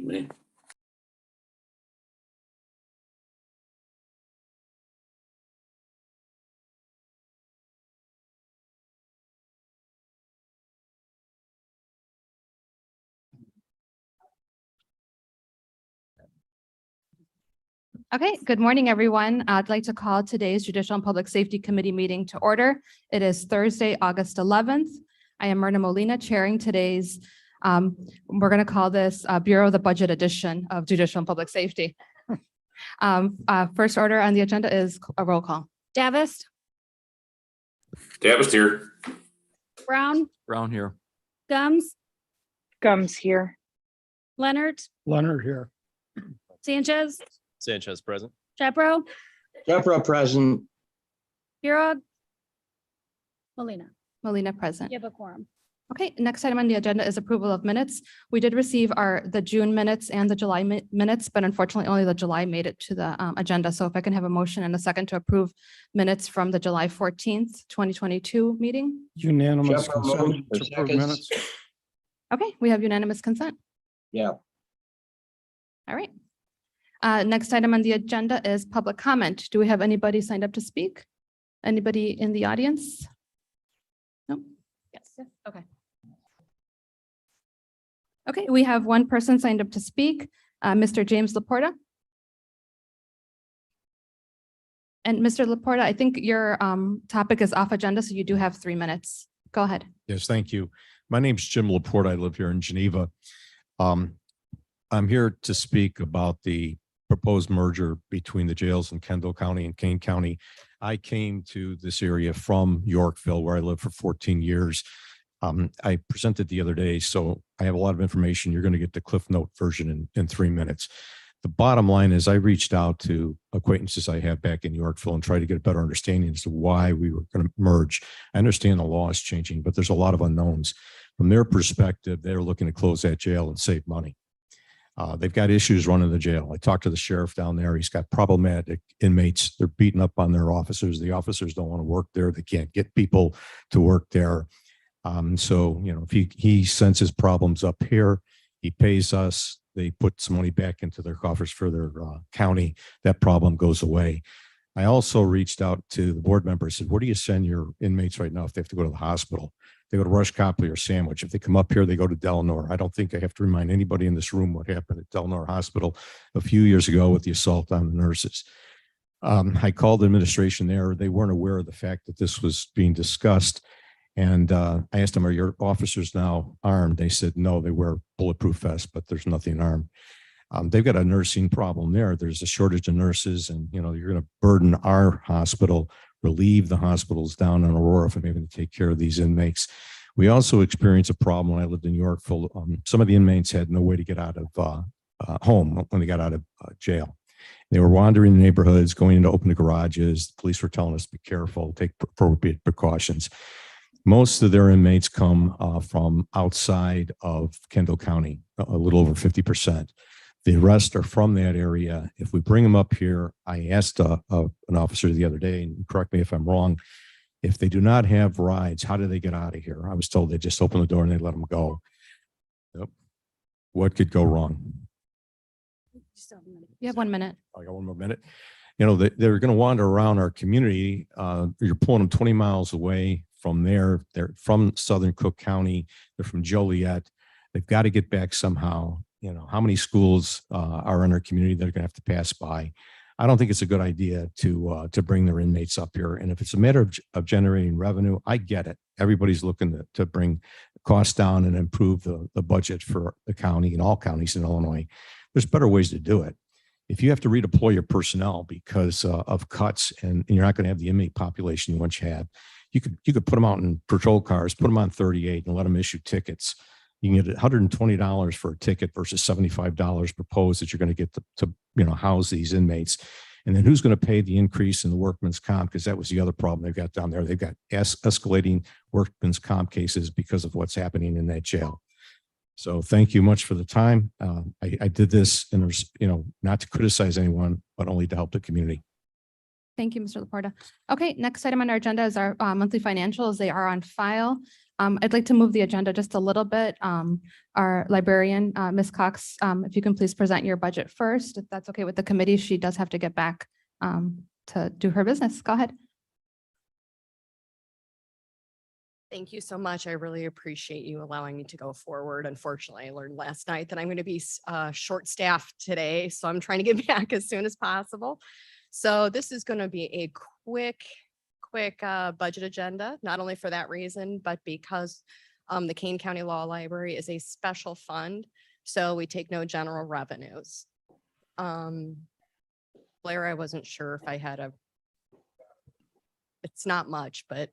me. Okay, good morning, everyone. I'd like to call today's Judicial and Public Safety Committee meeting to order. It is Thursday, August 11th. I am Myrna Molina chairing today's, we're going to call this Bureau of the Budget edition of Judicial and Public Safety. First order on the agenda is a roll call. Davis, Davis here. Brown, Brown here. Gums, Gums here. Leonard, Leonard here. Sanchez, Sanchez present. Shepro, Jeffro present. Bureau, Molina. Molina present. You have a quorum. Okay, next item on the agenda is approval of minutes. We did receive the June minutes and the July minutes, but unfortunately only the July made it to the agenda. So if I can have a motion and a second to approve minutes from the July 14th, 2022 meeting. Unanimous Jeffro consent moves for to approve seconds. minutes. Okay, we have unanimous consent. Yeah. All right. Next item on the agenda is public comment. Do we have anybody signed up to speak? Anybody in the audience? No? Yes. Okay. Okay, we have one person signed up to speak, Mr. James Laporta. And Mr. Laporta, I think your topic is off agenda, so you do have 3 minutes. Go ahead. Yes, thank you. My name's Jim Laporte. I live here in Geneva. I'm here to speak about the proposed merger between the jails in Kendall County and Kane County. I came to this area from Yorkville, where I lived for 14 years. I presented the other day, so I have a lot of information. You're going to get the Cliff Note version in 3 minutes. The bottom line is I reached out to acquaintances I have back in Yorkville and tried to get a better understanding as to why we were going to merge. I understand the law is changing, but there's a lot of unknowns. From their perspective, they're looking to close that jail and save money. They've got issues running the jail. I talked to the sheriff down there. He's got problematic inmates. They're beating up on their officers. The officers don't want to work there. They can't get people to work there. So, you know, if he sends his problems up here, he pays us. They put some money back into their coffers for their county. That problem goes away. I also reached out to the board members, said, where do you send your inmates right now if they have to go to the hospital? They go to Rush Copley or Sandwich. If they come up here, they go to Delnor. I don't think I have to remind anybody in this room what happened at Delnor Hospital a few years ago with the assault on the nurses. I called the administration there. They weren't aware of the fact that this was being discussed. And I asked them, are your officers now armed? They said, no, they wear bulletproof vests, but there's nothing armed. They've got a nursing problem there. There's a shortage of nurses, and, you know, you're going to burden our hospital, relieve the hospitals down in Aurora from having to take care of these inmates. We also experienced a problem when I lived in Yorkville. Some of the inmates had no way to get out of home when they got out of jail. They were wandering the neighborhoods, going into open garages. The police were telling us to be careful, take appropriate precautions. Most of their inmates come from outside of Kendall County, a little over 50%. The rest are from that area. If we bring them up here, I asked an officer the other day, and correct me if I'm wrong, if they do not have rides, how do they get out of here? I was told they just open the door and they let them go. Yep. What could go wrong? You have 1 minute. I got one more minute. You know, they're going to wander around our community. You're pulling them 20 miles away from there. They're from Southern Cook County. They're from Joliet. They've got to get back somehow. You know, how many schools are in our community that are going to have to pass by? I don't think it's a good idea to bring their inmates up here. And if it's a matter of generating revenue, I get it. Everybody's looking to bring costs down and improve the budget for the county and all counties in Illinois. There's better ways to do it. If you have to redeploy your personnel because of cuts and you're not going to have the inmate population you once had, you could put them out in patrol cars, put them on 38 and let them issue tickets. You can get $120 for a ticket versus $75 proposed that you're going to get to house these inmates. And then who's going to pay the increase in the workman's comp? Because that was the other problem they've got down there. They've got escalating workman's comp cases because of what's happening in that jail. So thank you much for the time. I did this, and there's, not to criticize anyone, but only to help the community. Thank you, Mr. Laporta. Okay, next item on our agenda is our monthly financials. They are on file. I'd like to move the agenda just a little bit. Our librarian, Ms. Cox, if you can please present your budget first, if that's okay with the committee. She does have to get back to do her business. Go ahead. Thank you so much. I really appreciate you allowing me to go forward. Unfortunately, I learned last night that I'm going to be short-staffed today, so I'm trying to get back as soon as possible. So this is going to be a quick budget agenda, not only for that reason, but because the Kane County Law Library is a special fund, so we take no general revenues. Blair, I wasn't sure if I had a, it's not much, but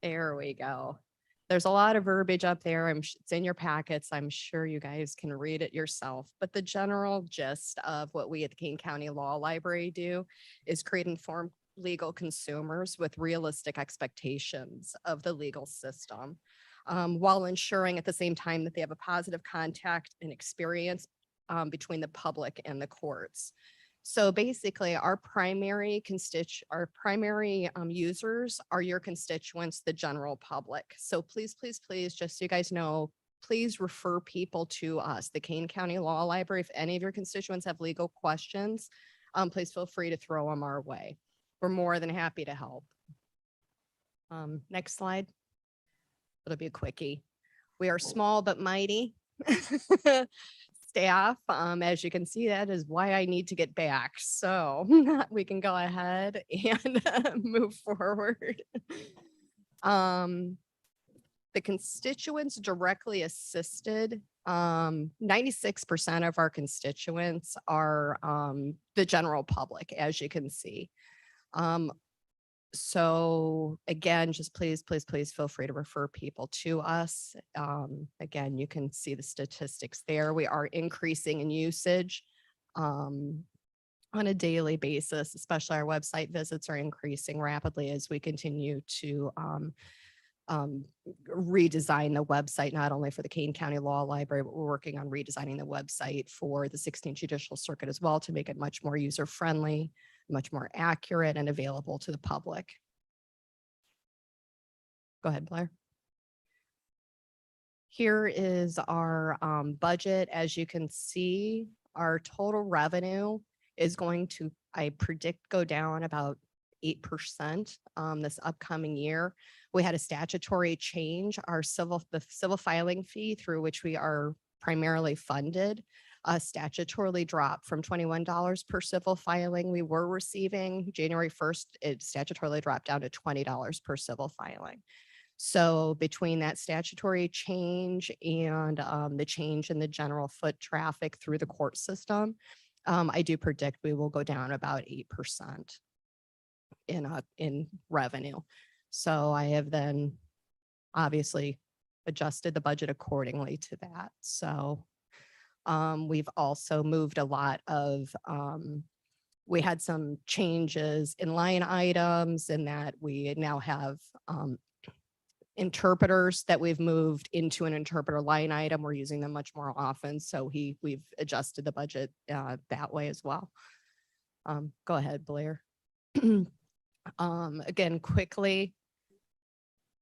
there we go. There's a lot of verbiage up there. It's in your packets. I'm sure you guys can read it yourself. But the general gist of what we at the Kane County Law Library do is create informed legal consumers with realistic expectations of the legal system, while ensuring at the same time that they have a positive contact and experience between the public and the courts. So basically, our primary users are your constituents, the general public. So please, please, please, just so you guys know, please refer people to us, the Kane County Law Library. If any of your constituents have legal questions, please feel free to throw them our way. We're more than happy to help. Next slide. It'll be a quickie. We are small but mighty. Staff, as you can see, that is why I need to get back. So we can go ahead and move forward. The constituents directly assisted, 96% of our constituents are the general public, as you can see. So again, just please, please, please feel free to refer people to us. Again, you can see the statistics there. We are increasing in usage on a daily basis, especially our website visits are increasing rapidly as we continue to redesign the website, not only for the Kane County Law Library, but we're working on redesigning the website for the 16th Judicial Circuit as well to make it much more user-friendly, much more accurate and available to the public. Go ahead, Blair. Here is our budget. As you can see, our total revenue is going to, I predict, go down about 8% this upcoming year. We had a statutory change, the civil filing fee through which we are primarily funded, statutorily dropped from $21 per civil filing we were receiving January 1st. It statutorily dropped down to $20 per civil filing. So between that statutory change and the change in the general foot traffic through the court system, I do predict we will go down about 8% in revenue. So I have then obviously adjusted the budget accordingly to that. So we've also moved a lot of, we had some changes in line items in that we now have interpreters that we've moved into an interpreter line item. We're using them much more often. So we've adjusted the budget that way as well. Go ahead, Blair. Again, quickly,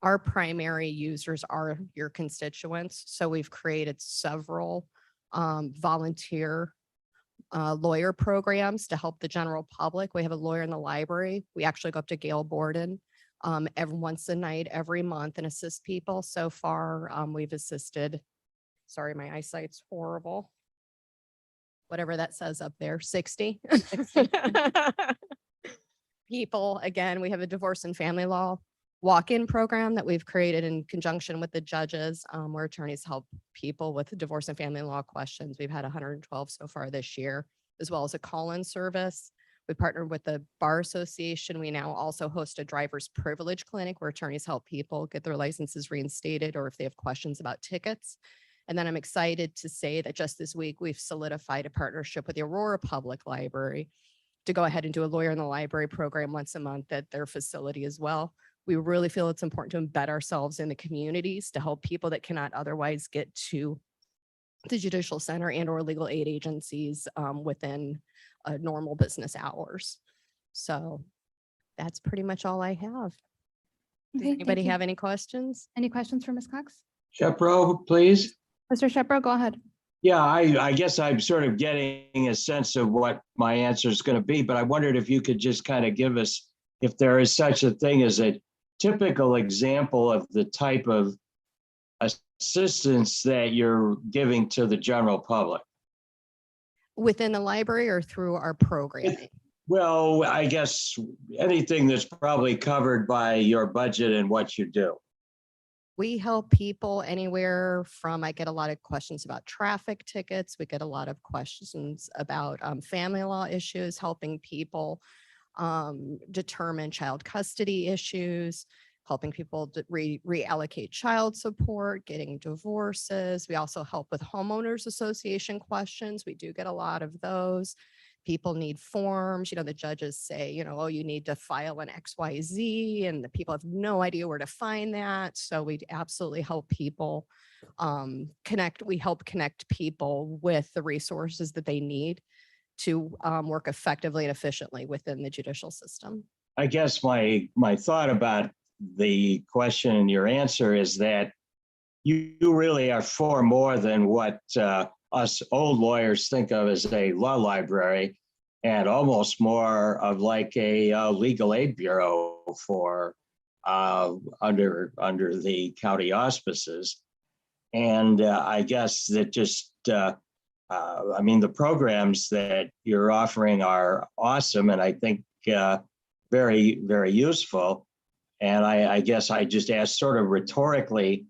our primary users are your constituents. So we've created several volunteer lawyer programs to help the general public. We have a lawyer in the library. We actually go up to Gail Borden every once a night, every month, and assist people. So far, we've assisted, sorry, my eyesight's horrible. Whatever that says up there, 60. People. Again, we have a divorce and family law walk-in program that we've created in conjunction with the judges, where attorneys help people with divorce and family law questions. We've had 112 so far this year, as well as a call-in service. We partnered with the Bar Association. We now also host a driver's privilege clinic where attorneys help people get their licenses reinstated or if they have questions about tickets. And then I'm excited to say that just this week, we've solidified a partnership with the Aurora Public Library to go ahead and do a lawyer in the library program once a month at their facility as well. We really feel it's important to embed ourselves in the communities to help people that cannot otherwise get to the Judicial Center and or legal aid agencies within normal business hours. So that's pretty much all I have. Does Okay, thank anybody you. have any questions? Any questions for Ms. Cox? Shepro, please. Mr. Shepro, go ahead. Yeah, I guess I'm sort of getting a sense of what my answer is going to be, but I wondered if you could just kind of give us, if there is such a thing as a typical example of the type of assistance that you're giving to the general public. Within the library or through our programming? Well, I guess anything that's probably covered by your budget and what you do. We help people anywhere from, I get a lot of questions about traffic tickets. We get a lot of questions about family law issues, helping people determine child custody issues, helping people to reallocate child support, getting divorces. We also help with homeowners association questions. We do get a lot of those. People need forms, the judges say, oh, you need to file an XYZ, and the people have no idea where to find that. So we absolutely help people connect. We help connect people with the resources that they need to work effectively and efficiently within the judicial system. I guess my thought about the question and your answer is that you really are for more than what us old lawyers think of as a law library, and almost more of like a legal aid bureau for under the county auspices. And I guess that just, I mean, the programs that you're offering are awesome, and I think very, very useful. And I guess I just asked sort of rhetorically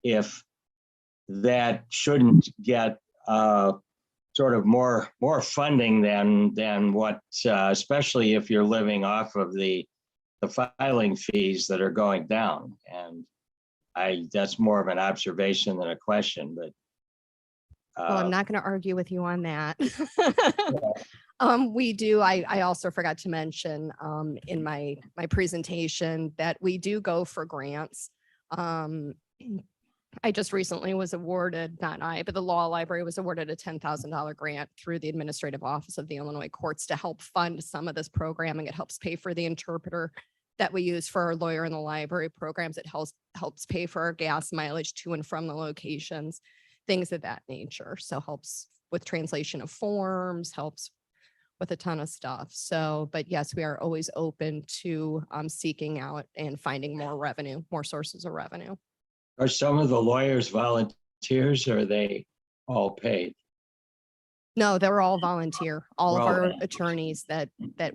if that shouldn't get sort of more funding than what, especially if you're living off of the filing fees that are going down. And that's more of an observation than a question, but. Well, I'm not going to argue with you on that. We do. I also forgot to mention in my presentation that we do go for grants. I just recently was awarded, not I, but the law library was awarded a $10,000 grant through the Administrative Office of the Illinois Courts to help fund some of this programming. It helps pay for the interpreter that we use for our lawyer in the library programs. It helps pay for our gas mileage to and from the locations, things of that nature. So helps with translation of forms, helps with a ton of stuff. So, but yes, we are always open to seeking out and finding more revenue, more sources of revenue. Are some of the lawyers volunteers, or are they all paid? No, they're all volunteer. All of Well, our attorneys that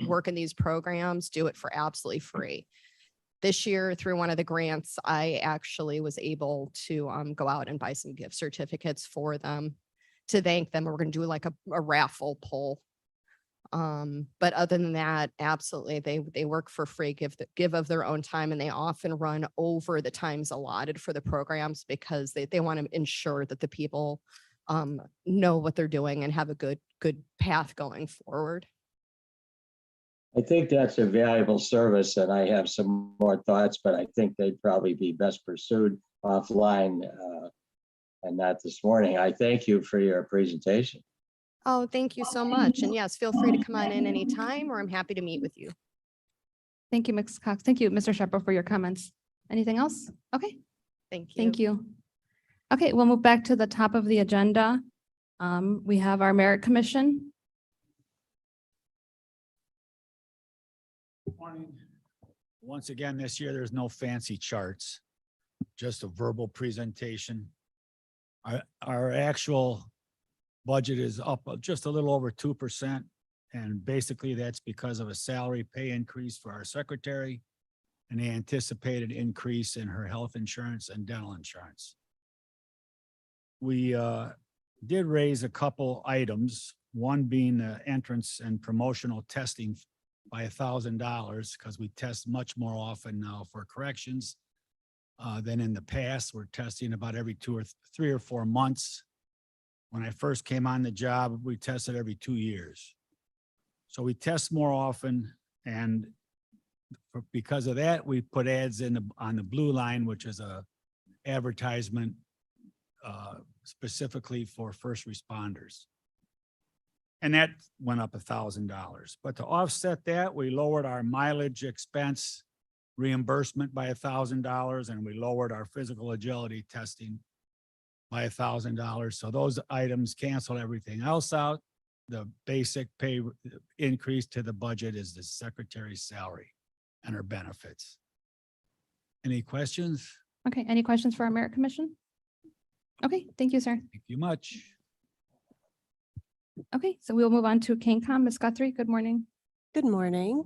work in these programs do it for absolutely free. This year, through one of the grants, I actually was able to go out and buy some gift certificates for them to thank them. We're going to do like a raffle pull. But other than that, absolutely, they work for free, give of their own time, and they often run over the times allotted for the programs because they want to ensure that the people know what they're doing and have a good path going forward. I think that's a valuable service, and I have some more thoughts, but I think they'd probably be best pursued offline and not this morning. I thank you for your presentation. Oh, thank you so much. And yes, feel free to come on in anytime, or I'm happy to meet with you. Thank you, Ms. Cox. Thank you, Mr. Shepard, for your comments. Anything else? Okay, Thank you. thank you. Okay, we'll move back to the top of the agenda. We have our Merit Commission. Morning. Once again, this year, there's no fancy charts, just a verbal presentation. Our actual budget is up just a little over 2%. And basically that's because of a salary pay increase for our secretary and the anticipated increase in her health insurance and dental insurance. We did raise a couple items, one being the entrance and promotional testing by $1,000 because we test much more often now for corrections than in the past. We're testing about every 3 or 4 months. When I first came on the job, we tested every 2 years. So we test more often, and because of that, we put ads on the blue line, which is a advertisement specifically for first responders. And that went up $1,000. But to offset that, we lowered our mileage expense reimbursement by $1,000, and we lowered our physical agility testing by $1,000. So those items cancel everything else out. The basic pay increase to the budget is the secretary's salary and her benefits. Any questions? Okay, any questions for our merit commission? Okay, thank you, sir. Thank you much. Okay, so we'll move on to KingCom. Ms. Guthrie, good morning. Good morning.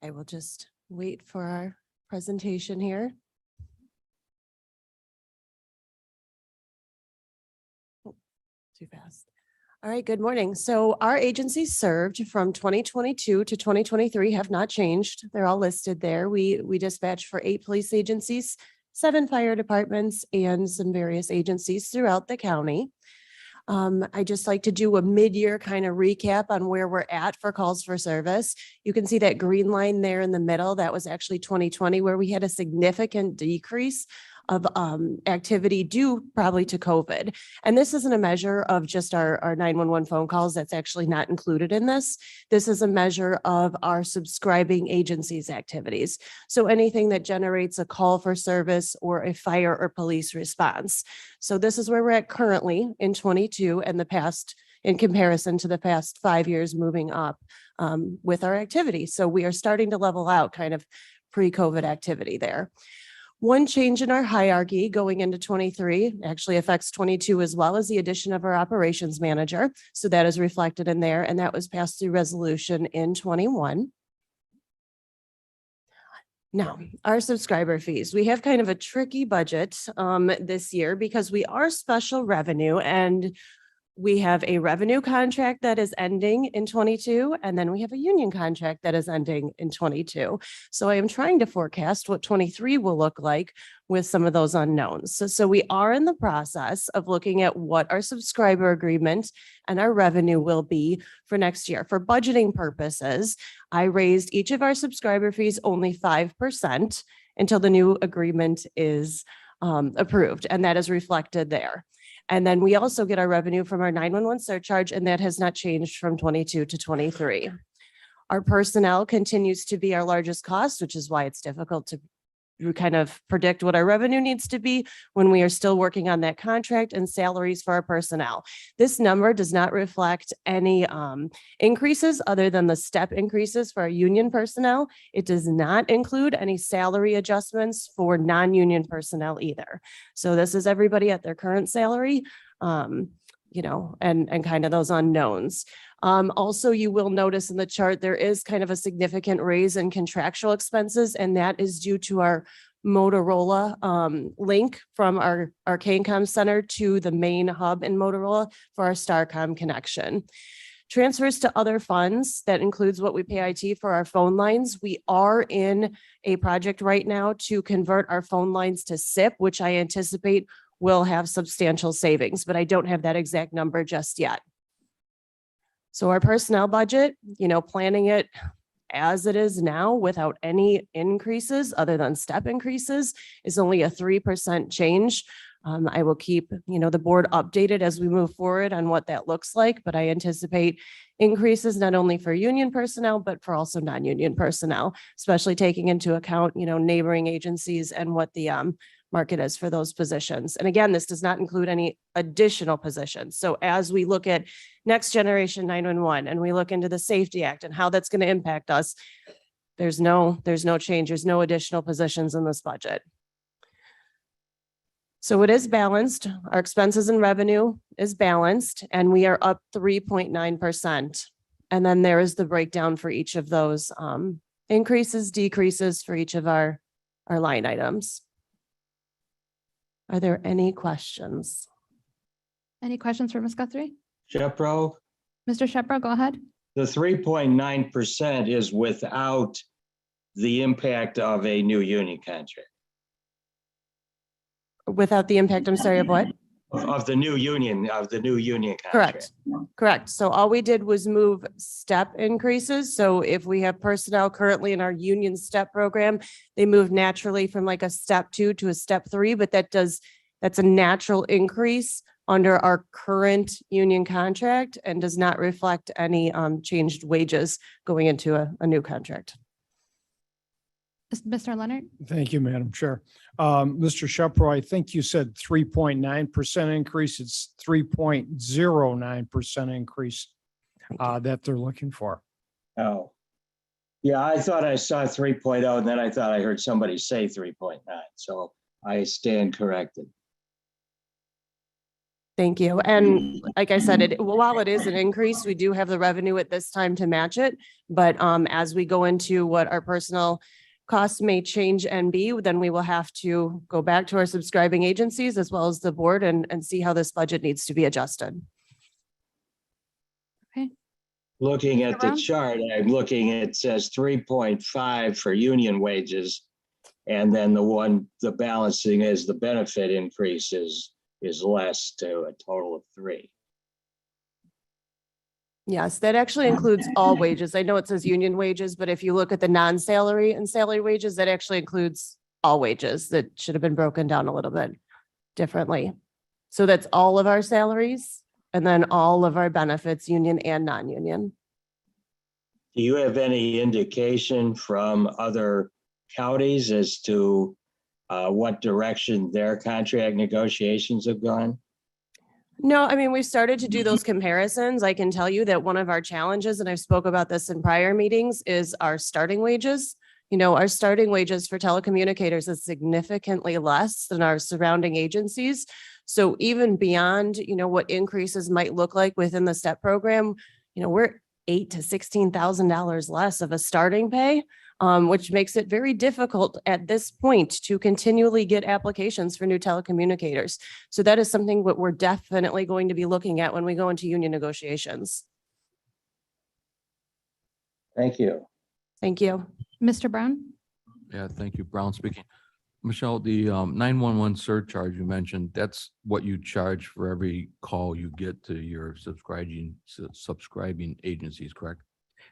I will just wait for our presentation here. Oh, too fast. All right, good morning. So our agencies served from 2022 to 2023 have not changed. They're all listed there. We dispatched for 8 police agencies, 7 fire departments, and some various agencies throughout the county. I just like to do a mid-year kind of recap on where we're at for calls for service. You can see that green line there in the middle. That was actually 2020, where we had a significant decrease of activity due probably to COVID. And this isn't a measure of just our 911 phone calls. That's actually not included in this. This is a measure of our subscribing agencies' activities. So anything that generates a call for service or a fire or police response. So this is where we're at currently in 22 and the past, in comparison to the past 5 years moving up with our activity. So we are starting to level out kind of pre-COVID activity there. One change in our hierarchy going into 23 actually affects 22 as well, as the addition of our operations manager. So that is reflected in there, and that was passed through resolution in 21. Now, our subscriber fees. We have kind of a tricky budget this year because we are special revenue, and we have a revenue contract that is ending in 22, and then we have a union contract that is ending in 22. So I am trying to forecast what 23 will look like with some of those unknowns. So we are in the process of looking at what our subscriber agreement and our revenue will be for next year. For budgeting purposes, I raised each of our subscriber fees only 5% until the new agreement is approved, and that is reflected there. And then we also get our revenue from our 911 surcharge, and that has not changed from 22 to 23. Our personnel continues to be our largest cost, which is why it's difficult to kind of predict what our revenue needs to be when we are still working on that contract and salaries for our personnel. This number does not reflect any increases other than the step increases for our union personnel. It does not include any salary adjustments for non-union personnel either. So this is everybody at their current salary, you know, and kind of those unknowns. Also, you will notice in the chart, there is kind of a significant raise in contractual expenses, and that is due to our Motorola link from our KCOM center to the main hub in Motorola for our Starcom connection. Transfers to other funds, that includes what we pay IT for our phone lines. We are in a project right now to convert our phone lines to SIP, which I anticipate will have substantial savings, but I don't have that exact number just yet. So our personnel budget, you know, planning it as it is now without any increases other than step increases is only a 3% change. I will keep, you know, the board updated as we move forward on what that looks like, but I anticipate increases not only for union personnel, but for also non-union personnel, especially taking into account, you know, neighboring agencies and what the market is for those positions. And again, this does not include any additional positions. So as we look at next generation 911 and we look into the Safety Act and how that's going to impact us, there's no change. There's no additional positions in this budget. So it is balanced. Our expenses and revenue is balanced, and we are up 3.9%. And then there is the breakdown for each of those increases, decreases for each of our line items. Are there any questions? Any questions for Ms. Guthrie? Shepro, Mr. Shepro, go ahead. the 3.9% is without the impact of a new union contract. Without the impact, I'm sorry, of what? Of the new union contract. Correct, correct. So all we did was move step increases. So if we have personnel currently in our union step program, they move naturally from like a step 2 to a step 3, but that does That's a natural increase under our current union contract and does not reflect any changed wages going into a new contract. Mr. Leonard? Thank you, Madam Chair. Mr. Shepro, I think you said 3.9% increase. It's 3.09% increase that they're looking for. Oh. Yeah, I thought I saw 3.0 and then I thought I heard somebody say 3.9. So I stand corrected. Thank you. And like I said, while it is an increase, we do have the revenue at this time to match it. But as we go into what our personal costs may change and be, then we will have to go back to our subscribing agencies as well as the board and see how this budget needs to be adjusted. Looking at the Brown? chart, I'm looking, it says 3.5 for union wages. And then the balancing is the benefit increase is less to a total of 3. Yes, that actually includes all wages. I know it says union wages, but if you look at the non-salary and salary wages, that actually includes all wages. That should have been broken down a little bit differently. So that's all of our salaries and then all of our benefits, union and non-union. Do you have any indication from other counties as to what direction their contract negotiations have gone? No, I mean, we've started to do those comparisons. I can tell you that one of our challenges, and I've spoke about this in prior meetings, is our starting wages. You know, our starting wages for telecommunicators is significantly less than our surrounding agencies. So even beyond, you know, what increases might look like within the STEP program, you know, we're $8,000 to $16,000 less of a starting pay, which makes it very difficult at this point to continually get applications for new telecommunicators. So that is something that we're definitely going to be looking at when we go into union negotiations. Thank you. Thank you. Mr. Brown? Yeah, thank you. Brown speaking. Michelle, the 911 surcharge you mentioned, that's what you charge for every call you get to your subscribing agencies, correct?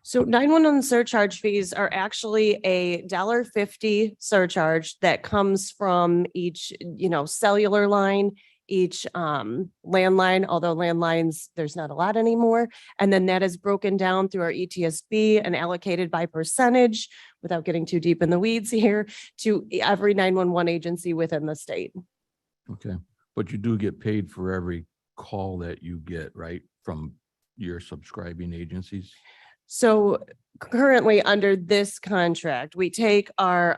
So 911 surcharge fees are actually a $1.50 surcharge that comes from each, you know, cellular line, each landline, although landlines, there's not a lot anymore. And then that is broken down through our ETSB and allocated by percentage, without getting too deep in the weeds here, to every 911 agency within the state. Okay, but you do get paid for every call that you get, right, from your subscribing agencies? So currently under this contract, we take our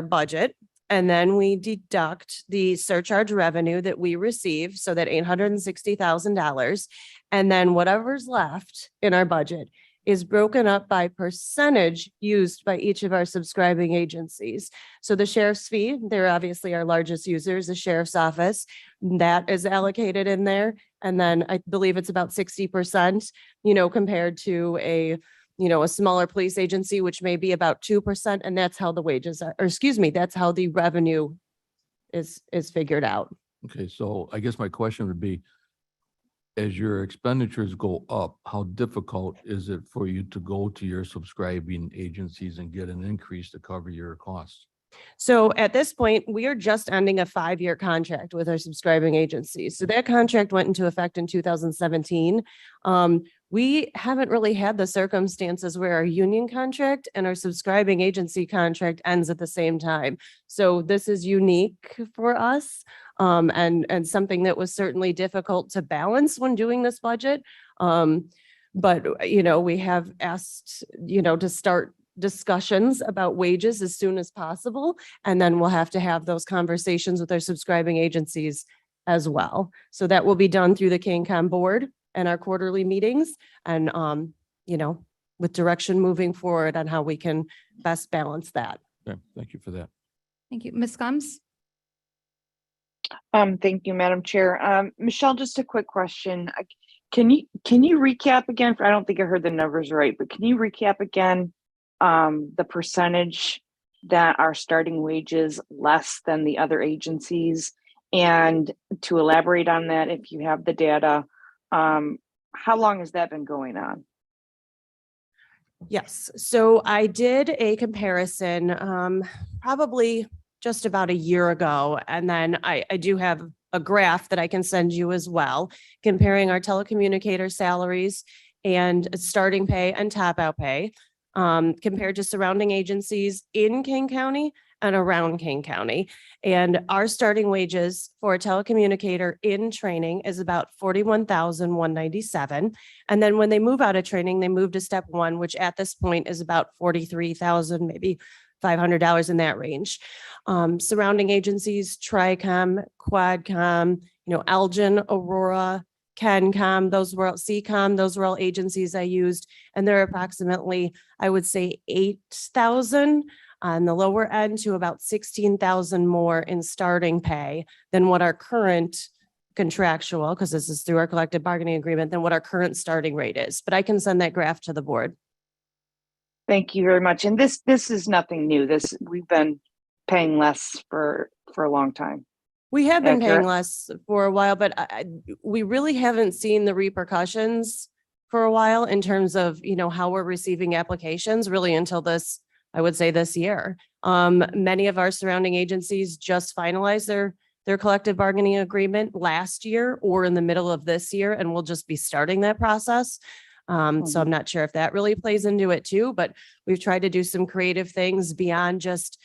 budget and then we deduct the surcharge revenue that we receive. So that $860,000. And then whatever's left in our budget is broken up by percentage used by each of our subscribing agencies. So the sheriff's fee, they're obviously our largest users, the sheriff's office, that is allocated in there. And then I believe it's about 60%, you know, compared to a smaller police agency, which may be about 2%. And that's how the wages are, or excuse me, that's how the revenue is figured out. Okay, so I guess my question would be, as your expenditures go up, how difficult is it for you to go to your subscribing agencies and get an increase to cover your costs? So at this point, we are just ending a 5-year contract with our subscribing agencies. So that contract went into effect in 2017. We haven't really had the circumstances where our union contract and our subscribing agency contract ends at the same time. So this is unique for us, and something that was certainly difficult to balance when doing this budget. But, you know, we have asked, you know, to start discussions about wages as soon as possible. And then we'll have to have those conversations with our subscribing agencies as well. So that will be done through the KCOM board and our quarterly meetings and, you know, with direction moving forward on how we can best balance that. Okay, thank you for that. Thank you. Ms. Gums? Thank you, Madam Chair. Michelle, just a quick question. Can you recap again? I don't think I heard the numbers right, but can you recap again the percentage that are starting wages less than the other agencies? And to elaborate on that, if you have the data, how long has that been going on? Yes, so I did a comparison, probably just about a year ago. And then I do have a graph that I can send you as well, comparing our telecommunicator salaries and starting pay and top out pay compared to surrounding agencies in King County and around King County. And our starting wages for a telecommunicator in training is about 41,197. And then when they move out of training, they move to step one, which at this point is about 43,000, maybe $500 in that range. Surrounding agencies, Tricom, Quadcom, Elgin, Aurora, CanCom, those were CCom, those were all agencies I used. And they're approximately, I would say, 8,000 on the lower end to about 16,000 more in starting pay than what our current contractual, because this is through our collective bargaining agreement, than what our current starting rate is. But I can send that graph to the board. Thank you very much. And this is nothing new. We've been paying less for a long time. We have been paying Accurate. less for a while, but we really haven't seen the repercussions for a while in terms of, how we're receiving applications really until this, I would say this year. Many of our surrounding agencies just finalized their collective bargaining agreement last year or in the middle of this year, and we'll just be starting that process. So I'm not sure if that really plays into it too, but we've tried to do some creative things beyond just,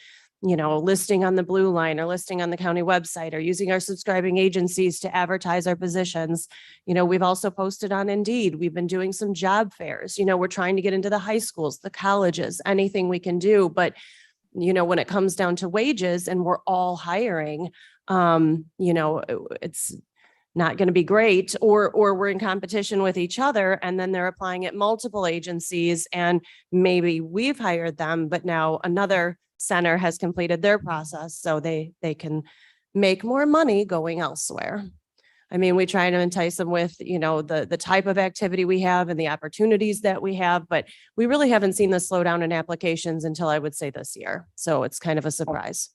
listing on the Blue Line or listing on the county website or using our subscribing agencies to advertise our positions. We've also posted on Indeed. We've been doing some job fairs. We're trying to get into the high schools, the colleges, anything we can do. But, when it comes down to wages and we're all hiring, it's not going to be great, or we're in competition with each other and then they're applying at multiple agencies and maybe we've hired them, but now another center has completed their process so they can make more money going elsewhere. I mean, we try to entice them with, the type of activity we have and the opportunities that we have, but we really haven't seen the slowdown in applications until I would say this year. So it's kind of a surprise.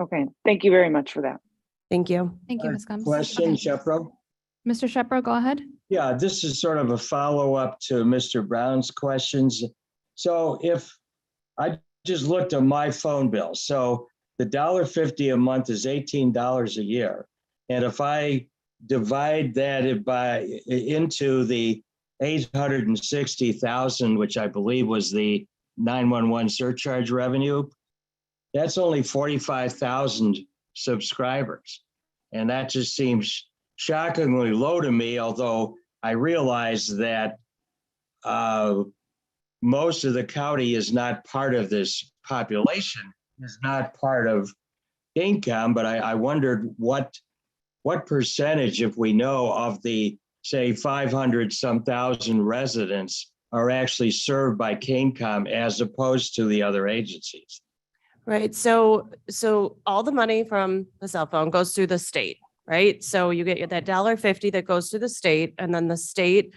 Okay. Thank you very much for that. Thank you. Thank you, Ms. Gumbs. Question, Okay. Shepro? Mr. Shepro, go ahead. Yeah, this is sort of a follow-up to Mr. Brown's questions. So if I just looked at my phone bill, so the $1.50 a month is $18 a year. And if I divide that into the 860,000, which I believe was the 911 surcharge revenue, that's only 45,000 subscribers. And that just seems shockingly low to me, although I realize that most of the county is not part of this population, is not part of income, but I wondered what percentage, if we know, of the, say, 500 some thousand residents are actually served by KingCom as opposed to the other agencies. Right. So all the money from the cell phone goes through the state, right? So you get that $1.50 that goes to the state, and then the state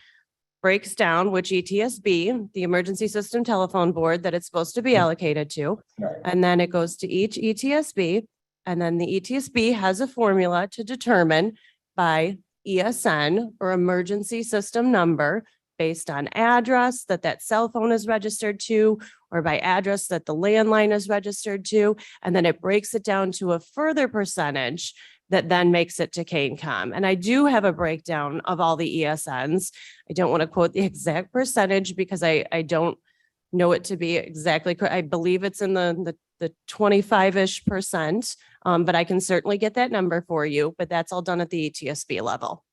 breaks down which ETSB, the Emergency System Telephone Board, that it's supposed to be allocated to. Right. And then it goes to each ETSB. And then the ETSB has a formula to determine by ESN or emergency system number based on address that cell phone is registered to, or by address that the landline is registered to. And then it breaks it down to a further percentage that then makes it to KingCom. And I do have a breakdown of all the ESNs. I don't want to quote the exact percentage because I don't know it to be exactly correct. I believe it's in the 25-ish percent, but I can certainly get that number for you, but that's all done at the ETSB level.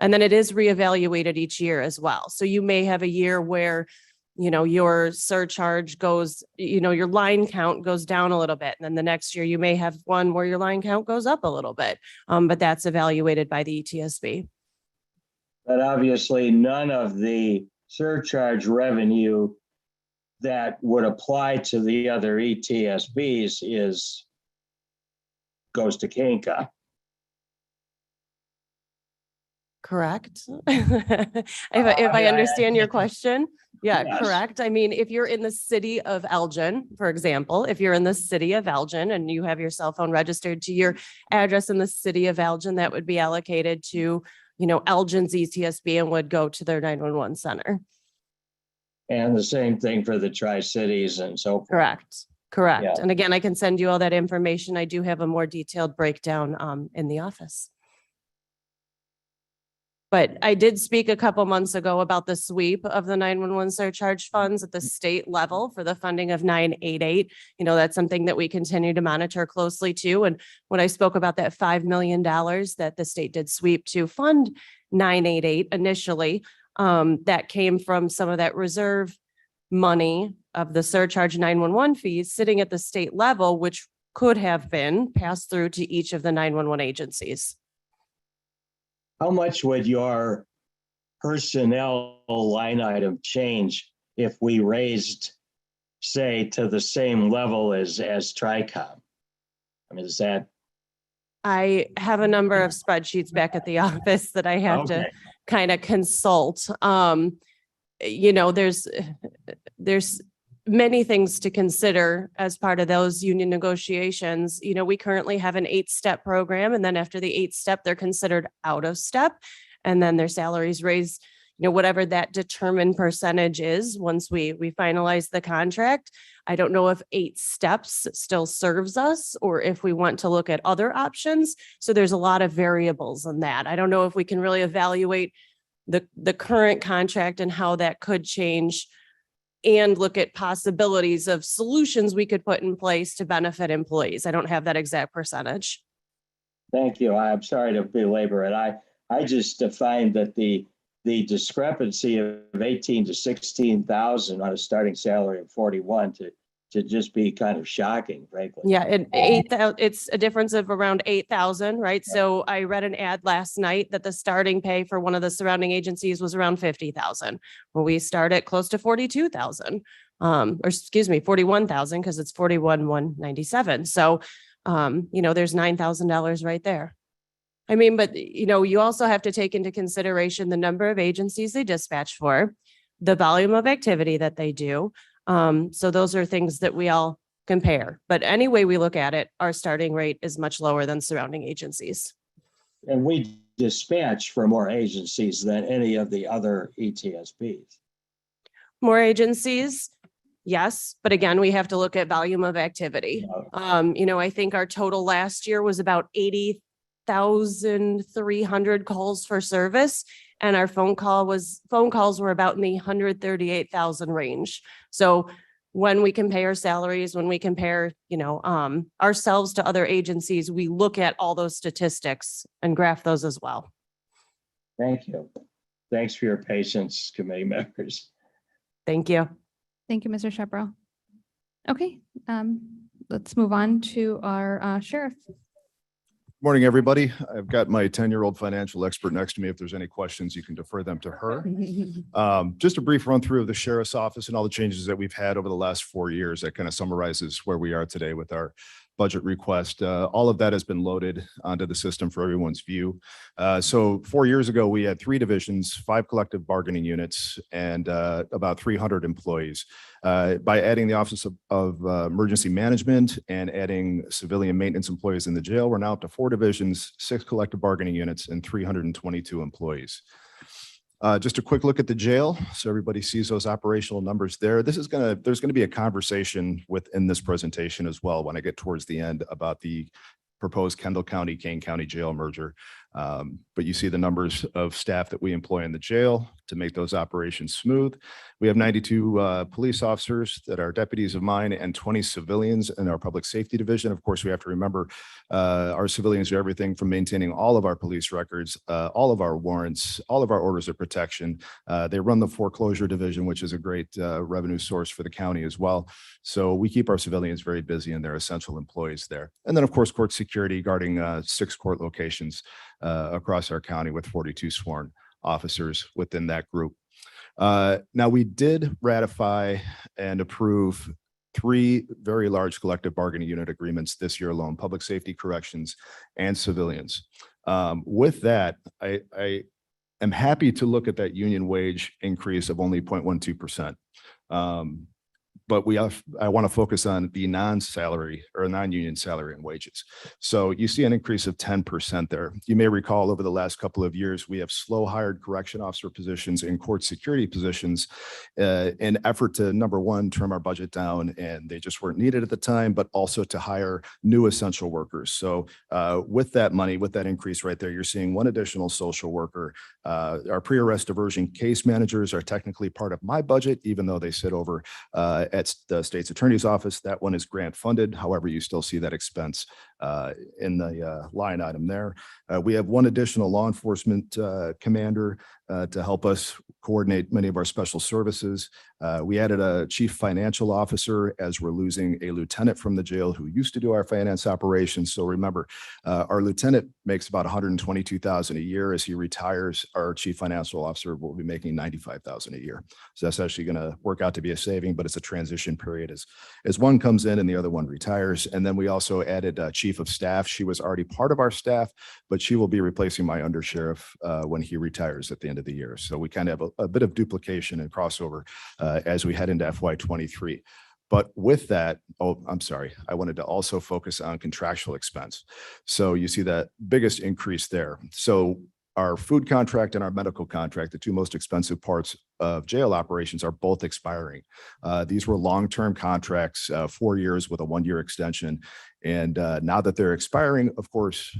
And then it is reevaluated each year as well. So you may have a year where, your surcharge goes, your line count goes down a little bit. And then the next year you may have one where your line count goes up a little bit, but that's evaluated by the ETSB. But obviously none of the surcharge revenue that would apply to the other ETSBs goes to KingCom. Correct. If I understand your question. Yeah, Yes. correct. I mean, if you're in the city of Elgin, for example, if you're in the city of Elgin and you have your cell phone registered to your address in the city of Elgin, that would be allocated to, Elgin's ETSB and would go to their 911 center. And the same thing for the Tri-Cities and so forth. Correct. Correct. Yeah. And again, I can send you all that information. I do have a more detailed breakdown in the office. But I did speak a couple months ago about the sweep of the 911 surcharge funds at the state level for the funding of 988. You know, that's something that we continue to monitor closely too. And when I spoke about that $5 million that the state did sweep to fund 988 initially, that came from some of that reserve money of the surcharge 911 fees sitting at the state level, which could have been passed through to each of the 911 agencies. How much would your personnel line item change if we raised, say, to the same level as TRICOM? I mean, is that? I have a number of spreadsheets back at the office that I have to Okay. kind of consult. You know, there's many things to consider as part of those union negotiations. You know, we currently have an 8-step program, and then after the 8th step, they're considered out of step. And then their salaries raised, you know, whatever that determined percentage is once we finalize the contract. I don't know if 8 steps still serves us or if we want to look at other options. So there's a lot of variables in that. I don't know if we can really evaluate the current contract and how that could change and look at possibilities of solutions we could put in place to benefit employees. I don't have that exact percentage. Thank you. I'm sorry to belabor it. I just find that the discrepancy of 18 to 16,000 on a starting salary of 41 to just be kind of shocking, frankly. Yeah, and 8,000, it's a difference of around 8,000, right? So I read an ad last night that the starting pay for one of the surrounding agencies was around 50,000. Well, we start at close to 42,000, or excuse me, 41,000 because it's 41,197. So, you know, there's $9,000 right there. I mean, but you know, you also have to take into consideration the number of agencies they dispatch for, the volume of activity that they do. So those are things that we all compare. But any way we look at it, our starting rate is much lower than surrounding agencies. And we dispatch for more agencies than any of the other ETSBs. More agencies, yes, but again, we have to look at volume of activity. You know, I think our total last year was about 80,300 calls for service. And our phone calls were about in the 138,000 range. So when we compare salaries, when we compare, you know, ourselves to other agencies, we look at all those statistics and graph those as well. Thank you. Thanks for your patience, committee members. Thank you. Thank you, Mr. Shepro. Okay, let's move on to our sheriff. Morning, everybody. I've got my 10-year-old financial expert next to me. If there's any questions, you can defer them to her. Just a brief run through of the sheriff's office and all the changes that we've had over the last 4 years. That kind of summarizes where we are today with our budget request. All of that has been loaded onto the system for everyone's view. So 4 years ago, we had 3 divisions, 5 collective bargaining units, and about 300 employees. By adding the Office of Emergency Management and adding civilian maintenance employees in the jail, we're now up to 4 divisions, 6 collective bargaining units, and 322 employees. Just a quick look at the jail, so everybody sees those operational numbers there. There's going to be a conversation within this presentation as well when I get towards the end about the proposed Kendall County, Kane County jail merger. But you see the numbers of staff that we employ in the jail to make those operations smooth. We have 92 police officers that are deputies of mine and 20 civilians in our public safety division. Of course, we have to remember our civilians do everything from maintaining all of our police records, all of our warrants, all of our orders of protection. They run the foreclosure division, which is a great revenue source for the county as well. So we keep our civilians very busy and they're essential employees there. And then, of course, court security guarding 6 court locations across our county with 42 sworn officers within that group. Now, we did ratify and approve 3 very large collective bargaining unit agreements this year alone, public safety, corrections, and civilians. With that, I am happy to look at that union wage increase of only 0.12%. but I want to focus on the non-salary or non-union salary and wages. So you see an increase of 10% there. You may recall over the last couple of years, we have slow hired correction officer positions and court security positions in effort to, number one, trim our budget down, and they just weren't needed at the time, but also to hire new essential workers. So with that money, with that increase right there, you're seeing one additional social worker. Our pre-arrest diversion case managers are technically part of my budget, even though they sit over at the state's attorney's office. That one is grant funded. However, you still see that expense in the line item there. We have one additional law enforcement commander to help us coordinate many of our special services. We added a chief financial officer as we're losing a lieutenant from the jail who used to do our finance operations. So remember, our lieutenant makes about $122,000 a year. As he retires, our chief financial officer will be making $95,000 a year. So that's actually going to work out to be a saving, but it's a transition period as one comes in and the other one retires. And then we also added a chief of staff. She was already part of our staff, but she will be replacing my undersheriff when he retires at the end of the year. So we kind of have a bit of duplication and crossover as we head into FY23. But with that, oh, I'm sorry, I wanted to also focus on contractual expense. So you see that biggest increase there. So our food contract and our medical contract, the two most expensive parts of jail operations, are both expiring. These were long-term contracts, 4 years with a 1-year extension. And now that they're expiring, of course,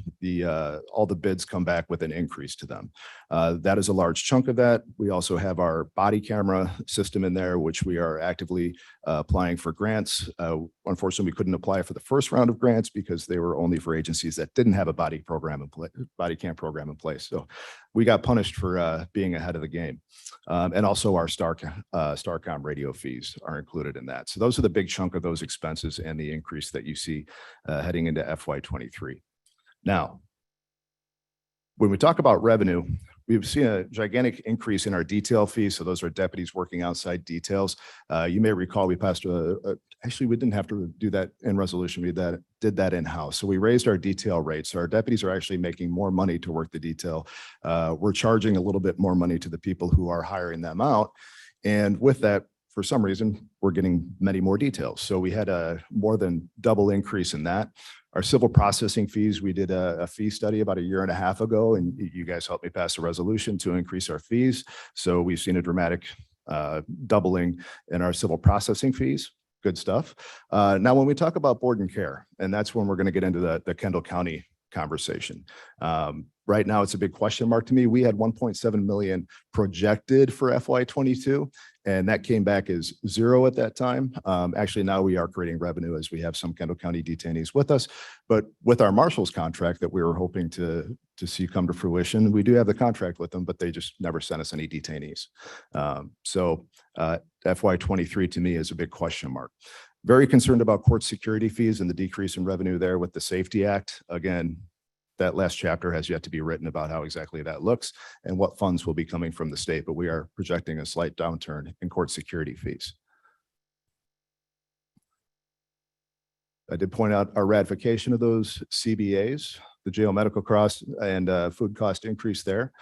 all the bids come back with an increase to them. That is a large chunk of that. We also have our body camera system in there, which we are actively applying for grants. Unfortunately, we couldn't apply for the first round of grants because they were only for agencies that didn't have a body cam program in place. So we got punished for being ahead of the game. And also our Starcom radio fees are included in that. So those are the big chunk of those expenses and the increase that you see heading into FY23. Now, when we talk about revenue, we've seen a gigantic increase in our detail fees. So those are deputies working outside details. You may recall we passed actually, we didn't have to do that in resolution. We did that in-house. So we raised our detail rates. So our deputies are actually making more money to work the detail. We're charging a little bit more money to the people who are hiring them out. And with that, for some reason, we're getting many more details. So we had a more than double increase in that. Our civil processing fees, we did a fee study about 1.5 years ago, and you guys helped me pass a resolution to increase our fees. So we've seen a dramatic doubling in our civil processing fees. Good stuff. Now, when we talk about board and care, and that's when we're going to get into the Kendall County conversation. Right now, it's a big question mark to me. We had 1.7 million projected for FY22, and that came back as 0 at that time. Actually, now we are creating revenue as we have some Kendall County detainees with us. But with our marshal's contract that we were hoping to see come to fruition, we do have the contract with them, but they just never sent us any detainees. So FY23 to me is a big question mark. Very concerned about court security fees and the decrease in revenue there with the Safety Act. Again, that last chapter has yet to be written about how exactly that looks and what funds will be coming from the state, but we are projecting a slight downturn in court security fees. I did point out our ratification of those CBAs, the jail medical cost and food cost increase there.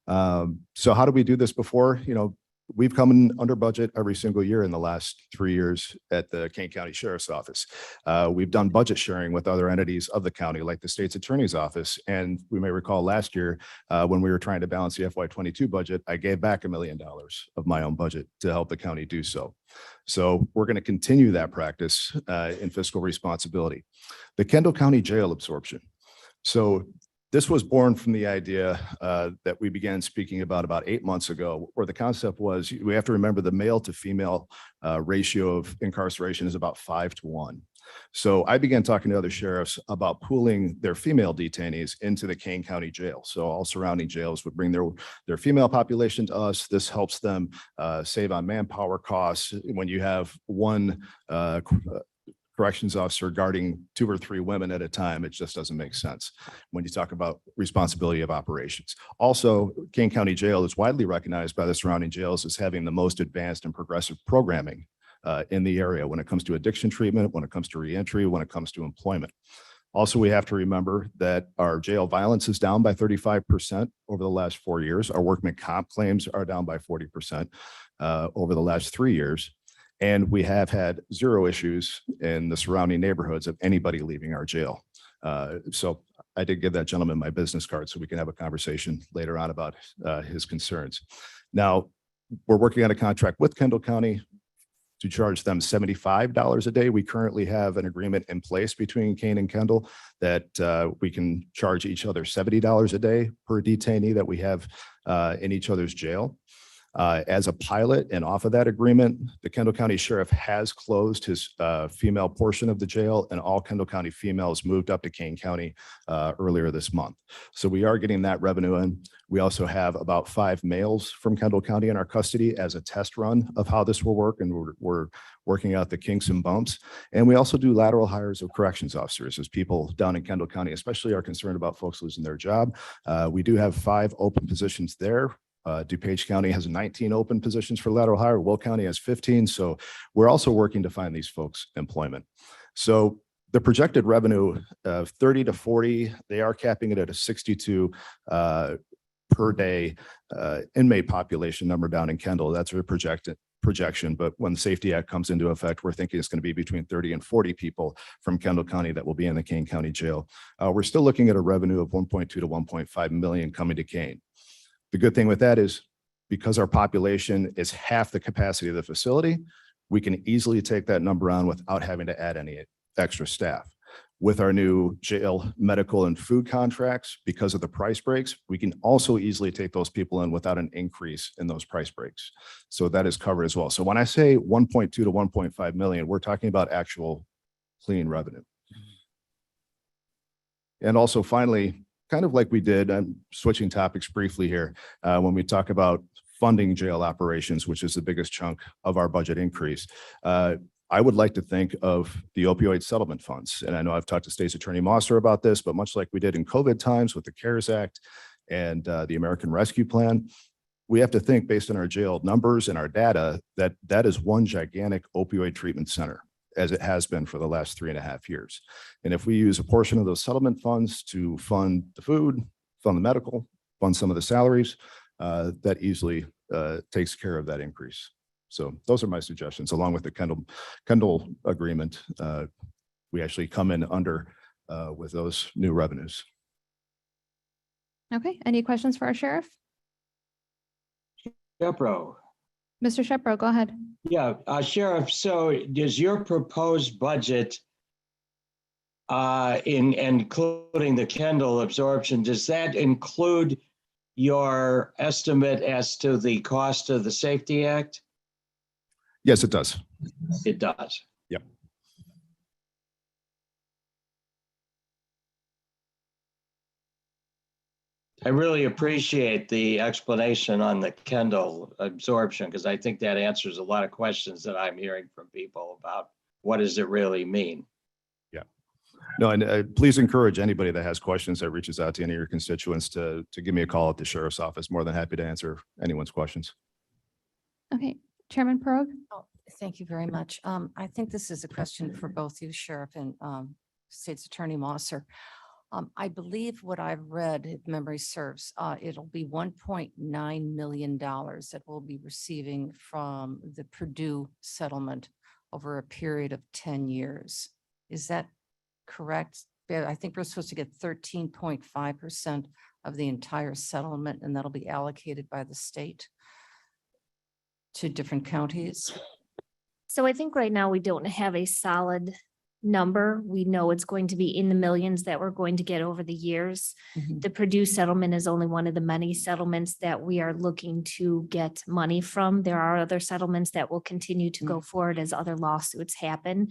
So how did we do this before? You know, we've come in under budget every single year in the last 3 years at the Kane County Sheriff's Office. We've done budget sharing with other entities of the county, like the state's attorney's office. And we may recall last year when we were trying to balance the FY22 budget, I gave back $1 million of my own budget to help the county do so. So we're going to continue that practice in fiscal responsibility. The Kendall County jail absorption. So this was born from the idea that we began speaking about 8 months ago, where the concept was we have to remember the male to female ratio of incarceration is about 5 to 1. So I began talking to other sheriffs about pooling their female detainees into the Kane County Jail. So all surrounding jails would bring their female population to us. This helps them save on manpower costs. When you have one corrections officer guarding 2 or 3 women at a time, it just doesn't make sense when you talk about responsibility of operations. Also, Kane County Jail is widely recognized by the surrounding jails as having the most advanced and progressive programming in the area when it comes to addiction treatment, when it comes to reentry, when it comes to employment. Also, we have to remember that our jail violence is down by 35% over the last 4 years. Our workman comp claims are down by 40% over the last 3 years. And we have had zero issues in the surrounding neighborhoods of anybody leaving our jail. So I did give that gentleman my business card so we can have a conversation later on about his concerns. Now, we're working on a contract with Kendall County to charge them $75 a day. We currently have an agreement in place between Kane and Kendall that we can charge each other $70 a day per detainee that we have in each other's jail. As a pilot and off of that agreement, the Kendall County Sheriff has closed his female portion of the jail, and all Kendall County females moved up to Kane County earlier this month. So we are getting that revenue in. We also have about 5 males from Kendall County in our custody as a test run of how this will work, and we're working out the kinks and bumps. And we also do lateral hires of corrections officers as people down in Kendall County, especially are concerned about folks losing their job. We do have 5 open positions there. DuPage County has 19 open positions for lateral hire. Will County has 15. So we're also working to find these folks employment. So the projected revenue of 30 to 40, they are capping it at a 62 per day inmate population number down in Kendall. That's a projection. But when the Safety Act comes into effect, we're thinking it's going to be between 30 and 40 people from Kendall County that will be in the Kane County Jail. We're still looking at a revenue of 1.2 to 1.5 million coming to Kane. The good thing with that is because our population is half the capacity of the facility, we can easily take that number on without having to add any extra staff. With our new jail medical and food contracts, because of the price breaks, we can also easily take those people in without an increase in those price breaks. So that is covered as well. So when I say 1.2 to 1.5 million, we're talking about actual clean revenue. And also finally, kind of like we did, I'm switching topics briefly here, when we talk about funding jail operations, which is the biggest chunk of our budget increase. I would like to think of the opioid settlement funds. And I know I've talked to State's Attorney Mosser about this, but much like we did in COVID times with the CARES Act and the American Rescue Plan, we have to think based on our jail numbers and our data that that is one gigantic opioid treatment center, as it has been for the last 3.5 years. And if we use a portion of those settlement funds to fund the food, fund the medical, fund some of the salaries, that easily takes care of that increase. So those are my suggestions, along with the Kendall agreement. We actually come in under with those new revenues. Okay, any questions for our sheriff? Shepro. Mr. Shepro, go ahead. Yeah, Sheriff, so does your proposed budget, including the Kendall absorption, does that include your estimate as to the cost of the Safety Act? Yes, it does. It does. Yep. I really appreciate the explanation on the Kendall absorption, because I think that answers a lot of questions that I'm hearing from people about what does it really mean? Yeah. No, and please encourage anybody that has questions that reaches out to any of your constituents to give me a call at the sheriff's office. More than happy to answer anyone's questions. Okay, Chairman Perog? Oh, thank you very much. I think this is a question for both you, Sheriff, and State's Attorney Mosser. I believe what I've read, if memory serves, it'll be $1.9 million that we'll be receiving from the Purdue settlement over a period of 10 years. Is that correct? I think we're supposed to get 13.5% of the entire settlement, and that'll be allocated by the state to different counties. So I think right now we don't have a solid number. We know it's going to be in the millions that we're going to get over the years. The Purdue settlement is only one of the many settlements that we are looking to get money from. There are other settlements that will continue to go forward as other lawsuits happen.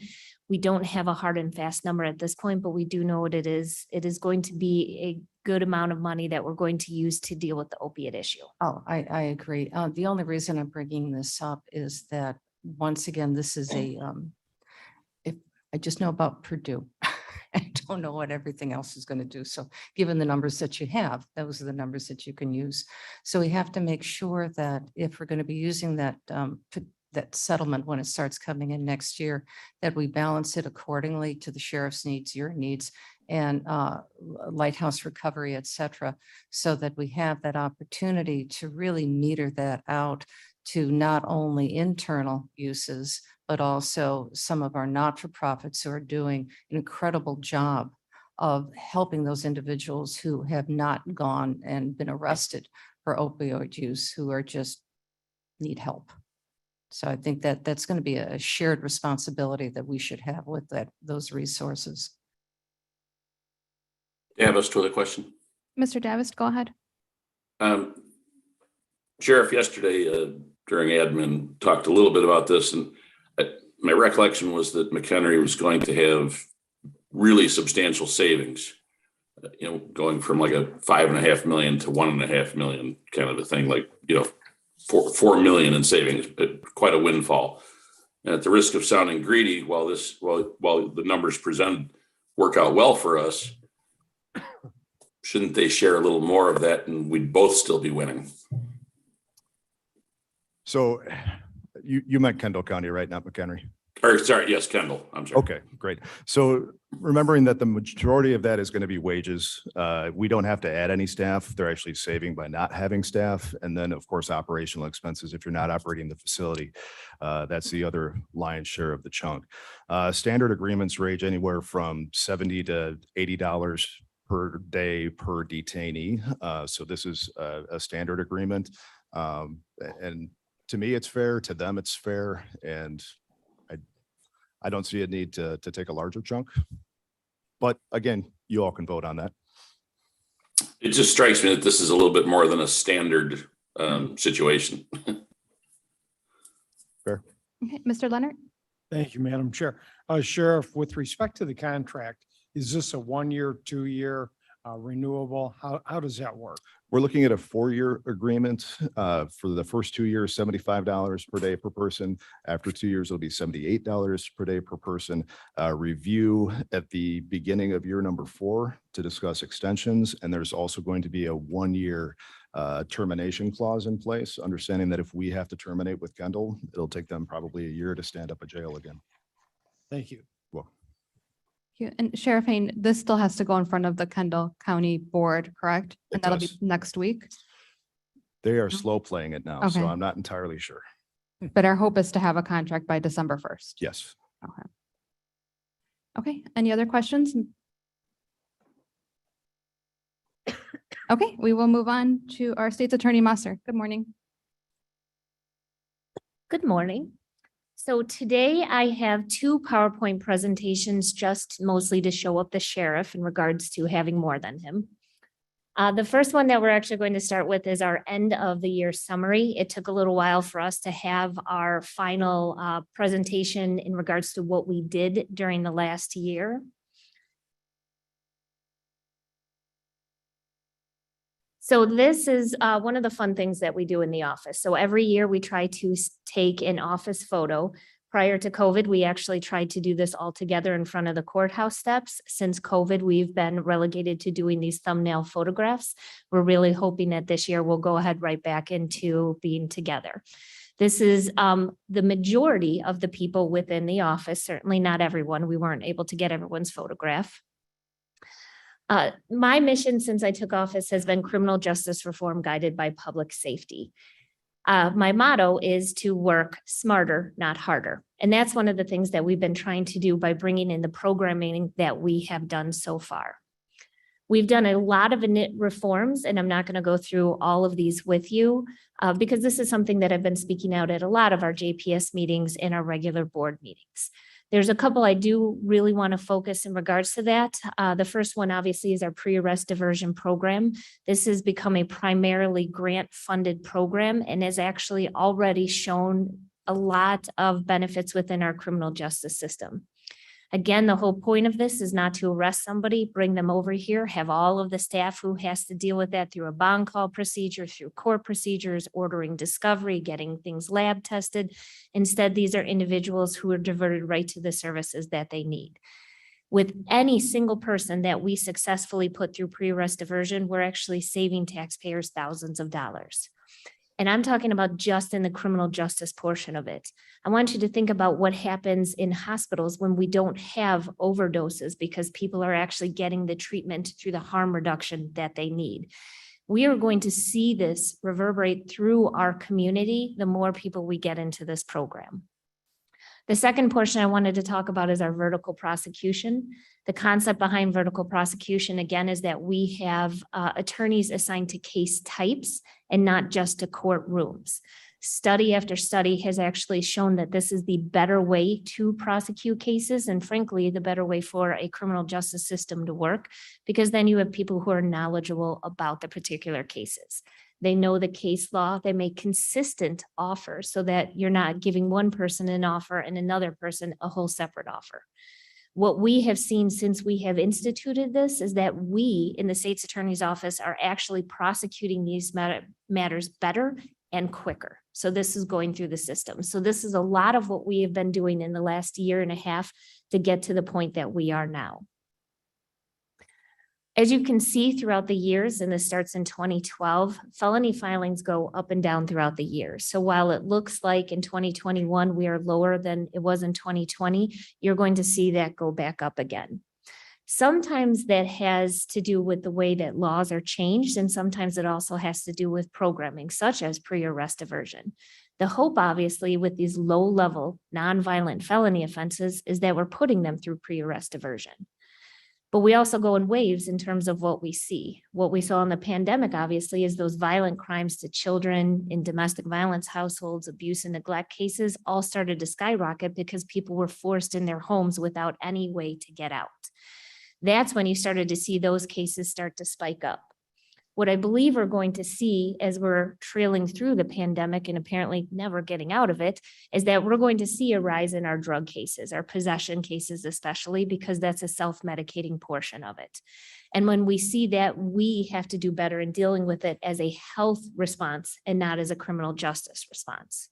We don't have a hard and fast number at this point, but we do know what it is. It is going to be a good amount of money that we're going to use to deal with the opiate issue. Oh, I agree. The only reason I'm bringing this up is that, once again, this is a, if I just know about Purdue. I don't know what everything else is going to do. So given the numbers that you have, those are the numbers that you can use. So we have to make sure that if we're going to be using that, that settlement when it starts coming in next year, that we balance it accordingly to the sheriff's needs, your needs, and lighthouse recovery, et cetera, so that we have that opportunity to really meter that out to not only internal uses, but also some of our not-for-profits who are doing an incredible job of helping those individuals who have not gone and been arrested for opioid use, who are just need help. So I think that that's going to be a shared responsibility that we should have with those resources. Davis to the question. Mr. Davis, go ahead. Sheriff, yesterday during admin talked a little bit about this, and my recollection was that McHenry was going to have really substantial savings, going from like a 5.5 million to 1.5 million kind of a thing, like, 4 million in savings, but quite a windfall. And at the risk of sounding greedy, while the numbers presented work out well for us, shouldn't they share a little more of that and we'd both still be winning? So you meant Kendall County, right? Not McHenry? Or sorry, yes, Kendall. I'm sorry. Okay, great. So remembering that the majority of that is going to be wages, we don't have to add any staff. They're actually saving by not having staff. And then, of course, operational expenses. If you're not operating the facility, that's the other lion's share of the chunk. Standard agreements range anywhere from $70 to $80 per day per detainee. So this is a standard agreement. And to me, it's fair. To them, it's fair. And I don't see a need to take a larger chunk. But again, you all can vote on that. It just strikes me that this is a little bit more than a standard situation. Fair. Okay, Mr. Leonard? Thank you, Madam Chair. Sheriff, with respect to the contract, is this a 1 year, 2 year renewable? How does that work? We're looking at a 4-year agreement. For the first 2 years, $75 per day per person. After 2 years, it'll be $78 per day per person. Review at the beginning of year number 4 to discuss extensions. And there's also going to be a 1-year termination clause in place, understanding that if we have to terminate with Kendall, it'll take them probably a year to stand up a jail again. Thank you. Well, And Sheriff Hain, this still has to go in front of the Kendall County Board, correct? It And that'll be does. next week. they are slow playing it now, so Okay. I'm not entirely sure. But our hope is to have a contract by December 1st. Yes. Okay. Okay, any other questions? Okay, we will move on to our State's Attorney Musser. Good morning. Good morning. So today I have 2 PowerPoint presentations, just mostly to show up the sheriff in regards to having more than him. The first one that we're actually going to start with is our end of the year summary. It took a little while for us to have our final presentation in regards to what we did during the last year. So this is one of the fun things that we do in the office. So every year we try to take an office photo. Prior to COVID, we actually tried to do this all together in front of the courthouse steps. Since COVID, we've been relegated to doing these thumbnail photographs. We're really hoping that this year we'll go ahead right back into being together. This is the majority of the people within the office, certainly not everyone. We weren't able to get everyone's photograph. My mission since I took office has been criminal justice reform guided by public safety. My motto is to work smarter, not harder. And that's one of the things that we've been trying to do by bringing in the programming that we have done so far. We've done a lot of reforms, and I'm not going to go through all of these with you because this is something that I've been speaking out at a lot of our JPS meetings and our regular board meetings. There's a couple I do really want to focus in regards to that. The first one obviously is our pre-arrest diversion program. This has become a primarily grant-funded program and has actually already shown a lot of benefits within our criminal justice system. Again, the whole point of this is not to arrest somebody, bring them over here, have all of the staff who has to deal with that through a bond call procedure, through court procedures, ordering discovery, getting things lab tested. Instead, these are individuals who are diverted right to the services that they need. With any single person that we successfully put through pre-arrest diversion, we're actually saving taxpayers thousands of dollars. And I'm talking about just in the criminal justice portion of it. I want you to think about what happens in hospitals when we don't have overdoses because people are actually getting the treatment through the harm reduction that they need. We are going to see this reverberate through our community the more people we get into this program. The second portion I wanted to talk about is our vertical prosecution. The concept behind vertical prosecution, again, is that we have attorneys assigned to case types and not just to courtrooms. Study after study has actually shown that this is the better way to prosecute cases, and frankly, the better way for a criminal justice system to work, because then you have people who are knowledgeable about the particular cases. They know the case law, they make consistent offers so that you're not giving one person an offer and another person a whole separate offer. What we have seen since we have instituted this is that we in the state's attorney's office are actually prosecuting these matters better and quicker. So this is going through the system. So this is a lot of what we have been doing in the last year and a half to get to the point that we are now. As you can see throughout the years, and this starts in 2012, felony filings go up and down throughout the years. So while it looks like in 2021, we are lower than it was in 2020, you're going to see that go back up again. Sometimes that has to do with the way that laws are changed, and sometimes it also has to do with programming, such as pre-arrest diversion. The hope, obviously, with these low-level, nonviolent felony offenses is that we're putting them through pre-arrest diversion. But we also go in waves in terms of what we see. What we saw in the pandemic, obviously, is those violent crimes to children in domestic violence households, abuse and neglect cases all started to skyrocket because people were forced in their homes without any way to get out. That's when you started to see those cases start to spike up. What I believe we're going to see as we're trailing through the pandemic and apparently never getting out of it is that we're going to see a rise in our drug cases, our possession cases, especially because that's a self-medicating portion of it. And when we see that, we have to do better in dealing with it as a health response and not as a criminal justice response.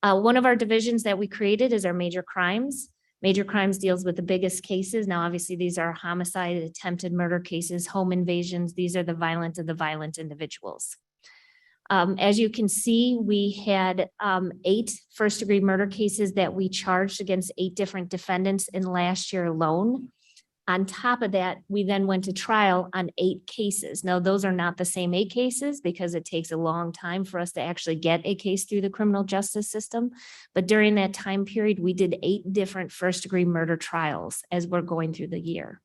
One of our divisions that we created is our major crimes. Major crimes deals with the biggest cases. Now, obviously, these are homicide, attempted murder cases, home invasions. These are the violent of the violent individuals. As you can see, we had 8 first-degree murder cases that we charged against 8 different defendants in last year alone. On top of that, we then went to trial on 8 cases. Now, those are not the same 8 cases because it takes a long time for us to actually get a case through the criminal justice system. But during that time period, we did 8 different first-degree murder trials as we're going through the year.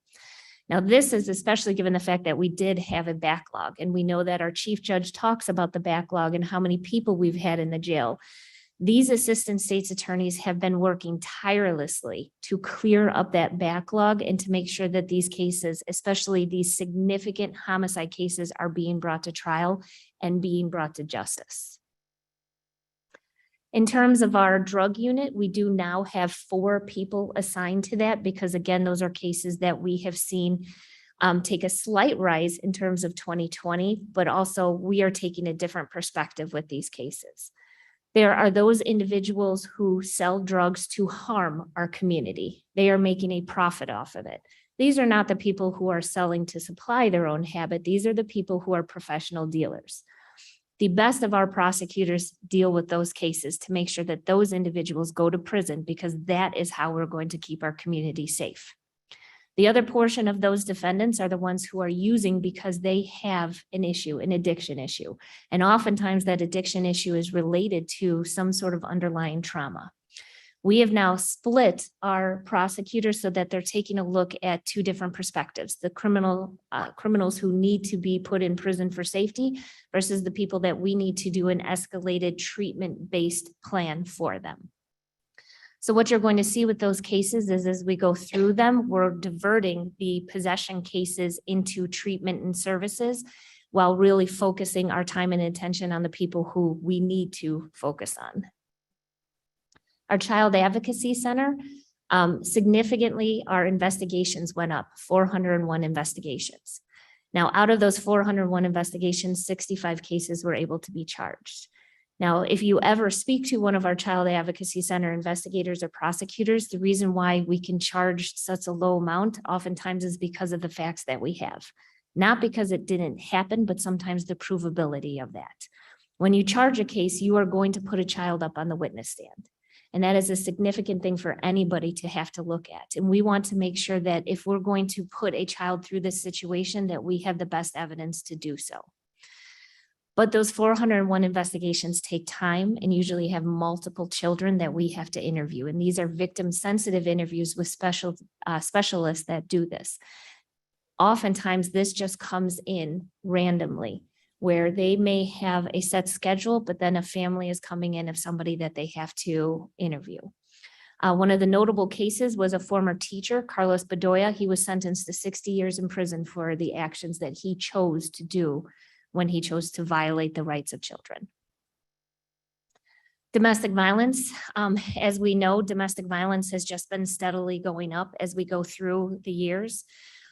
Now, this is especially given the fact that we did have a backlog, and we know that our chief judge talks about the backlog and how many people we've had in the jail. These assistant state's attorneys have been working tirelessly to clear up that backlog and to make sure that these cases, especially these significant homicide cases, are being brought to trial and being brought to justice. In terms of our drug unit, we do now have 4 people assigned to that because, again, those are cases that we have seen take a slight rise in terms of 2020, but also we are taking a different perspective with these cases. There are those individuals who sell drugs to harm our community. They are making a profit off of it. These are not the people who are selling to supply their own habit. These are the people who are professional dealers. The best of our prosecutors deal with those cases to make sure that those individuals go to prison because that is how we're going to keep our community safe. The other portion of those defendants are the ones who are using because they have an issue, an addiction issue. And oftentimes that addiction issue is related to some sort of underlying trauma. We have now split our prosecutors so that they're taking a look at 2 different perspectives, the criminals who need to be put in prison for safety versus the people that we need to do an escalated treatment-based plan for them. So what you're going to see with those cases is as we go through them, we're diverting the possession cases into treatment and services while really focusing our time and attention on the people who we need to focus on. Our Child Advocacy Center, significantly, our investigations went up, 401 investigations. Now, out of those 401 investigations, 65 cases were able to be charged. Now, if you ever speak to one of our Child Advocacy Center investigators or prosecutors, the reason why we can charge such a low amount oftentimes is because of the facts that we have. Not because it didn't happen, but sometimes the provability of that. When you charge a case, you are going to put a child up on the witness stand. And that is a significant thing for anybody to have to look at. And we want to make sure that if we're going to put a child through this situation, that we have the best evidence to do so. But those 401 investigations take time and usually have multiple children that we have to interview. And these are victim-sensitive interviews with specialists that do this. Oftentimes, this just comes in randomly, where they may have a set schedule, but then a family is coming in of somebody that they have to interview. One of the notable cases was a former teacher, Carlos Bedoya. He was sentenced to 60 years in prison for the actions that he chose to do when he chose to violate the rights of children. Domestic violence, as we know, domestic violence has just been steadily going up as we go through the years.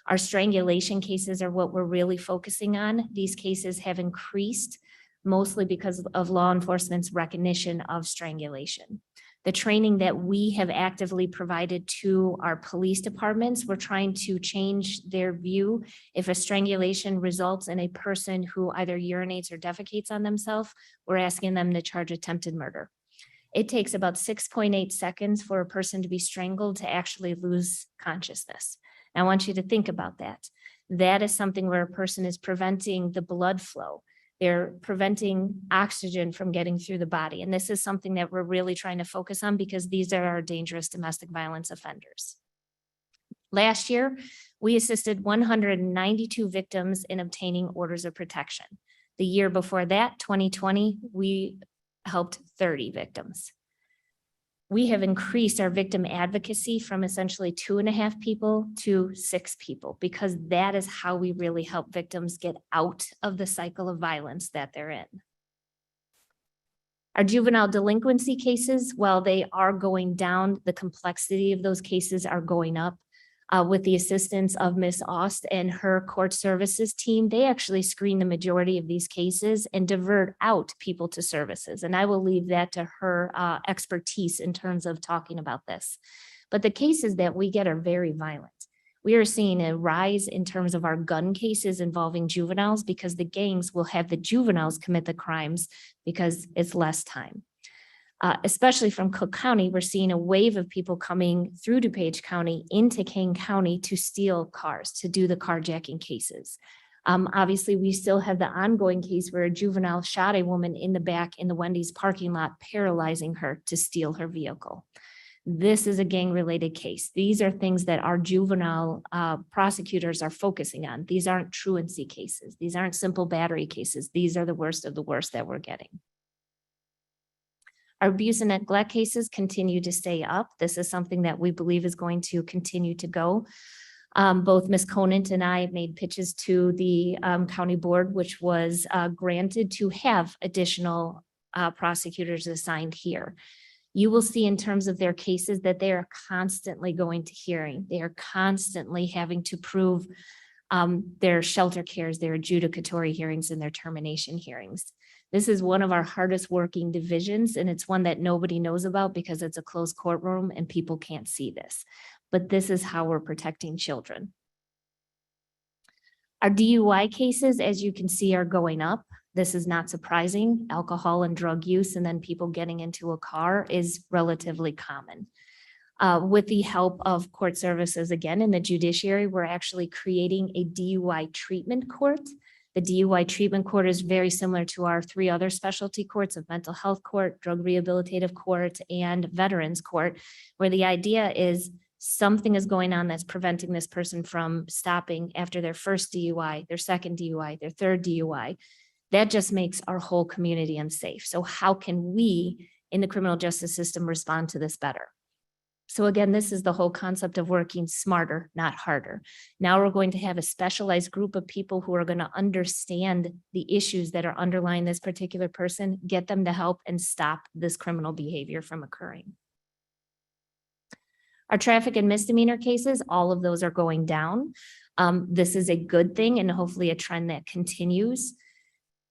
Our strangulation cases are what we're really focusing on. These cases have increased mostly because of law enforcement's recognition of strangulation. The training that we have actively provided to our police departments, we're trying to change their view. If a strangulation results in a person who either urinates or defecates on themselves, we're asking them to charge attempted murder. It takes about 6.8 seconds for a person to be strangled to actually lose consciousness. I want you to think about that. That is something where a person is preventing the blood flow. They're preventing oxygen from getting through the body. And this is something that we're really trying to focus on because these are our dangerous domestic violence offenders. Last year, we assisted 192 victims in obtaining orders of protection. The year before that, 2020, we helped 30 victims. We have increased our victim advocacy from essentially 2.5 people to 6 people, because that is how we really help victims get out of the cycle of violence that they're in. Our juvenile delinquency cases, while they are going down, the complexity of those cases are going up. With the assistance of Ms. Aust and her court services team, they actually screen the majority of these cases and divert out people to services. And I will leave that to her expertise in terms of talking about this. But the cases that we get are very violent. We are seeing a rise in terms of our gun cases involving juveniles because the gangs will have the juveniles commit the crimes because it's less time. Especially from Cook County, we're seeing a wave of people coming through DuPage County into Kane County to steal cars, to do the carjacking cases. Obviously, we still have the ongoing case where a juvenile shot a woman in the back in the Wendy's parking lot, paralyzing her to steal her vehicle. This is a gang-related case. These are things that our juvenile prosecutors are focusing on. These aren't truancy cases. These aren't simple battery cases. These are the worst of the worst that we're getting. Our abuse and neglect cases continue to stay up. This is something that we believe is going to continue to go. Both Ms. Conant and I made pitches to the county board, which was granted to have additional prosecutors assigned here. You will see in terms of their cases that they are constantly going to hearing. They are constantly having to prove their shelter cares, their adjudicatory hearings, and their termination hearings. This is one of our hardest working divisions, and it's one that nobody knows about because it's a closed courtroom and people can't see this. But this is how we're protecting children. Our DUI cases, as you can see, are going up. This is not surprising. Alcohol and drug use and then people getting into a car is relatively common. With the help of court services, again, in the judiciary, we're actually creating a DUI treatment court. The DUI treatment court is very similar to our 3 other specialty courts of mental health court, drug rehabilitative court, and veterans court, where the idea is something is going on that's preventing this person from stopping after their first DUI, their second DUI, their third DUI. That just makes our whole community unsafe. So how can we in the criminal justice system respond to this better? So again, this is the whole concept of working smarter, not harder. Now we're going to have a specialized group of people who are going to understand the issues that are underlying this particular person, get them to help and stop this criminal behavior from occurring. Our traffic and misdemeanor cases, all of those are going down. This is a good thing and hopefully a trend that continues.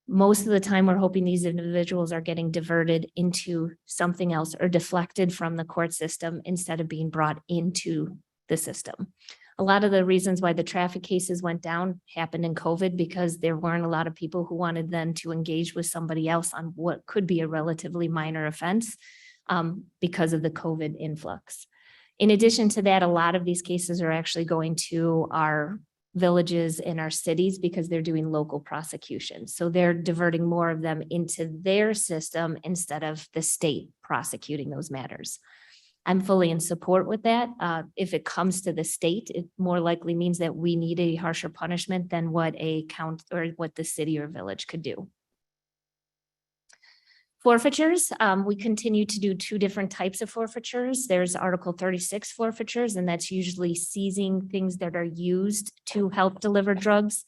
Most of the time, we're hoping these individuals are getting diverted into something else or deflected from the court system instead of being brought into the system. A lot of the reasons why the traffic cases went down happened in COVID because there weren't a lot of people who wanted then to engage with somebody else on what could be a relatively minor offense. because of the COVID influx. In addition to that, a lot of these cases are actually going to our villages in our cities because they're doing local prosecutions. So they're diverting more of them into their system instead of the state prosecuting those matters. I'm fully in support with that. If it comes to the state, it more likely means that we need a harsher punishment than what a count or what the city or village could do. Forfeitures, we continue to do two different types of forfeitures. There's Article 36 forfeitures, and that's usually seizing things that are used to help deliver drugs.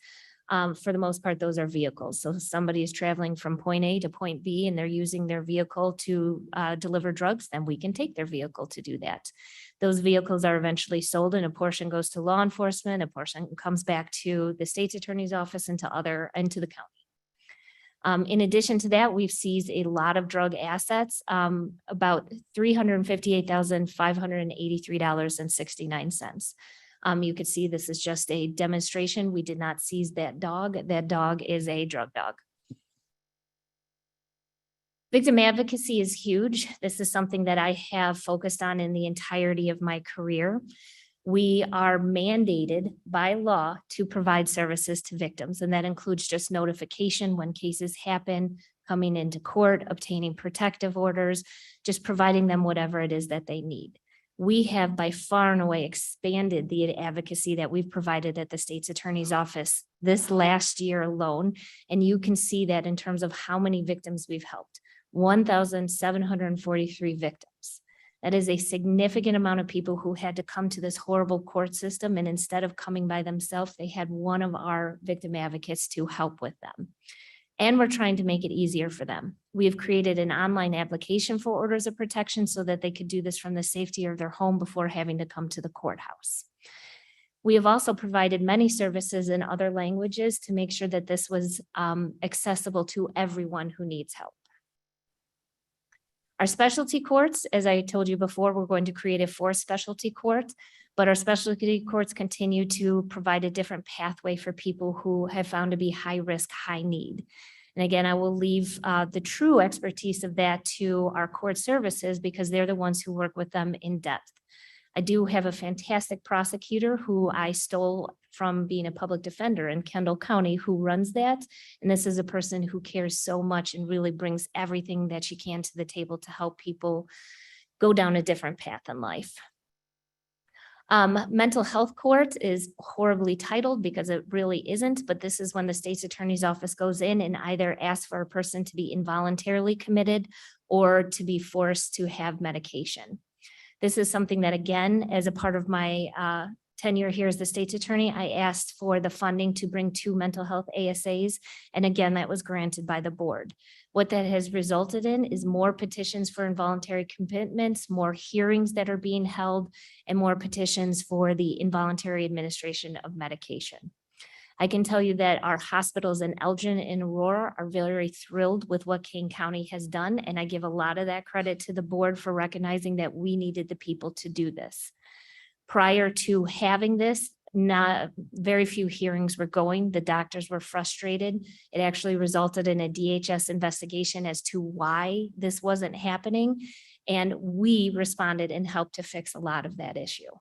For the most part, those are vehicles. So somebody is traveling from point A to point B and they're using their vehicle to deliver drugs, then we can take their vehicle to do that. Those vehicles are eventually sold and a portion goes to law enforcement, a portion comes back to the state's attorney's office and to the county. In addition to that, we've seized a lot of drug assets, about $358,583.69. You could see this is just a demonstration. We did not seize that dog. That dog is a drug dog. Victim advocacy is huge. This is something that I have focused on in the entirety of my career. We are mandated by law to provide services to victims, and that includes just notification when cases happen, coming into court, obtaining protective orders, just providing them whatever it is that they need. We have by far and away expanded the advocacy that we've provided at the state's attorney's office this last year alone. And you can see that in terms of how many victims we've helped, 1,743 victims. That is a significant amount of people who had to come to this horrible court system. And instead of coming by themselves, they had one of our victim advocates to help with them. And we're trying to make it easier for them. We have created an online application for orders of protection so that they could do this from the safety of their home before having to come to the courthouse. We have also provided many services in other languages to make sure that this was accessible to everyone who needs help. Our specialty courts, as I told you before, we're going to create a fourth specialty court, but our specialty courts continue to provide a different pathway for people who have found to be high risk, high need. And again, I will leave the true expertise of that to our court services because they're the ones who work with them in depth. I do have a fantastic prosecutor who I stole from being a public defender in Kendall County who runs that. And this is a person who cares so much and really brings everything that she can to the table to help people go down a different path in life. Mental health court is horribly titled because it really isn't, but this is when the state's attorney's office goes in and either asks for a person to be involuntarily committed or to be forced to have medication. This is something that, again, as a part of my tenure here as the state's attorney, I asked for the funding to bring 2 mental health ASAs. And again, that was granted by the board. What that has resulted in is more petitions for involuntary commitments, more hearings that are being held, and more petitions for the involuntary administration of medication. I can tell you that our hospitals in Elgin and Aurora are very thrilled with what Kane County has done. And I give a lot of that credit to the board for recognizing that we needed the people to do this. Prior to having this, not very few hearings were going. The doctors were frustrated. It actually resulted in a DHS investigation as to why this wasn't happening. And we responded and helped to fix a lot of that issue.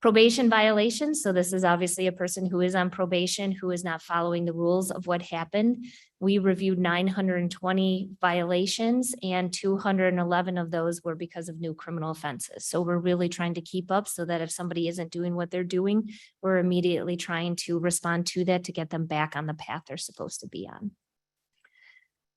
Probation violations. So this is obviously a person who is on probation, who is not following the rules of what happened. We reviewed 920 violations and 211 of those were because of new criminal offenses. So we're really trying to keep up so that if somebody isn't doing what they're doing, we're immediately trying to respond to that to get them back on the path they're supposed to be on.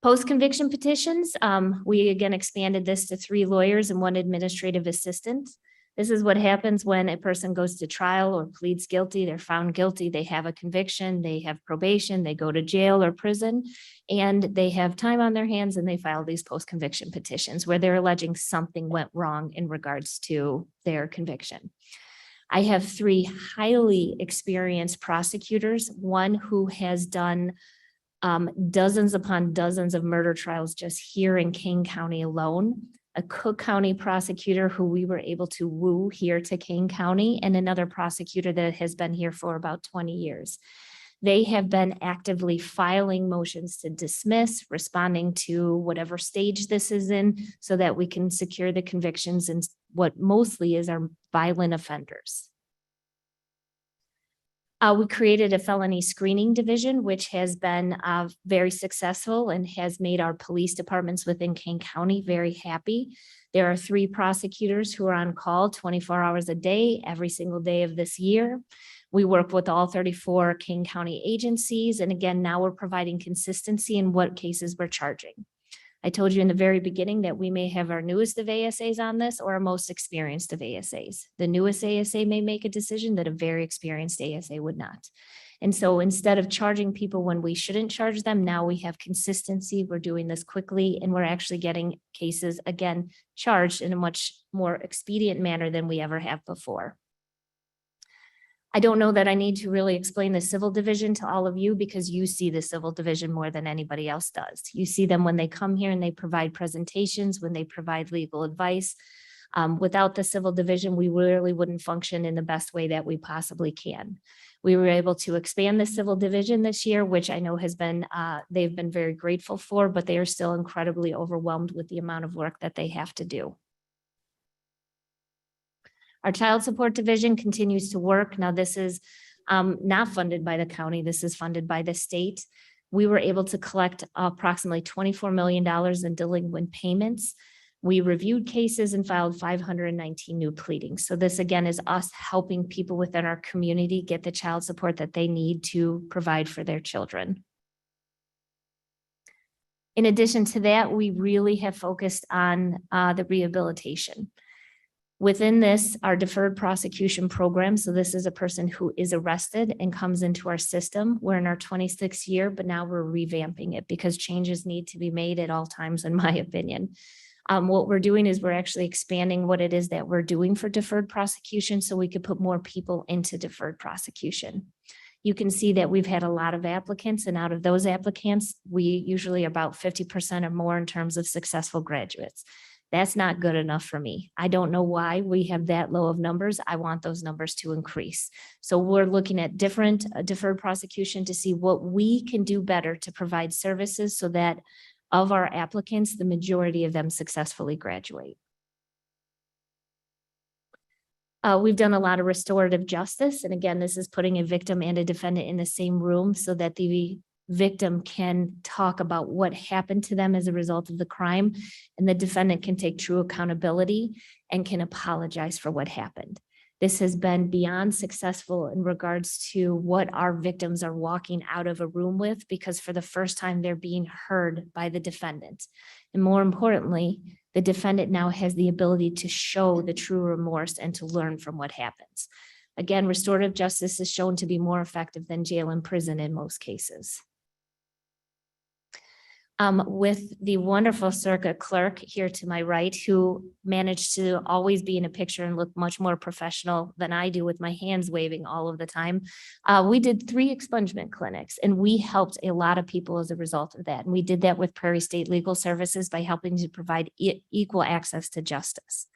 Post-conviction petitions, we again expanded this to 3 lawyers and 1 administrative assistant. This is what happens when a person goes to trial or pleads guilty. They're found guilty. They have a conviction. They have probation. They go to jail or prison, and they have time on their hands and they file these post-conviction petitions where they're alleging something went wrong in regards to their conviction. I have 3 highly experienced prosecutors, one who has done dozens upon dozens of murder trials just here in Kane County alone, a Cook County prosecutor who we were able to woo here to Kane County, and another prosecutor that has been here for about 20 years. They have been actively filing motions to dismiss, responding to whatever stage this is in, so that we can secure the convictions in what mostly is our violent offenders. We created a felony screening division, which has been very successful and has made our police departments within Kane County very happy. There are 3 prosecutors who are on call 24 hours a day, every single day of this year. We work with all 34 Kane County agencies. And again, now we're providing consistency in what cases we're charging. I told you in the very beginning that we may have our newest of ASAs on this or our most experienced of ASAs. The newest ASA may make a decision that a very experienced ASA would not. And so instead of charging people when we shouldn't charge them, now we have consistency. We're doing this quickly, and we're actually getting cases, again, charged in a much more expedient manner than we ever have before. I don't know that I need to really explain the civil division to all of you, because you see the civil division more than anybody else does. You see them when they come here and they provide presentations, when they provide legal advice. Without the civil division, we really wouldn't function in the best way that we possibly can. We were able to expand the civil division this year, which I know has been, they've been very grateful for, but they are still incredibly overwhelmed with the amount of work that they have to do. Our child support division continues to work. Now, this is not funded by the county. This is funded by the state. We were able to collect approximately $24 million in delinquent payments. We reviewed cases and filed 519 new pleadings. So this, again, is us helping people within our community get the child support that they need to provide for their children. In addition to that, we really have focused on the rehabilitation. Within this, our deferred prosecution program, so this is a person who is arrested and comes into our system. We're in our 26th year, but now we're revamping it because changes need to be made at all times, in my opinion. What we're doing is we're actually expanding what it is that we're doing for deferred prosecution so we could put more people into deferred prosecution. You can see that we've had a lot of applicants, and out of those applicants, we usually about 50% or more in terms of successful graduates. That's not good enough for me. I don't know why we have that low of numbers. I want those numbers to increase. So we're looking at different deferred prosecution to see what we can do better to provide services so that of our applicants, the majority of them successfully graduate. We've done a lot of restorative justice. And again, this is putting a victim and a defendant in the same room so that the victim can talk about what happened to them as a result of the crime, and the defendant can take true accountability and can apologize for what happened. This has been beyond successful in regards to what our victims are walking out of a room with, because for the first time they're being heard by the defendant. And more importantly, the defendant now has the ability to show the true remorse and to learn from what happens. Again, restorative justice is shown to be more effective than jail and prison in most cases. With the wonderful circuit clerk here to my right, who managed to always be in a picture and look much more professional than I do with my hands waving all of the time. We did 3 expungement clinics, and we helped a lot of people as a result of that. And we did that with Prairie State Legal Services by helping to provide equal access to justice.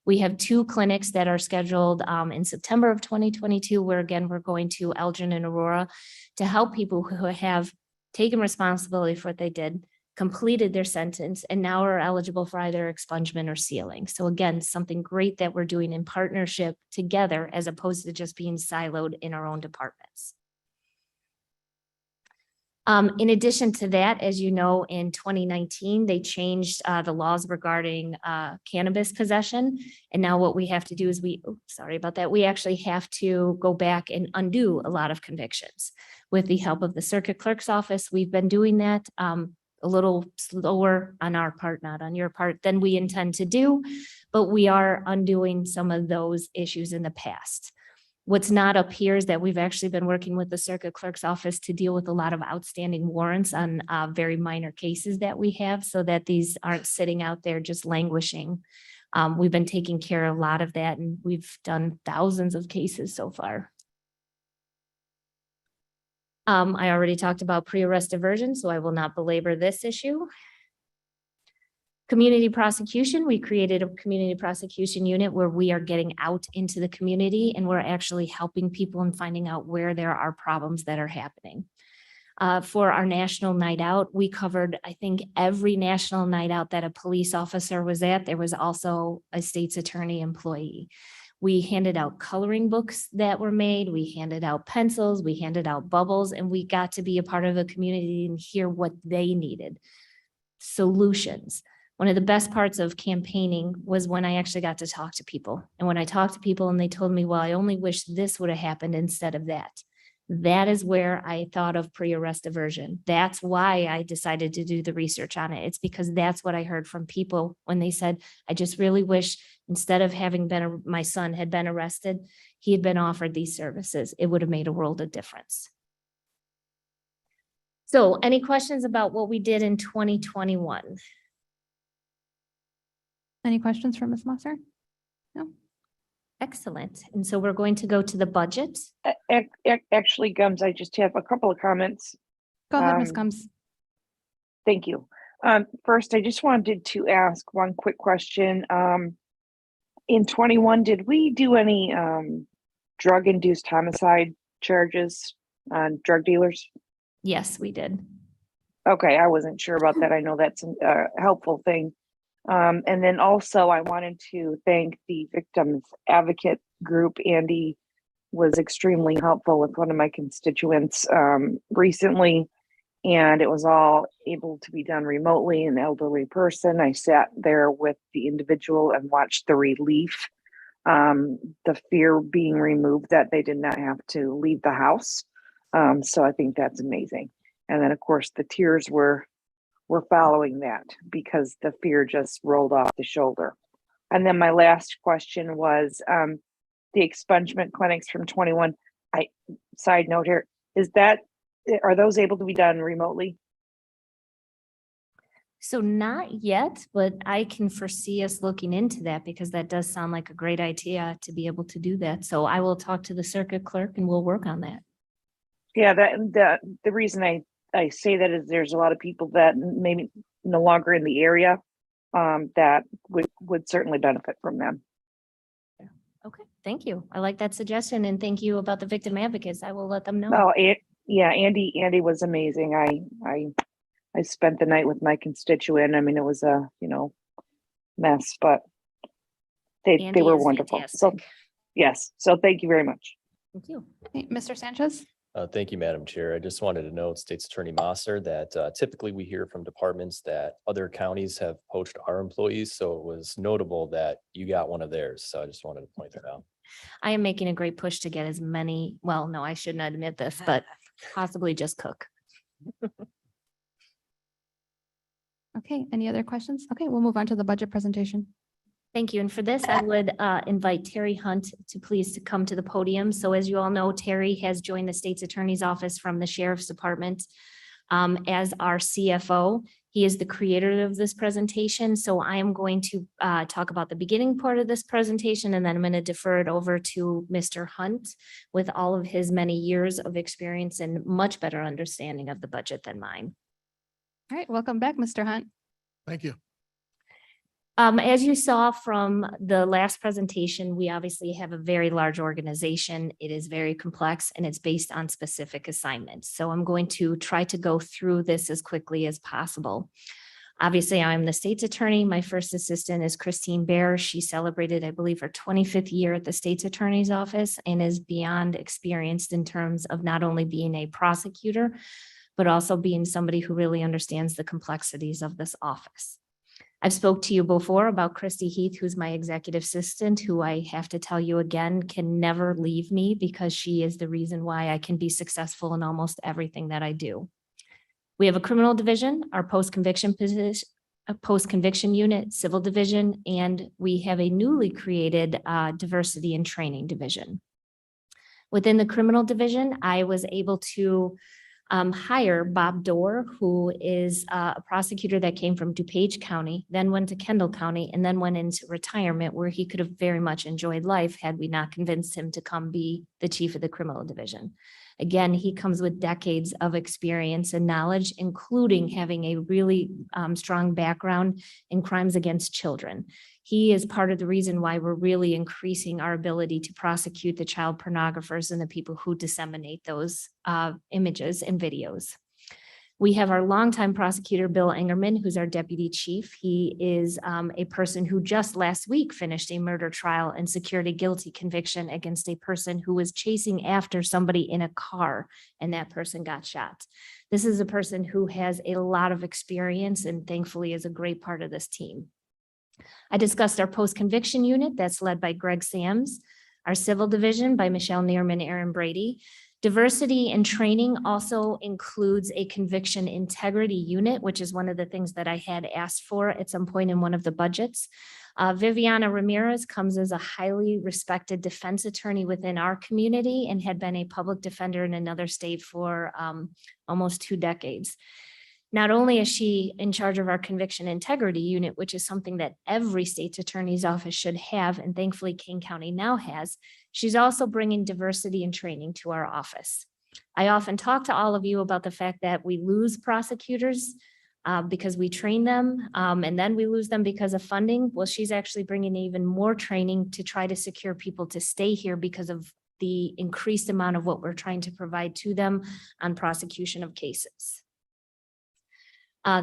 We have 2 clinics that are scheduled in September of 2022, where again, we're going to Elgin and Aurora to help people who have taken responsibility for what they did, completed their sentence, and now are eligible for either expungement or sealing. So again, something great that we're doing in partnership together as opposed to just being siloed in our own departments. In addition to that, as you know, in 2019, they changed the laws regarding cannabis possession. And now what we have to do is we actually have to go back and undo a lot of convictions. With the help of the circuit clerk's office, we've been doing that a little slower on our part, not on your part, than we intend to do, but we are undoing some of those issues in the past. What's not up here is that we've actually been working with the circuit clerk's office to deal with a lot of outstanding warrants on very minor cases that we have, so that these aren't sitting out there just languishing. We've been taking care of a lot of that, and we've done thousands of cases so far. I already talked about pre-arrest diversion, so I will not belabor this issue. Community prosecution, we created a community prosecution unit where we are getting out into the community and we're actually helping people and finding out where there are problems that are happening. For our national night out, we covered, I think, every national night out that a police officer was at. There was also a state's attorney employee. We handed out coloring books that were made. We handed out pencils, we handed out bubbles, and we got to be a part of the community and hear what they needed. Solutions. One of the best parts of campaigning was when I actually got to talk to people. And when I talked to people and they told me, well, I only wish this would have happened instead of that. That is where I thought of pre-arrest diversion. That's why I decided to do the research on it. It's because that's what I heard from people when they said, I just really wish instead of having been, my son had been arrested, he had been offered these services. It would have made a world of difference. So any questions about what we did in 2021? Any questions for Ms. Mosser? No? Excellent. And so we're going to go to the budget. Actually, Gums, I just have a couple of comments. Go ahead, Ms. Combs. Thank you. First, I just wanted to ask one quick question. In 21, did we do any drug-induced homicide charges on drug dealers? Yes, we did. Okay, I wasn't sure about that. I know that's a helpful thing. And then also I wanted to thank the victims advocate group. Andy was extremely helpful with one of my constituents recently, and it was all able to be done remotely. An elderly person, I sat there with the individual and watched the relief, the fear being removed that they did not have to leave the house. So I think that's amazing. And then of course the tears were following that because the fear just rolled off the shoulder. And then my last question was the expungement clinics from 21. Side note here, are those able to be done remotely? So not yet, but I can foresee us looking into that because that does sound like a great idea to be able to do that. So I will talk to the circuit clerk and we'll work on that. Yeah, the reason I say that is there's a lot of people that maybe no longer in the area that would certainly benefit from them. Okay, thank you. I like that suggestion and thank you about the victim advocates. I will let them know. Oh, yeah, Andy was amazing. I spent the night with my constituent. I mean, it was a mess, but they Andy were is wonderful. So fantastic. yes, so thank you very much. Thank you. Okay, Mr. Sanchez? Thank you, Madam Chair. I just wanted to note, State's Attorney Mosser, that typically we hear from departments that other counties have poached our employees. So it was notable that you got one of theirs. So I just wanted to point that out. I am making a great push to get as many, well, no, I shouldn't admit this, but possibly just cook. Okay, any other questions? Okay, we'll move on to the budget presentation. Thank you. And for this, I would invite Terry Hunt to please come to the podium. So as you all know, Terry has joined the state's attorney's office from the sheriff's department as our CFO. He is the creator of this presentation. So I am going to talk about the beginning part of this presentation, and then I'm going to defer it over to Mr. Hunt with all of his many years of experience and much better understanding of the budget than mine. All right, welcome back, Mr. Hunt. Thank you. As you saw from the last presentation, we obviously have a very large organization. It is very complex and it's based on specific assignments. So I'm going to try to go through this as quickly as possible. Obviously, I'm the state's attorney. My first assistant is Christine Bear. She celebrated, I believe, her 25th year at the state's attorney's office and is beyond experienced in terms of not only being a prosecutor, but also being somebody who really understands the complexities of this office. I've spoke to you before about Christy Heath, who's my executive assistant, who I have to tell you again, can never leave me because she is the reason why I can be successful in almost everything that I do. We have a criminal division, our post-conviction position, a post-conviction unit, civil division, and we have a newly created diversity and training division. Within the criminal division, I was able to hire Bob Dorr, who is a prosecutor that came from DuPage County, then went to Kendall County, and then went into retirement where he could have very much enjoyed life had we not convinced him to come be the chief of the criminal division. Again, he comes with decades of experience and knowledge, including having a really strong background in crimes against children. He is part of the reason why we're really increasing our ability to prosecute the child pornographers and the people who disseminate those images and videos. We have our longtime prosecutor, Bill Engerman, who's our deputy chief. He is a person who just last week finished a murder trial and secured a guilty conviction against a person who was chasing after somebody in a car, and that person got shot. This is a person who has a lot of experience and thankfully is a great part of this team. I discussed our post-conviction unit that's led by Greg Sams, our civil division by Michelle Neerman, Aaron Brady. Diversity and training also includes a conviction integrity unit, which is one of the things that I had asked for at some point in one of the budgets. Viviana Ramirez comes as a highly respected defense attorney within our community and had been a public defender in another state for almost 2 decades. Not only is she in charge of our conviction integrity unit, which is something that every state's attorney's office should have, and thankfully King County now has, she's also bringing diversity and training to our office. I often talk to all of you about the fact that we lose prosecutors because we train them and then we lose them because of funding. Well, she's actually bringing even more training to try to secure people to stay here because of the increased amount of what we're trying to provide to them on prosecution of cases.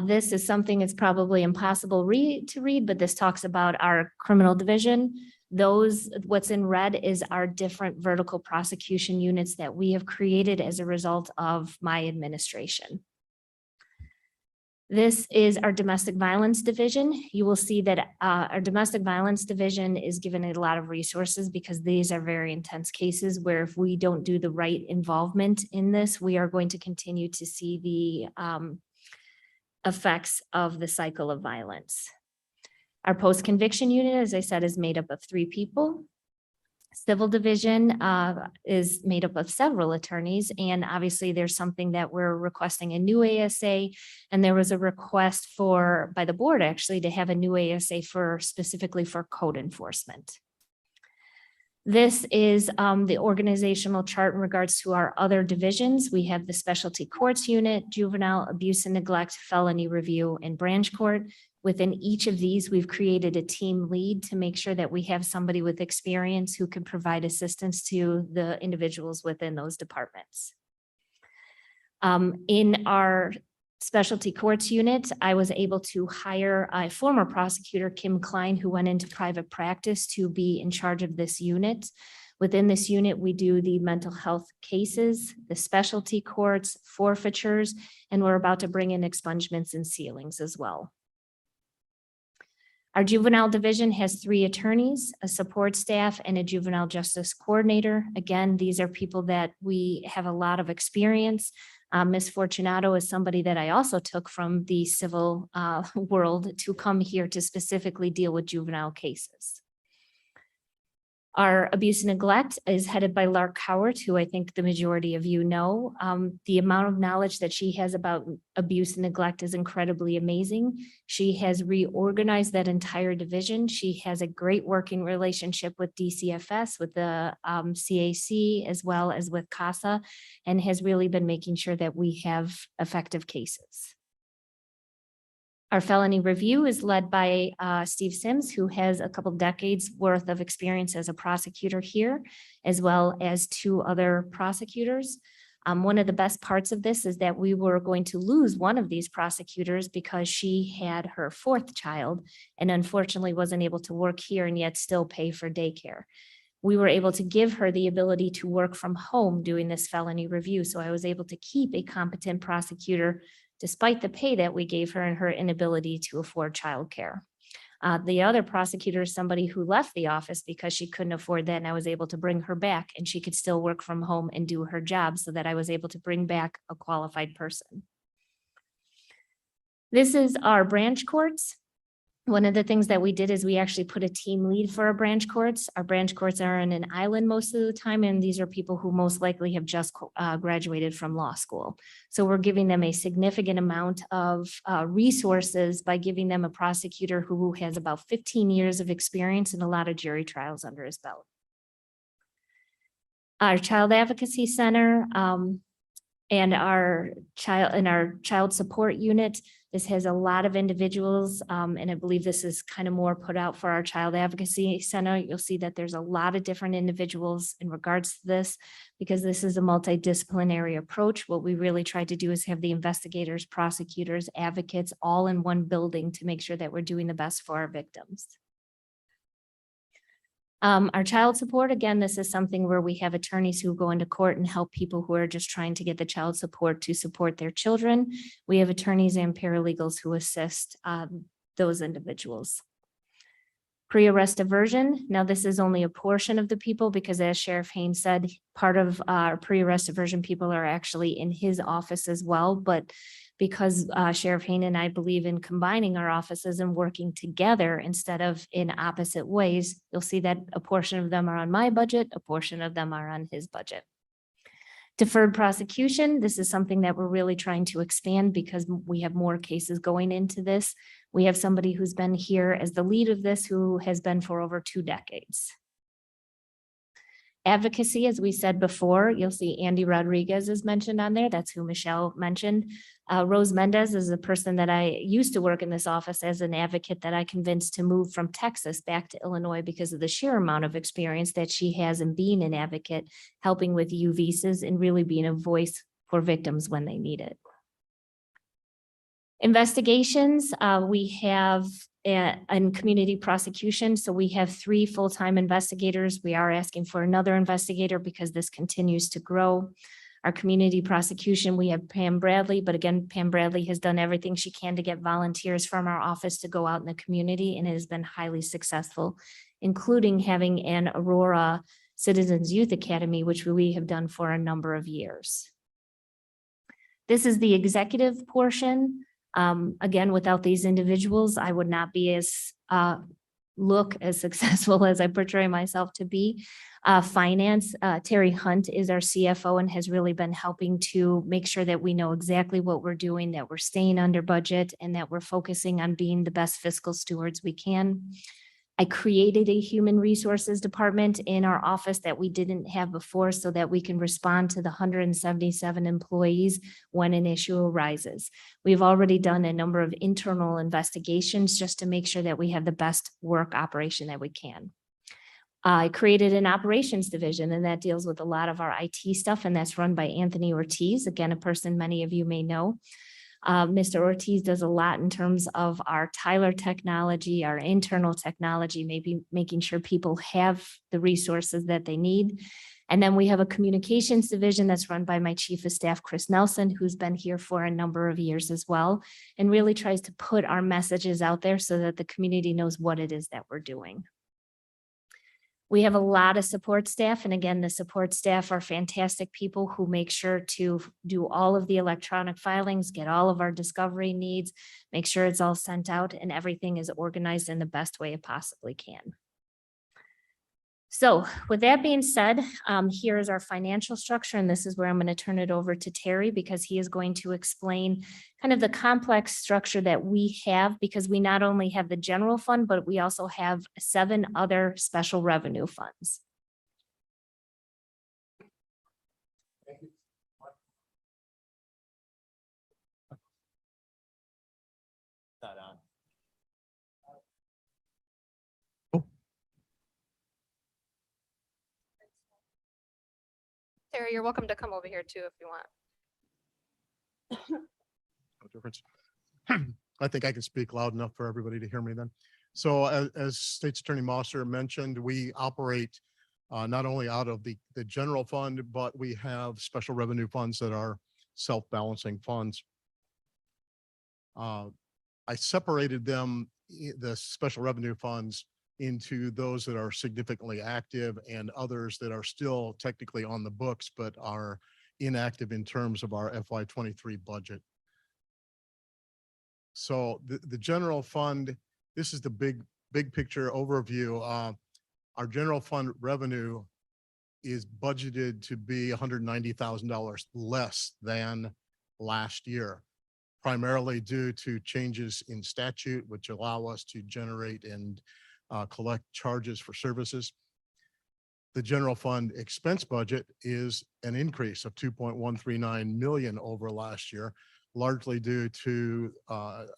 This is something that's probably impossible to read, but this talks about our criminal division. What's in red is our different vertical prosecution units that we have created as a result of my administration. This is our domestic violence division. You will see that our domestic violence division is given a lot of resources because these are very intense cases where if we don't do the right involvement in this, we are going to continue to see the effects of the cycle of violence. Our post-conviction unit, as I said, is made up of 3 people. Civil division is made up of several attorneys, and obviously there's something that we're requesting a new ASA, and there was a request by the board actually to have a new ASA specifically for code enforcement. This is the organizational chart in regards to our other divisions. We have the specialty courts unit, juvenile abuse and neglect, felony review, and branch court. Within each of these, we've created a team lead to make sure that we have somebody with experience who can provide assistance to the individuals within those departments. In our specialty courts unit, I was able to hire a former prosecutor, Kim Klein, who went into private practice to be in charge of this unit. Within this unit, we do the mental health cases, the specialty courts, forfeitures, and we're about to bring in expungements and sealings as well. Our juvenile division has 3 attorneys, a support staff, and a juvenile justice coordinator. Again, these are people that we have a lot of experience. Ms. Fortunato is somebody that I also took from the civil world to come here to specifically deal with juvenile cases. Our abuse and neglect is headed by Lark Howard, who I think the majority of you know. The amount of knowledge that she has about abuse and neglect is incredibly amazing. She has reorganized that entire division. She has a great working relationship with DCFS, with the CAC, as well as with CASA, and has really been making sure that we have effective cases. Our felony review is led by Steve Sims, who has a couple decades worth of experience as a prosecutor here, as well as 2 other prosecutors. One of the best parts of this is that we were going to lose one of these prosecutors because she had her 4th child and unfortunately wasn't able to work here and yet still pay for daycare. We were able to give her the ability to work from home doing this felony review. So I was able to keep a competent prosecutor despite the pay that we gave her and her inability to afford childcare. The other prosecutor is somebody who left the office because she couldn't afford that, and I was able to bring her back and she could still work from home and do her job so that I was able to bring back a qualified person. This is our branch courts. One of the things that we did is we actually put a team lead for our branch courts. Our branch courts are in an island most of the time, and these are people who most likely have just graduated from law school. So we're giving them a significant amount of resources by giving them a prosecutor who has about 15 years of experience and a lot of jury trials under his belt. Our Child Advocacy Center and our child support unit. This has a lot of individuals, and I believe this is kind of more put out for our Child Advocacy Center. You'll see that there's a lot of different individuals in regards to this, because this is a multidisciplinary approach. What we really try to do is have the investigators, prosecutors, advocates, all in one building to make sure that we're doing the best for our victims. Our child support, again, this is something where we have attorneys who go into court and help people who are just trying to get the child support to support their children. We have attorneys and paralegals who assist those individuals. Pre-arrest diversion. Now, this is only a portion of the people because, as Sheriff Haynes said, part of our pre-arrest diversion people are actually in his office as well. But because Sheriff Haynes and I believe in combining our offices and working together instead of in opposite ways, you'll see that a portion of them are on my budget, a portion of them are on his budget. Deferred prosecution, this is something that we're really trying to expand because we have more cases going into this. We have somebody who's been here as the lead of this who has been for over 2 decades. Advocacy, as we said before, you'll see Andy Rodriguez is mentioned on there. That's who Michelle mentioned. Rose Mendez is a person that I used to work in this office as an advocate that I convinced to move from Texas back to Illinois because of the sheer amount of experience that she has in being an advocate, helping with U visas and really being a voice for victims when they need it. Investigations, we have in community prosecution. So we have 3 full-time investigators. We are asking for another investigator because this continues to grow. Our community prosecution, we have Pam Bradley, but again, Pam Bradley has done everything she can to get volunteers from our office to go out in the community, and it has been highly successful, including having an Aurora Citizens Youth Academy, which we have done for a number of years. This is the executive portion. Again, without these individuals, I would not be as look as successful as I portray myself to be. Finance, Terry Hunt is our CFO and has really been helping to make sure that we know exactly what we're doing, that we're staying under budget, and that we're focusing on being the best fiscal stewards we can. I created a human resources department in our office that we didn't have before so that we can respond to the 177 employees when an issue arises. We've already done a number of internal investigations just to make sure that we have the best work operation that we can. I created an operations division, and that deals with a lot of our IT stuff, and that's run by Anthony Ortiz, again, a person many of you may know. Mr. Ortiz does a lot in terms of our Tyler technology, our internal technology, maybe making sure people have the resources that they need. And then we have a communications division that's run by my chief of staff, Chris Nelson, who's been here for a number of years as well, and really tries to put our messages out there so that the community knows what it is that we're doing. We have a lot of support staff. And again, the support staff are fantastic people who make sure to do all of the electronic filings, get all of our discovery needs, make sure it's all sent out and everything is organized in the best way it possibly can. So with that being said, here is our financial structure, and this is where I'm going to turn it over to Terry because he is going to explain kind of the complex structure that we have, because we not only have the general fund, but we also have 7 other special revenue funds. Not on. Terry, you're welcome to come over here too if you want. No difference. I think I can speak loud enough for everybody to hear me then. So as State's Attorney Mosser mentioned, we operate not only out of the general fund, but we have special revenue funds that are self-balancing funds. I separated them, the special revenue funds, into those that are significantly active and others that are still technically on the books, but are inactive in terms of our FY23 budget. So the general fund this is the big picture overview. Our general fund revenue is budgeted to be $190,000 less than last year, primarily due to changes in statute, which allow us to generate and collect charges for services. The general fund expense budget is an increase of 2.139 million over last year, largely due to,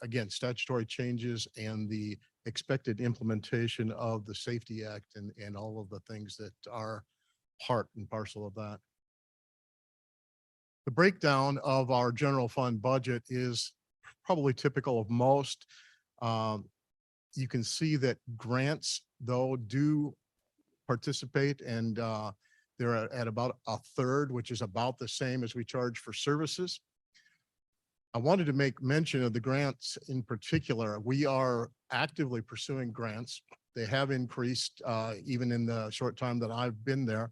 again, statutory changes and the expected implementation of the Safety Act and all of the things that are part and parcel of that. The breakdown of our general fund budget is probably typical of most. You can see that grants, though, do participate, and they're at about a third, which is about the same as we charge for services. I wanted to make mention of the grants in particular. We are actively pursuing grants. They have increased even in the short time that I've been there.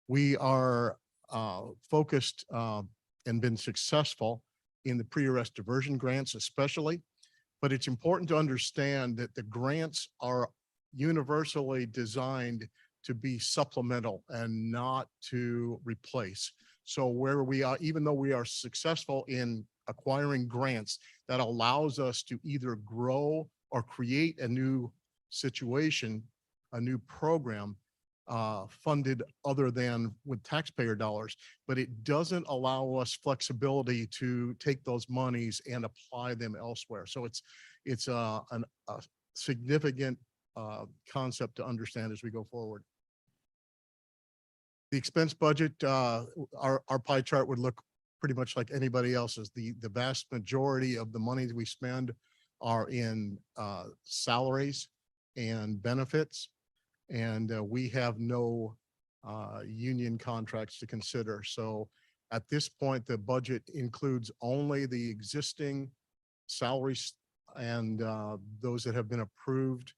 We are focused and been successful in the pre-arrest diversion grants especially, but it's important to understand that the grants are universally designed to be supplemental and not to replace. So where we are, even though we are successful in acquiring grants, that allows us to either grow or create a new situation, a new program funded other than with taxpayer dollars, but it doesn't allow us flexibility to take those monies and apply them elsewhere. So it's a significant concept to understand as we go forward. The expense budget, our pie chart would look pretty much like anybody else's. The vast majority of the money that we spend are in salaries and benefits, and we have no union contracts to consider. So at this point, the budget includes only the existing salaries and those that have been approved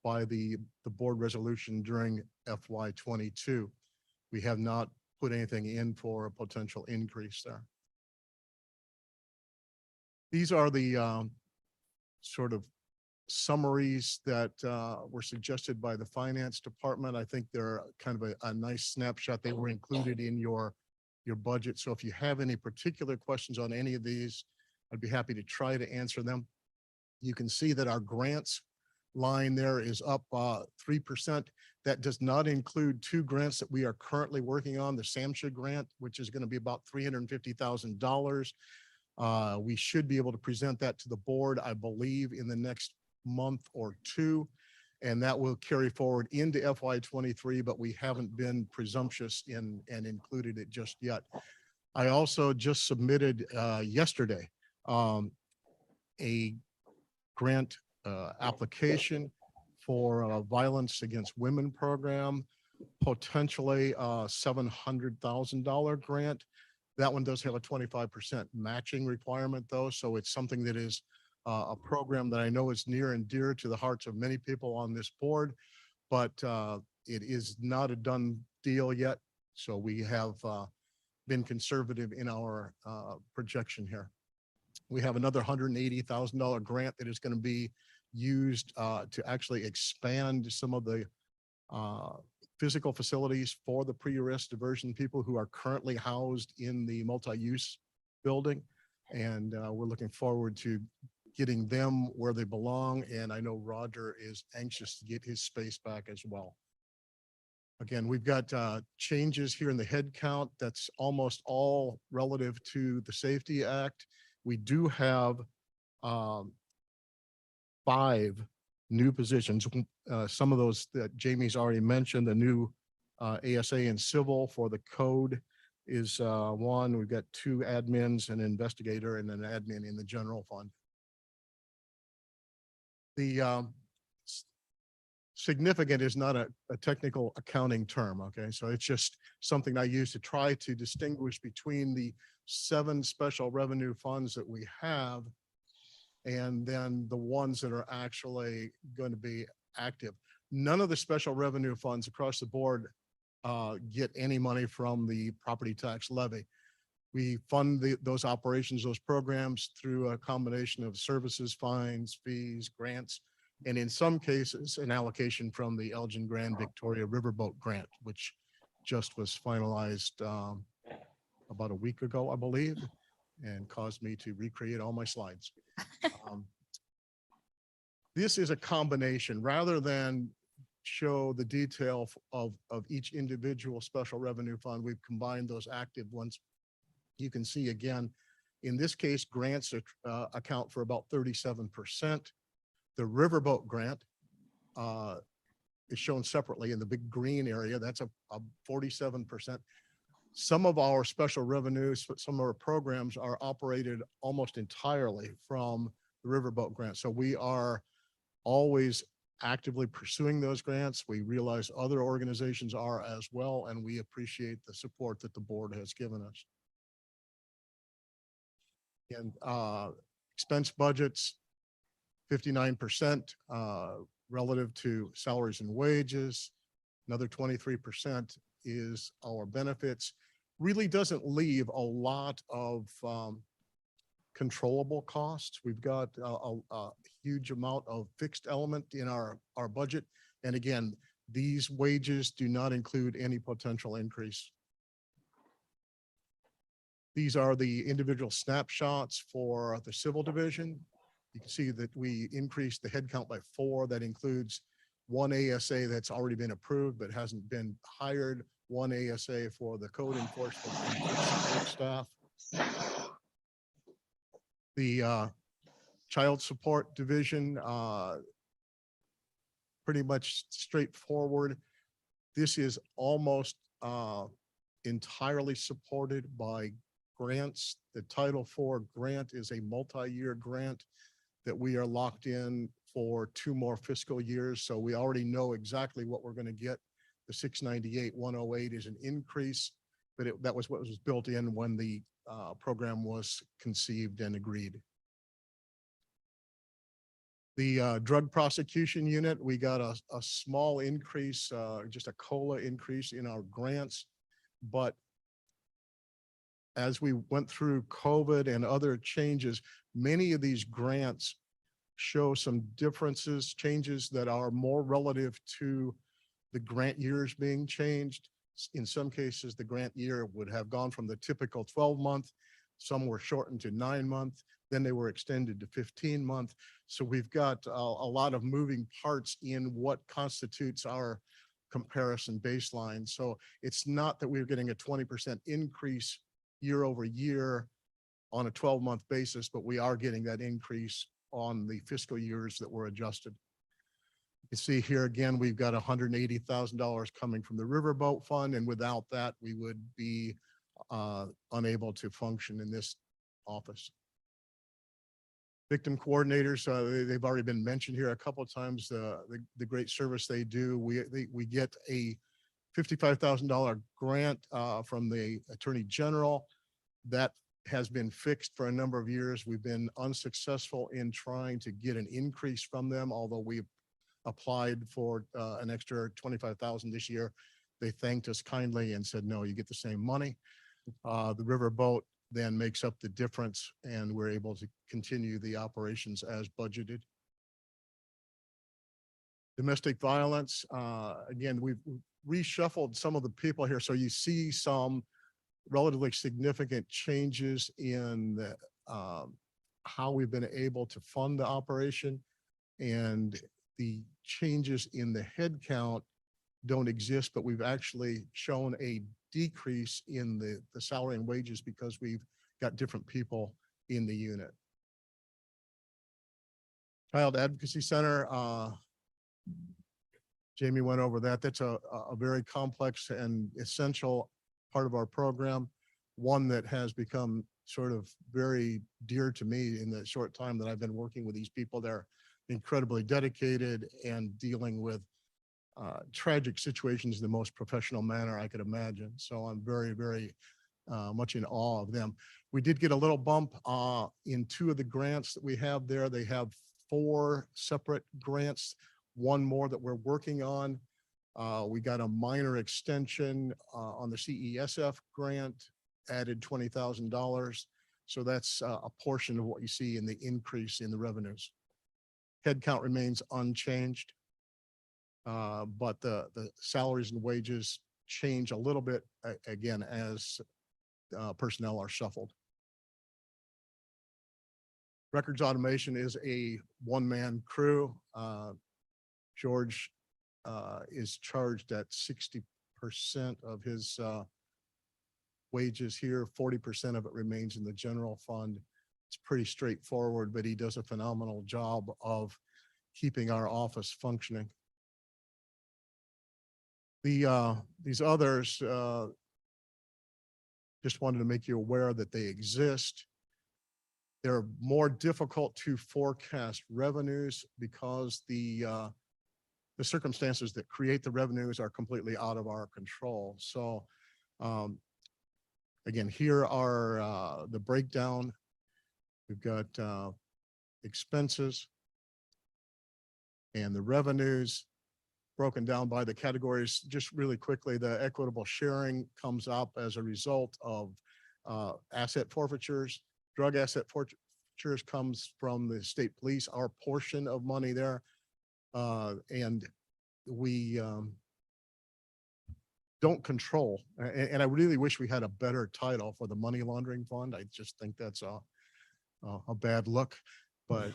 by the board resolution during FY22. We have not put anything in for a potential increase there. These are the sort of summaries that were suggested by the finance department. I think they're kind of a nice snapshot. They were included in your budget. So if you have any particular questions on any of these, I'd be happy to try to answer them. You can see that our grants line there is up 3%. That does not include two grants that we are currently working on, the SAMHSA grant, which is going to be about $350,000. We should be able to present that to the board, I believe, in the next month or two, and that will carry forward into FY23, but we haven't been presumptuous in and included it just yet. I also just submitted yesterday a grant application for a violence against women program, potentially a $700,000 grant. That one does have a 25% matching requirement though. So it's something that is a program that I know is near and dear to the hearts of many people on this board, but it is not a done deal yet. So we have been conservative in our projection here. We have another $180,000 grant that is going to be used to actually expand some of the physical facilities for the pre-arrest diversion people who are currently housed in the multi-use building. And we're looking forward to getting them where they belong. And I know Roger is anxious to get his space back as well. Again, we've got changes here in the head count. That's almost all relative to the Safety Act. We do have 5 new positions. Some of those that Jamie's already mentioned, the new ASA in civil for the code is one. We've got 2 admins, an investigator, and an admin in the general fund. The significant is not a technical accounting term, okay? So it's just something I use to try to distinguish between the 7 special revenue funds that we have and then the ones that are actually going to be active. None of the special revenue funds across the board get any money from the property tax levy. We fund those operations, those programs through a combination of services, fines, fees, grants, and in some cases, an allocation from the Elgin Grand Victoria Riverboat Grant, which just was finalized about a week ago, I believe, and caused me to recreate all my slides. This is a combination rather than show the detail of each individual special revenue fund. We've combined those active ones. You can see again, in this case, grants account for about 37%. The Riverboat Grant is shown separately in the big green area. That's a 47%. Some of our special revenues, some of our programs are operated almost entirely from the Riverboat Grant. So we are always actively pursuing those grants. We realize other organizations are as well, and we appreciate the support that the board has given us. And expense budgets, 59% relative to salaries and wages. Another 23% is our benefits. Really doesn't leave a lot of controllable costs. We've got a huge amount of fixed element in our budget. And again, these wages do not include any potential increase. These are the individual snapshots for the civil division. You can see that we increased the headcount by 4. That includes 1 ASA that's already been approved but hasn't been hired, 1 ASA for the code enforcement and support staff. The child support division, pretty much straightforward. This is almost entirely supported by grants. The Title IV grant is a multi-year grant that we are locked in for 2 more fiscal years. So we already know exactly what we're going to get. The 698,108 is an increase, but that was what was built in when the program was conceived and agreed. The drug prosecution unit, we got a small increase, just a COLA increase in our grants, but as we went through COVID and other changes, many of these grants show some differences, changes that are more relative to the grant years being changed. In some cases, the grant year would have gone from the typical 12-month, some were shortened to 9-month, then they were extended to 15-month. So we've got a lot of moving parts in what constitutes our comparison baseline. So it's not that we're getting a 20% increase year over year on a 12-month basis, but we are getting that increase on the fiscal years that were adjusted. You see here again, we've got $180,000 coming from the Riverboat Fund, and without that, we would be unable to function in this office. Victim coordinators, they've already been mentioned here a couple of times, the great service they do. We get a $55,000 grant from the Attorney General. That has been fixed for a number of years. We've been unsuccessful in trying to get an increase from them, although we applied for an extra $25,000 this year. They thanked us kindly and said, no, you get the same money. The Riverboat then makes up the difference, and we're able to continue the operations as budgeted. Domestic violence, again, we've reshuffled some of the people here. So you see some relatively significant changes in the, how we've been able to fund the operation, and the changes in the head count don't exist, but we've actually shown a decrease in the salary and wages because we've got different people in the unit. Child Advocacy Center, Jamie went over that. That's a very complex and essential part of our program, one that has become sort of very dear to me in the short time that I've been working with these people. They're incredibly dedicated and dealing with tragic situations in the most professional manner I could imagine. So I'm very, very much in awe of them. We did get a little bump in 2 of the grants that we have there. They have 4 separate grants, 1 more that we're working on. We got a minor extension on the CESF grant, added $20,000. So that's a portion of what you see in the increase in the revenues. Headcount remains unchanged. But the salaries and wages change a little bit again as personnel are shuffled. Records automation is a one-man crew. George is charged at 60% of his wages here. 40% of it remains in the general fund. It's pretty straightforward, but he does a phenomenal job of keeping our office functioning. These others, just wanted to make you aware that they exist. They're more difficult to forecast revenues because the circumstances that create the revenues are completely out of our control. So again, here are the breakdown. We've got expenses and the revenues broken down by the categories. Just really quickly, the equitable sharing comes up as a result of asset forfeitures. Drug asset forfeitures comes from the state police, our portion of money there. And we don't control, and I really wish we had a better title for the money laundering fund. I just think that's a bad look, but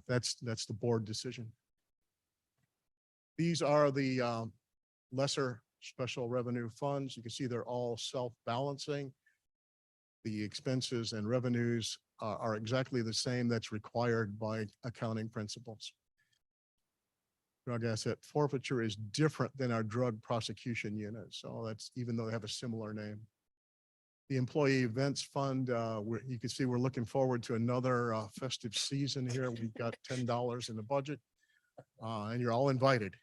that's the board decision. These are the lesser special revenue funds. You can see they're all self-balancing. The expenses and revenues are exactly the same that's required by accounting principles. Drug asset forfeiture is different than our drug prosecution unit. So that's, even though they have a similar name. The employee events fund, you can see we're looking forward to another festive season here. We've got $10 in the budget, and you're all invited.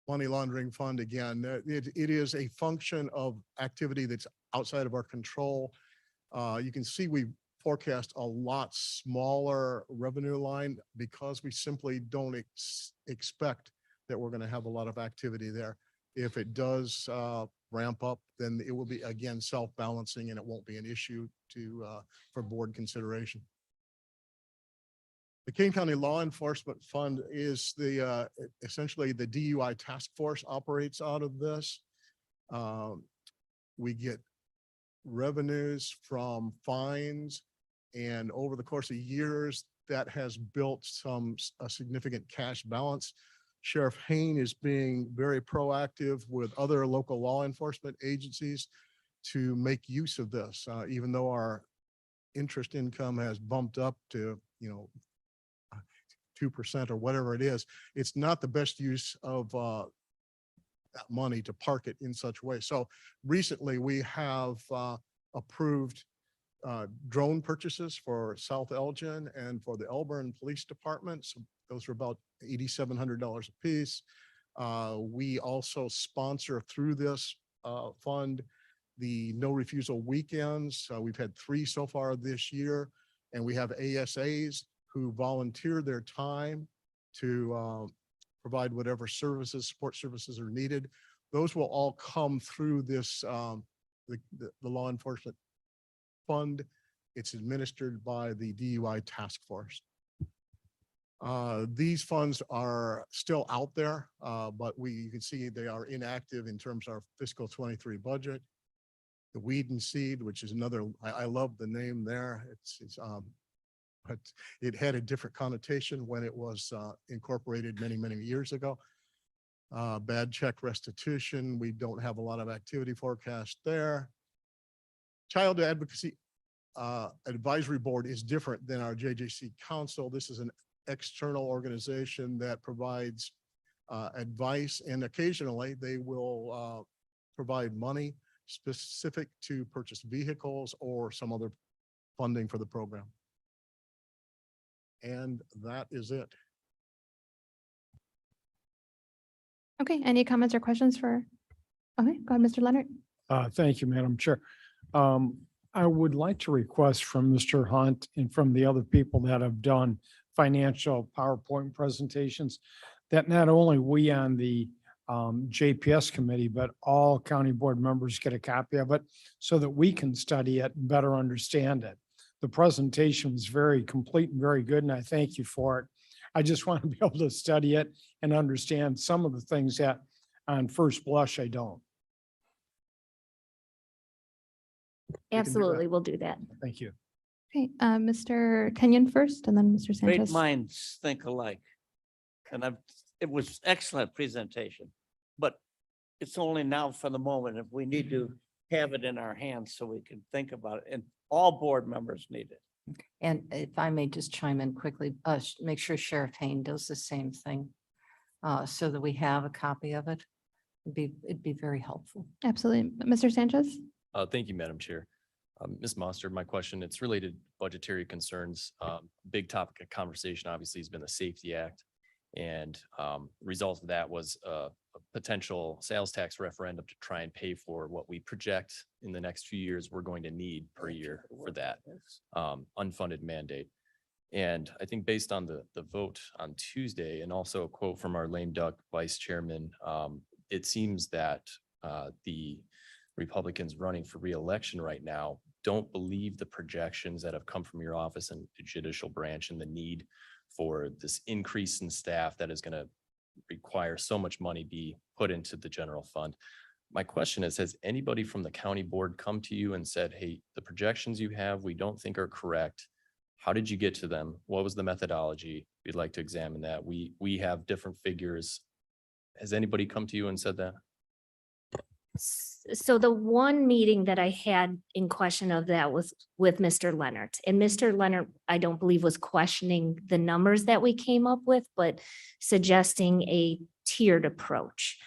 Money laundering fund, again, it is a function of activity that's outside of our control. You can see we forecast a lot smaller revenue line because we simply don't expect that we're going to have a lot of activity there. If it does ramp up, then it will be, again, self-balancing and it won't be an issue for board consideration. The Kane County Law Enforcement Fund is the essentially the DUI task force operates out of this. We get revenues from fines, and over the course of years, that has built a significant cash balance. Sheriff Hain is being very proactive with other local law enforcement agencies to make use of this, even though our interest income has bumped up to, 2% or whatever it is. It's not the best use of that money to park it in such a way. So recently we have approved drone purchases for South Elgin and for the Elburn Police Department. So those are about $8,700 a piece. We also sponsor through this fund the no refusal weekends. We've had 3 so far this year, and we have ASAs who volunteer their time to provide whatever services, support services are needed. Those will all come through this, the law enforcement fund. It's administered by the DUI task force. These funds are still out there, but you can see they are inactive in terms of our fiscal 23 budget. The Weed and Seed, which is another, I love the name there. But it had a different connotation when it was incorporated many, many years ago. Bad check restitution, we don't have a lot of activity forecast there. Child Advocacy Advisory Board is different than our JJC Council. This is an external organization that provides advice, and occasionally they will provide money specific to purchase vehicles or some other funding for the program. And that is it. Okay, any comments or questions for, okay, go ahead, Mr. Leonard. Thank you, Madam Chair. I would like to request from Mr. Hunt and from the other people that have done financial PowerPoint presentations that not only we on the JPS committee, but all county board members get a copy of it so that we can study it and better understand it. The presentation was very complete and very good, and I thank you for it. I just want to be able to study it and understand some of the things that on first blush, I don't. Absolutely, we'll do that. Thank you. Okay, Mr. Kenyon first and then Mr. Great Sanchez. minds think alike. And it was excellent presentation, but it's only now for the moment if we need to have it in our hands so we can think about it, and all board members need it. And if I may just chime in quickly, make sure Sheriff Hayne does the same thing. So that we have a copy of it. It'd be very helpful. Absolutely. Mr. Sanchez? Thank you, Madam Chair. Ms. Monster, my question, it's related to budgetary concerns. Big topic of conversation obviously has been the Safety Act. And result of that was a potential sales tax referendum to try and pay for what we project in the next few years we're going to need per year for that unfunded mandate. And I think based on the vote on Tuesday and also a quote from our lame duck vice chairman, it seems that the Republicans running for re-election right now don't believe the projections that have come from your office and the judicial branch and the need for this increase in staff that is going to require so much money be put into the general fund. My question is, has anybody from the county board come to you and said, hey, the projections you have, we don't think are correct. How did you get to them? What was the methodology? We'd like to examine that. We have different figures. Has anybody come to you and said that? So the one meeting that I had in question of that was with Mr. Leonard, and Mr. Leonard, I don't believe was questioning the numbers that we came up with, but suggesting a tiered approach,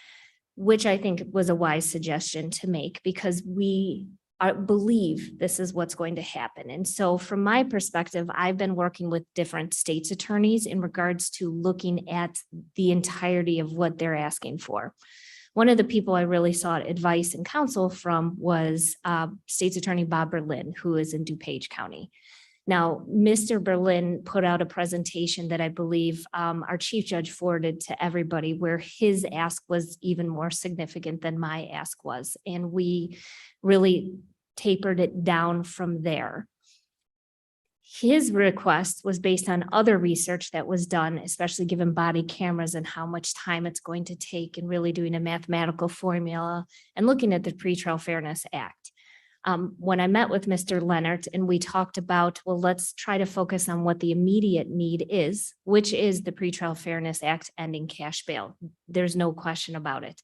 which I think was a wise suggestion to make because we believe this is what's going to happen. And so from my perspective, I've been working with different states attorneys in regards to looking at the entirety of what they're asking for. One of the people I really sought advice and counsel from was State's Attorney Bob Berlin, who is in DuPage County. Now, Mr. Berlin put out a presentation that I believe our chief judge forwarded to everybody where his ask was even more significant than my ask was. And we really tapered it down from there. His request was based on other research that was done, especially given body cameras and how much time it's going to take and really doing a mathematical formula and looking at the Pretrial Fairness Act. When I met with Mr. Leonard and we talked about, well, let's try to focus on what the immediate need is, which is the Pretrial Fairness Act ending cash bail. There's no question about it.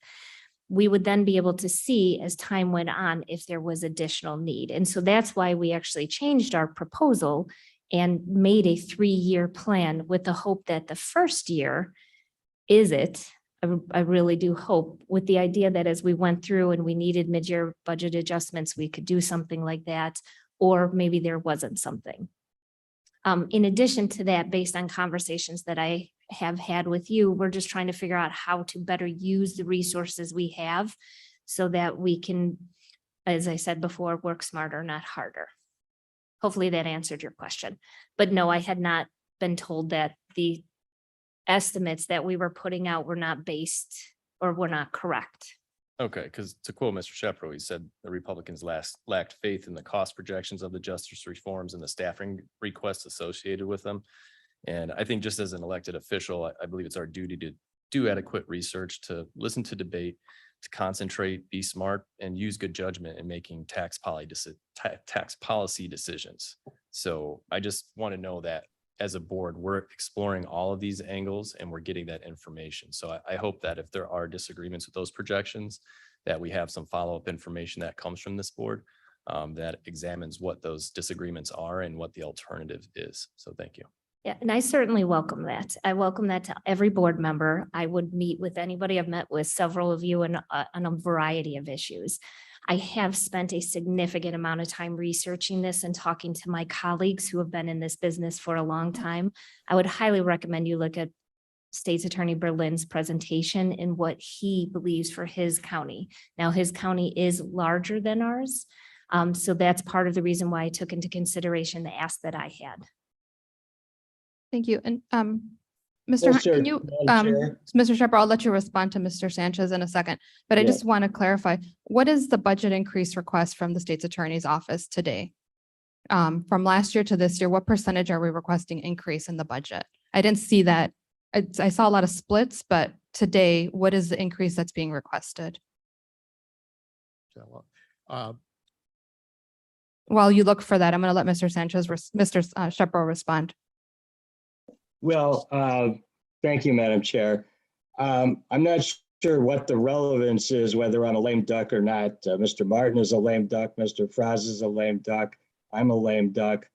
We would then be able to see as time went on if there was additional need. And so that's why we actually changed our proposal and made a 3-year plan with the hope that the first year is it. I really do hope with the idea that as we went through and we needed mid-year budget adjustments, we could do something like that, or maybe there wasn't something. In addition to that, based on conversations that I have had with you, we're just trying to figure out how to better use the resources we have so that we can, as I said before, work smarter, not harder. Hopefully that answered your question. But no, I had not been told that the estimates that we were putting out were not based or were not correct. Okay, because to quote Mr. Shepro, he said the Republicans lacked faith in the cost projections of the justice reforms and the staffing requests associated with them. And I think just as an elected official, I believe it's our duty to do adequate research, to listen to debate, to concentrate, be smart, and use good judgment in making tax policy decisions. So I just want to know that as a board, we're exploring all of these angles and we're getting that information. So I hope that if there are disagreements with those projections, that we have some follow-up information that comes from this board that examines what those disagreements are and what the alternative is. So thank you. Yeah, and I certainly welcome that. I welcome that to every board member. I would meet with anybody. I've met with several of you on a variety of issues. I have spent a significant amount of time researching this and talking to my colleagues who have been in this business for a long time. I would highly recommend you look at State's Attorney Berlin's presentation and what he believes for his county. Now, his county is larger than ours. So that's part of the reason why I took into consideration the ask that I had. Thank you. And Mr. Yes, Hunt, can sir, you, Madam Chair. Mr. Shepherd, I'll let you respond to Mr. Sanchez in a second, but I Yeah. just want to clarify, what is the budget increase request from the state's attorney's office today? From last year to this year, what percentage are we requesting increase in the budget? I didn't see that. I saw a lot of splits, but today, what is the increase that's being requested? So, While you look for that, I'm going to let Mr. Sanchez, Mr. Shepherd respond. Well, thank you, Madam Chair. I'm not sure what the relevance is, whether I'm a lame duck or not. Mr. Martin is a lame duck. Mr. Franz is a lame duck. I'm a lame duck.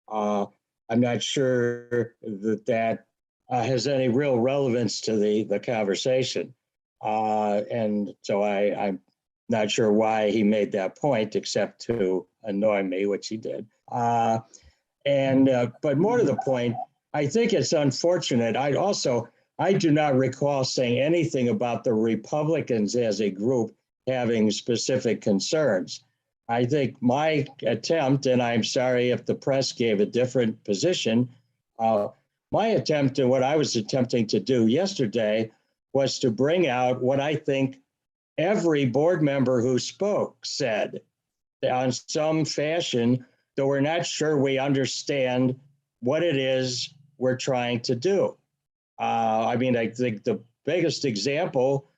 I'm not sure that has any real relevance to the conversation. And so I'm not sure why he made that point, except to annoy me, which he did. But more to the point, I think it's unfortunate. I do not recall saying anything about the Republicans as a group having specific concerns. I think my attempt, and I'm sorry if the press gave a different position, my attempt and what I was attempting to do yesterday was to bring out what I think every board member who spoke said on some fashion, though we're not sure we understand what it is we're trying to do. I think the biggest example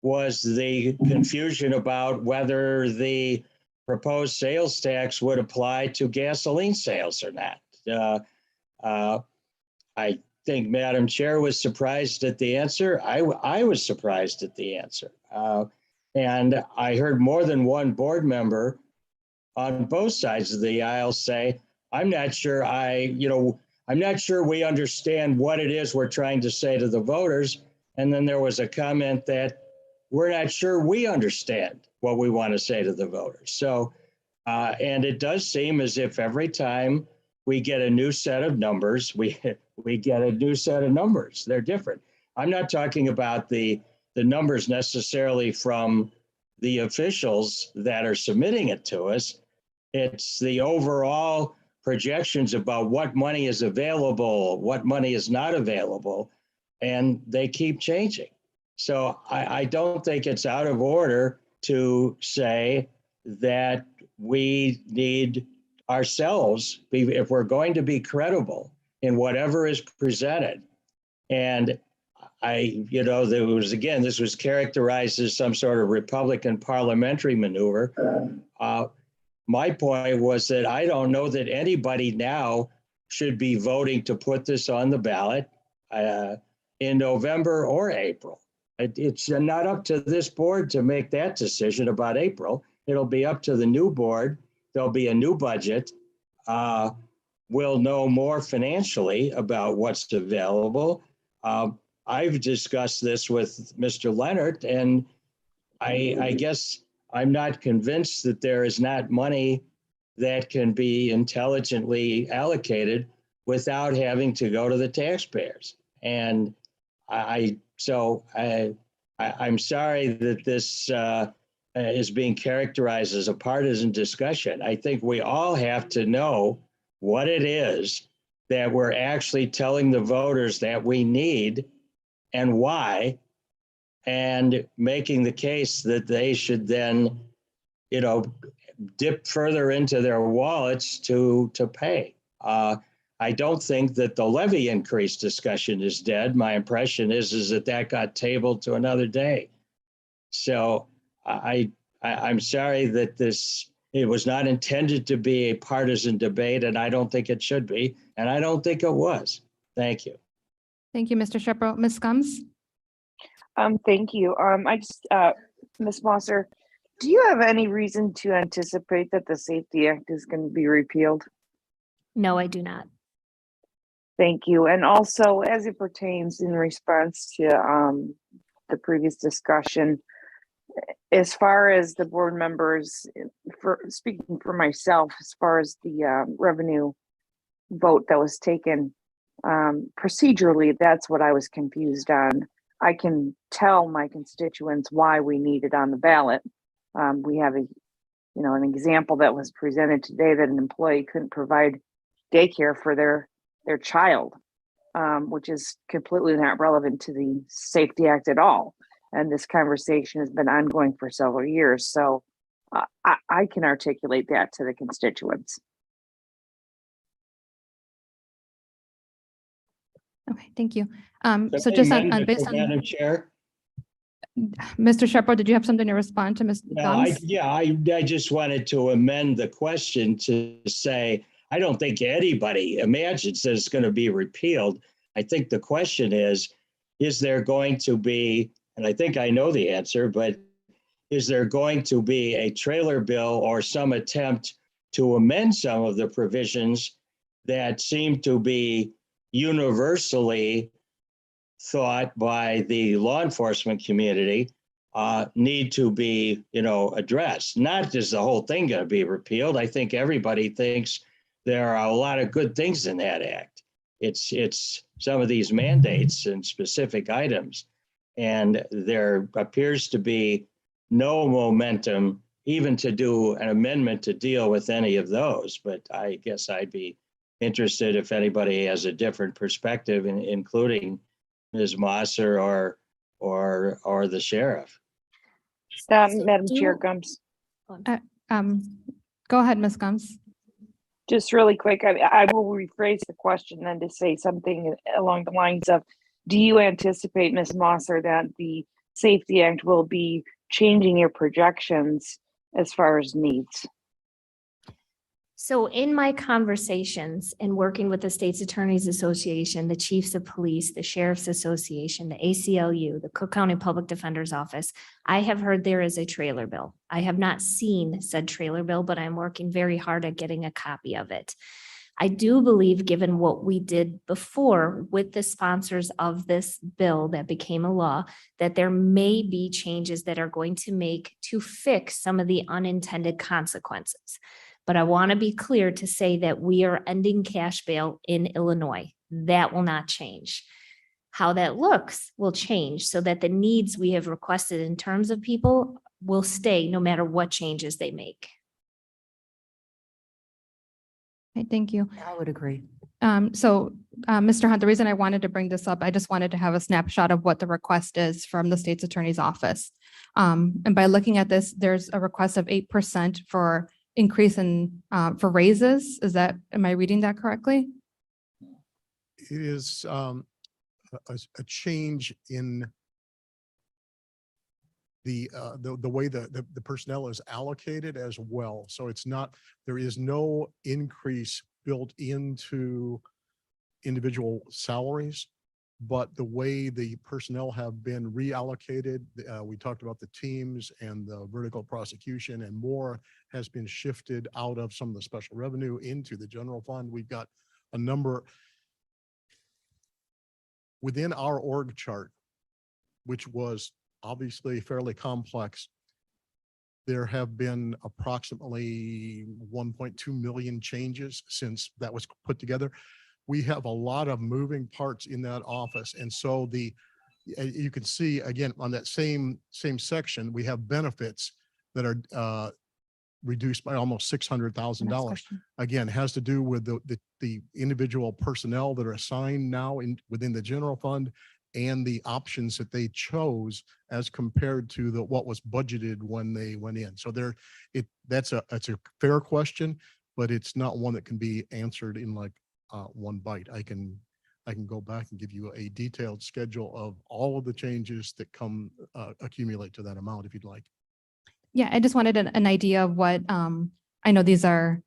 was the confusion about whether the proposed sales tax would apply to gasoline sales or not. I think Madam Chair was surprised at the answer. I was surprised at the answer. And I heard more than one board member on both sides of the aisle say, I'm not sure we understand what it is we're trying to say to the voters. And then there was a comment that we're not sure we understand what we want to say to the voters. So, and it does seem as if every time we get a new set of numbers, we get a new set of numbers. They're different. I'm not talking about the numbers necessarily from the officials that are submitting it to us. It's the overall projections about what money is available, what money is not available, and they keep changing. So I don't think it's out of order to say that we need ourselves, if we're going to be credible in whatever is presented. And this was characterized as some sort of Republican parliamentary maneuver. My point was that I don't know that anybody now should be voting to put this on the ballot in November or April. It's not up to this board to make that decision about April. It'll be up to the new board. There'll be a new budget. We'll know more financially about what's available. I've discussed this with Mr. Leonard, and I guess I'm not convinced that there is not money that can be intelligently allocated without having to go to the taxpayers. And I'm sorry that this is being characterized as a partisan discussion. I think we all have to know what it is that we're actually telling the voters that we need and why, and making the case that they should then, dip further into their wallets to pay. I don't think that the levy increase discussion is dead. My impression is that got tabled to another day. So I'm sorry that it was not intended to be a partisan debate, and I don't think it should be, and I don't think it was. Thank you. Thank you, Mr. Shepherd. Ms. Combs? Thank you. Ms. Mosser, do you have any reason to anticipate that the Safety Act is going to be repealed? No, I do not. Thank you. And also, as it pertains in response to the previous discussion, as far as the board members, for speaking for myself, as far as the revenue vote that was taken, procedurally, that's what I was confused on. I can tell my constituents why we need it on the ballot. We have an example that was presented today that an employee couldn't provide daycare for their child. which is completely not relevant to the Safety Act at all. And this conversation has been ongoing for several years. So I can articulate that to the constituents. Okay, thank you. Can So I just amend it, based Madam on, Chair? Mr. Shepherd, did you have something to respond to Ms. No, Gums? I just wanted to amend the question to say, I don't think anybody imagines that it's going to be repealed. I think the question is there going to be, and I think I know the answer, but is there going to be a trailer bill or some attempt to amend some of the provisions that seem to be universally thought by the law enforcement community need to be, addressed? Not is the whole thing going to be repealed. I think everybody thinks there are a lot of good things in that act. It's some of these mandates and specific items, and there appears to be no momentum even to do an amendment to deal with any of those. But I guess I'd be interested if anybody has a different perspective, including Ms. Mosser or the sheriff. Madam Chair Gums. Go ahead, Ms. Gums. Just really quick, I will rephrase the question then to say something along the lines of, do you anticipate, Ms. Mosser, that the Safety Act will be changing your projections as far as needs? So in my conversations and working with the State's Attorneys Association, the Chiefs of Police, the Sheriff's Association, the ACLU, the Cook County Public Defender's Office, I have heard there is a trailer bill. I have not seen said trailer bill, but I'm working very hard at getting a copy of it. I do believe, given what we did before with the sponsors of this bill that became a law, that there may be changes that are going to fix some of the unintended consequences. But I want to be clear to say that we are ending cash bail in Illinois. That will not change. How that looks will change so that the needs we have requested in terms of people will stay no matter what changes they make. Okay, thank you. I would agree. Mr. Hunt, the reason I wanted to bring this up, I just wanted to have a snapshot of what the request is from the state's attorney's office. And by looking at this, there's a request of 8% for increase in for raises. Am I reading that correctly? It is a change in the way the personnel is allocated as well. So there is no increase built into individual salaries, but the way the personnel have been reallocated, we talked about the teams and the vertical prosecution, and more has been shifted out of some of the special revenue into the general fund. We've got a number within our org chart, which was obviously fairly complex. There have been approximately 1.2 million changes since that was put together. We have a lot of moving parts in that office. And so you can see again on that same section, we have benefits that are reduced by almost $600,000. Again, has to do with the individual personnel that are assigned now within the general fund and the options that they chose as compared to what was budgeted when they went in. So that's a fair question, but it's not one that can be answered in like one bite. I can go back and give you a detailed schedule of all of the changes that accumulate to that amount if you'd like. Yeah, I just wanted an idea of what, I know these are,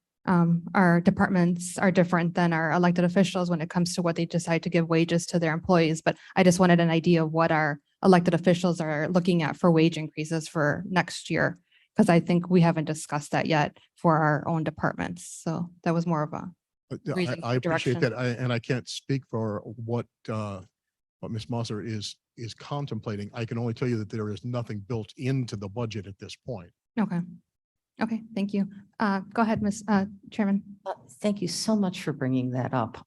our departments are different than our elected officials when it comes to what they decide to give wages to their employees, but I just wanted an idea of what our elected officials are looking at for wage increases for next year, because I think we haven't discussed that yet for our own departments. So that was more of a reason I appreciate direction. that. And I can't speak for what Ms. Mosser is contemplating. I can only tell you that there is nothing built into the budget at this point. Okay. Okay, thank you. Go ahead, Ms. Chairman. Thank you so much for bringing that up.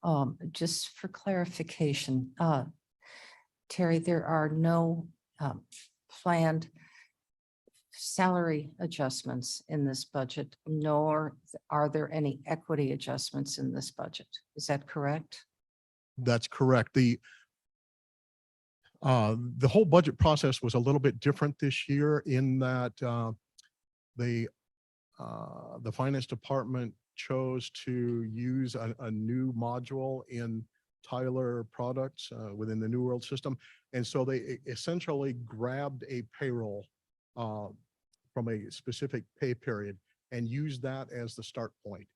Just for clarification, Terry, there are no planned salary adjustments in this budget, nor are there any equity adjustments in this budget. Is that correct? That's correct. The whole budget process was a little bit different this year in that the finance department chose to use a new module in Tyler products within the New World system. And so they essentially grabbed a payroll from a specific pay period and used that as the start point,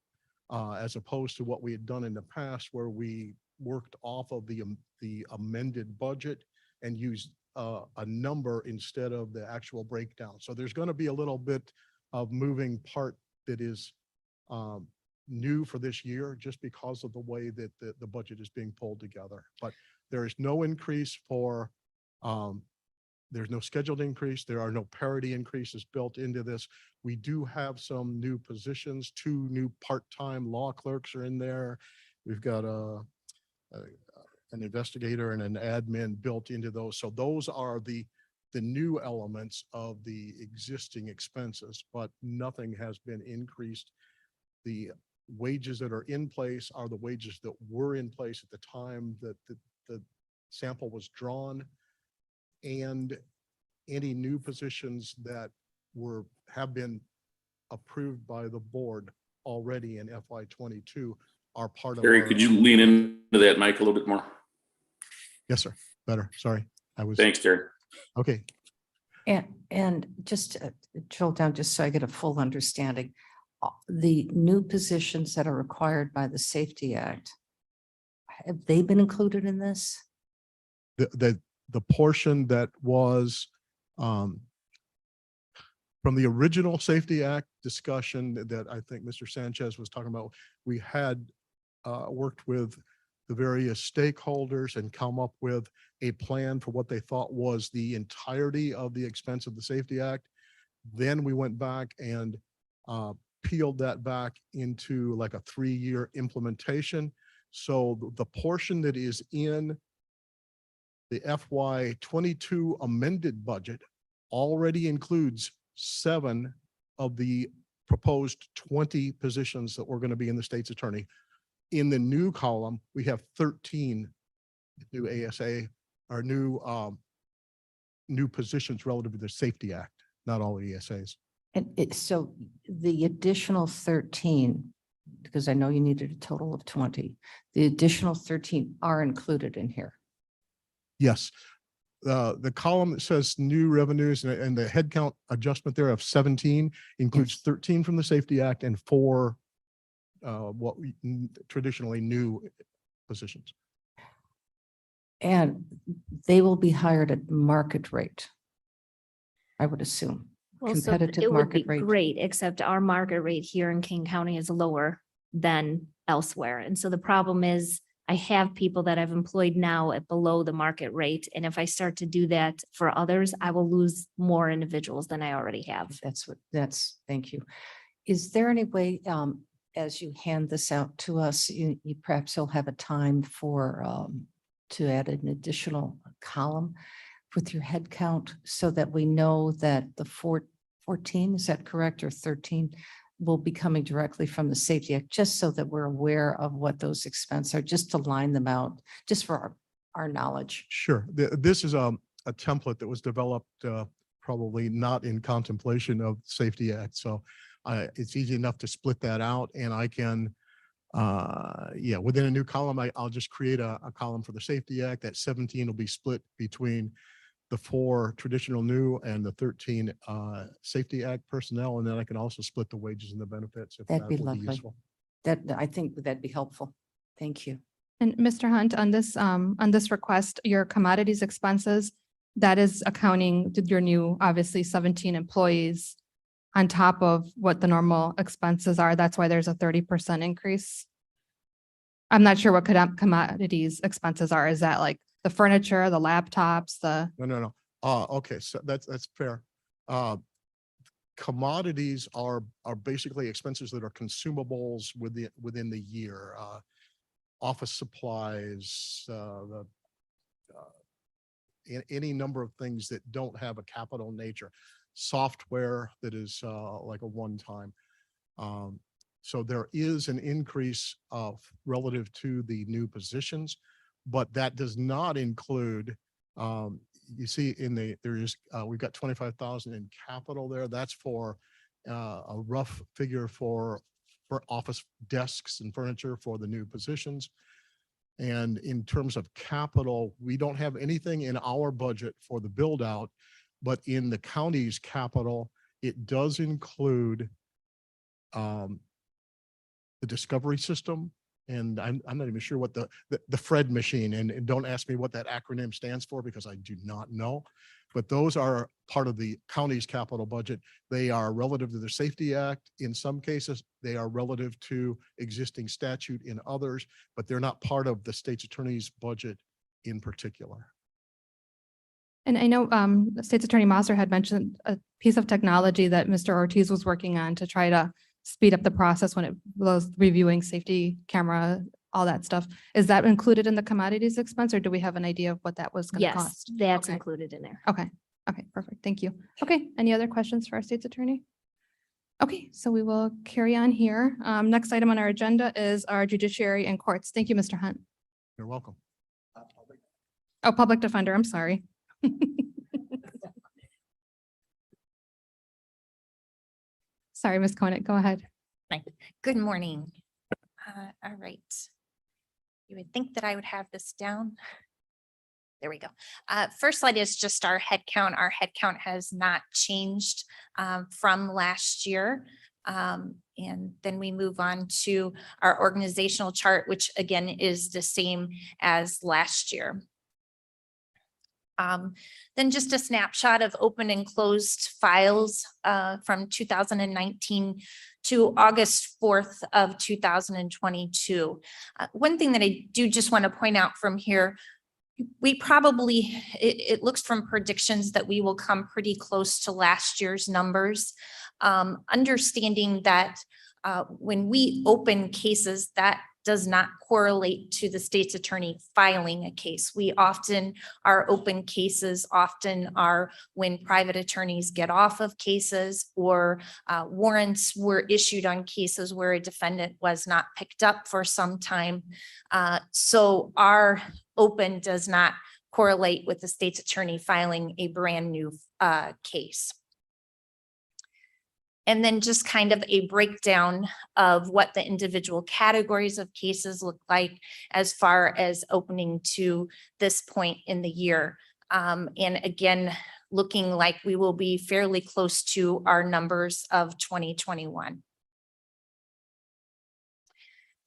as opposed to what we had done in the past where we worked off of the amended budget and used a number instead of the actual breakdown. So there's going to be a little bit of moving part that is new for this year just because of the way that the budget is being pulled together. But there is no increase for, there's no scheduled increase. There are no parity increases built into this. We do have some new positions. 2 new part-time law clerks are in there. We've got an investigator and an admin built into those. So those are the new elements of the existing expenses, but nothing has been increased. The wages that are in place are the wages that were in place at the time that the sample was drawn, and any new positions that have been approved by the board already in FY22 are part of. Terry, could you lean into that mic a little bit more? Yes, sir. Better. Sorry. Thanks, Terry. Okay. And just to drill down, just so I get a full understanding, the new positions that are required by the Safety Act, have they been included in this? The portion that was from the original Safety Act discussion that I think Mr. Sanchez was talking about, we had worked with the various stakeholders and come up with a plan for what they thought was the entirety of the expense of the Safety Act. Then we went back and peeled that back into like a 3-year implementation. So the portion that is in the FY22 amended budget already includes 7 of the proposed 20 positions that were going to be in the state's attorney. In the new column, we have 13 new ASA or new positions relative to the Safety Act, not all the ESAs. And so the additional 13, because I know you needed a total of 20, the additional 13 are included in here. Yes. The column that says new revenues and the headcount adjustment there of 17 includes 13 from the Safety Act and 4 what we traditionally new positions. And they will be hired at market rate, I would assume. Well, so Competitive it would be market rate. great, except our market rate here in King County is lower than elsewhere. And so the problem is I have people that I've employed now at below the market rate. And if I start to do that for others, I will lose more individuals than I already have. Thank you. Is there any way, as you hand this out to us, you perhaps you'll have a time for, to add an additional column with your head count so that we know that the 14, is that correct, or 13 will be coming directly from the Safety Act, just so that we're aware of what those expenses are, just to line them out, just for our knowledge. Sure. This is a template that was developed probably not in contemplation of Safety Act. So it's easy enough to split that out, and I can, within a new column, I'll just create a column for the Safety Act. That 17 will be split between the 4 traditional new and the 13 Safety Act personnel, and then I can also split the wages and the benefits if That'd that be would be lovely. useful. I think that'd be helpful. Thank you. And Mr. Hunt, on this request, your commodities expenses, that is accounting your new, obviously 17 employees on top of what the normal expenses are. That's why there's a 30% increase. I'm not sure what commodities expenses are. Is that like the furniture, the laptops, the? No. Okay, so that's fair. Commodities are basically expenses that are consumables within the year. Office supplies, any number of things that don't have a capital nature. Software that is like a one-time. So there is an increase of relative to the new positions, but that does not include, you see we've got 25,000 in capital there. That's for a rough figure for office desks and furniture for the new positions. And in terms of capital, we don't have anything in our budget for the build out, but in the county's capital, it does include the discovery system. And I'm not even sure what the FRED machine, and don't ask me what that acronym stands for because I do not know. But those are part of the county's capital budget. They are relative to the Safety Act. In some cases, they are relative to existing statute in others, but they're not part of the state's attorney's budget in particular. And I know State's Attorney Mosser had mentioned a piece of technology that Mr. Ortiz was working on to try to speed up the process when it was reviewing safety camera, all that stuff. Is that included in the commodities expense, or do we have an idea of what that was going to Yes, cost? that's Okay. included in there. Okay, okay, perfect. Thank you. Okay, any other questions for our State's Attorney? Okay, so we will carry on here. Next item on our agenda is our judiciary and courts. Thank you, Mr. Hunt. You're welcome. Oh, public defender, I'm sorry. Sorry, Ms. Koenig, go ahead. Good morning. All right. You would think that I would have this down. There we go. First slide is just our head count. Our head count has not changed from last year. And then we move on to our organizational chart, which again is the same as last year. Then just a snapshot of open and closed files from 2019 to August 4th of 2022. One thing that I do just want to point out from here, we probably, it looks from predictions that we will come pretty close to last year's numbers. Understanding that when we open cases, that does not correlate to the state's attorney filing a case. We often, our open cases often are when private attorneys get off of cases or warrants were issued on cases where a defendant was not picked up for some time. So our open does not correlate with the state's attorney filing a brand new case. And then just kind of a breakdown of what the individual categories of cases look like as far as opening to this point in the year. And again, looking like we will be fairly close to our numbers of 2021.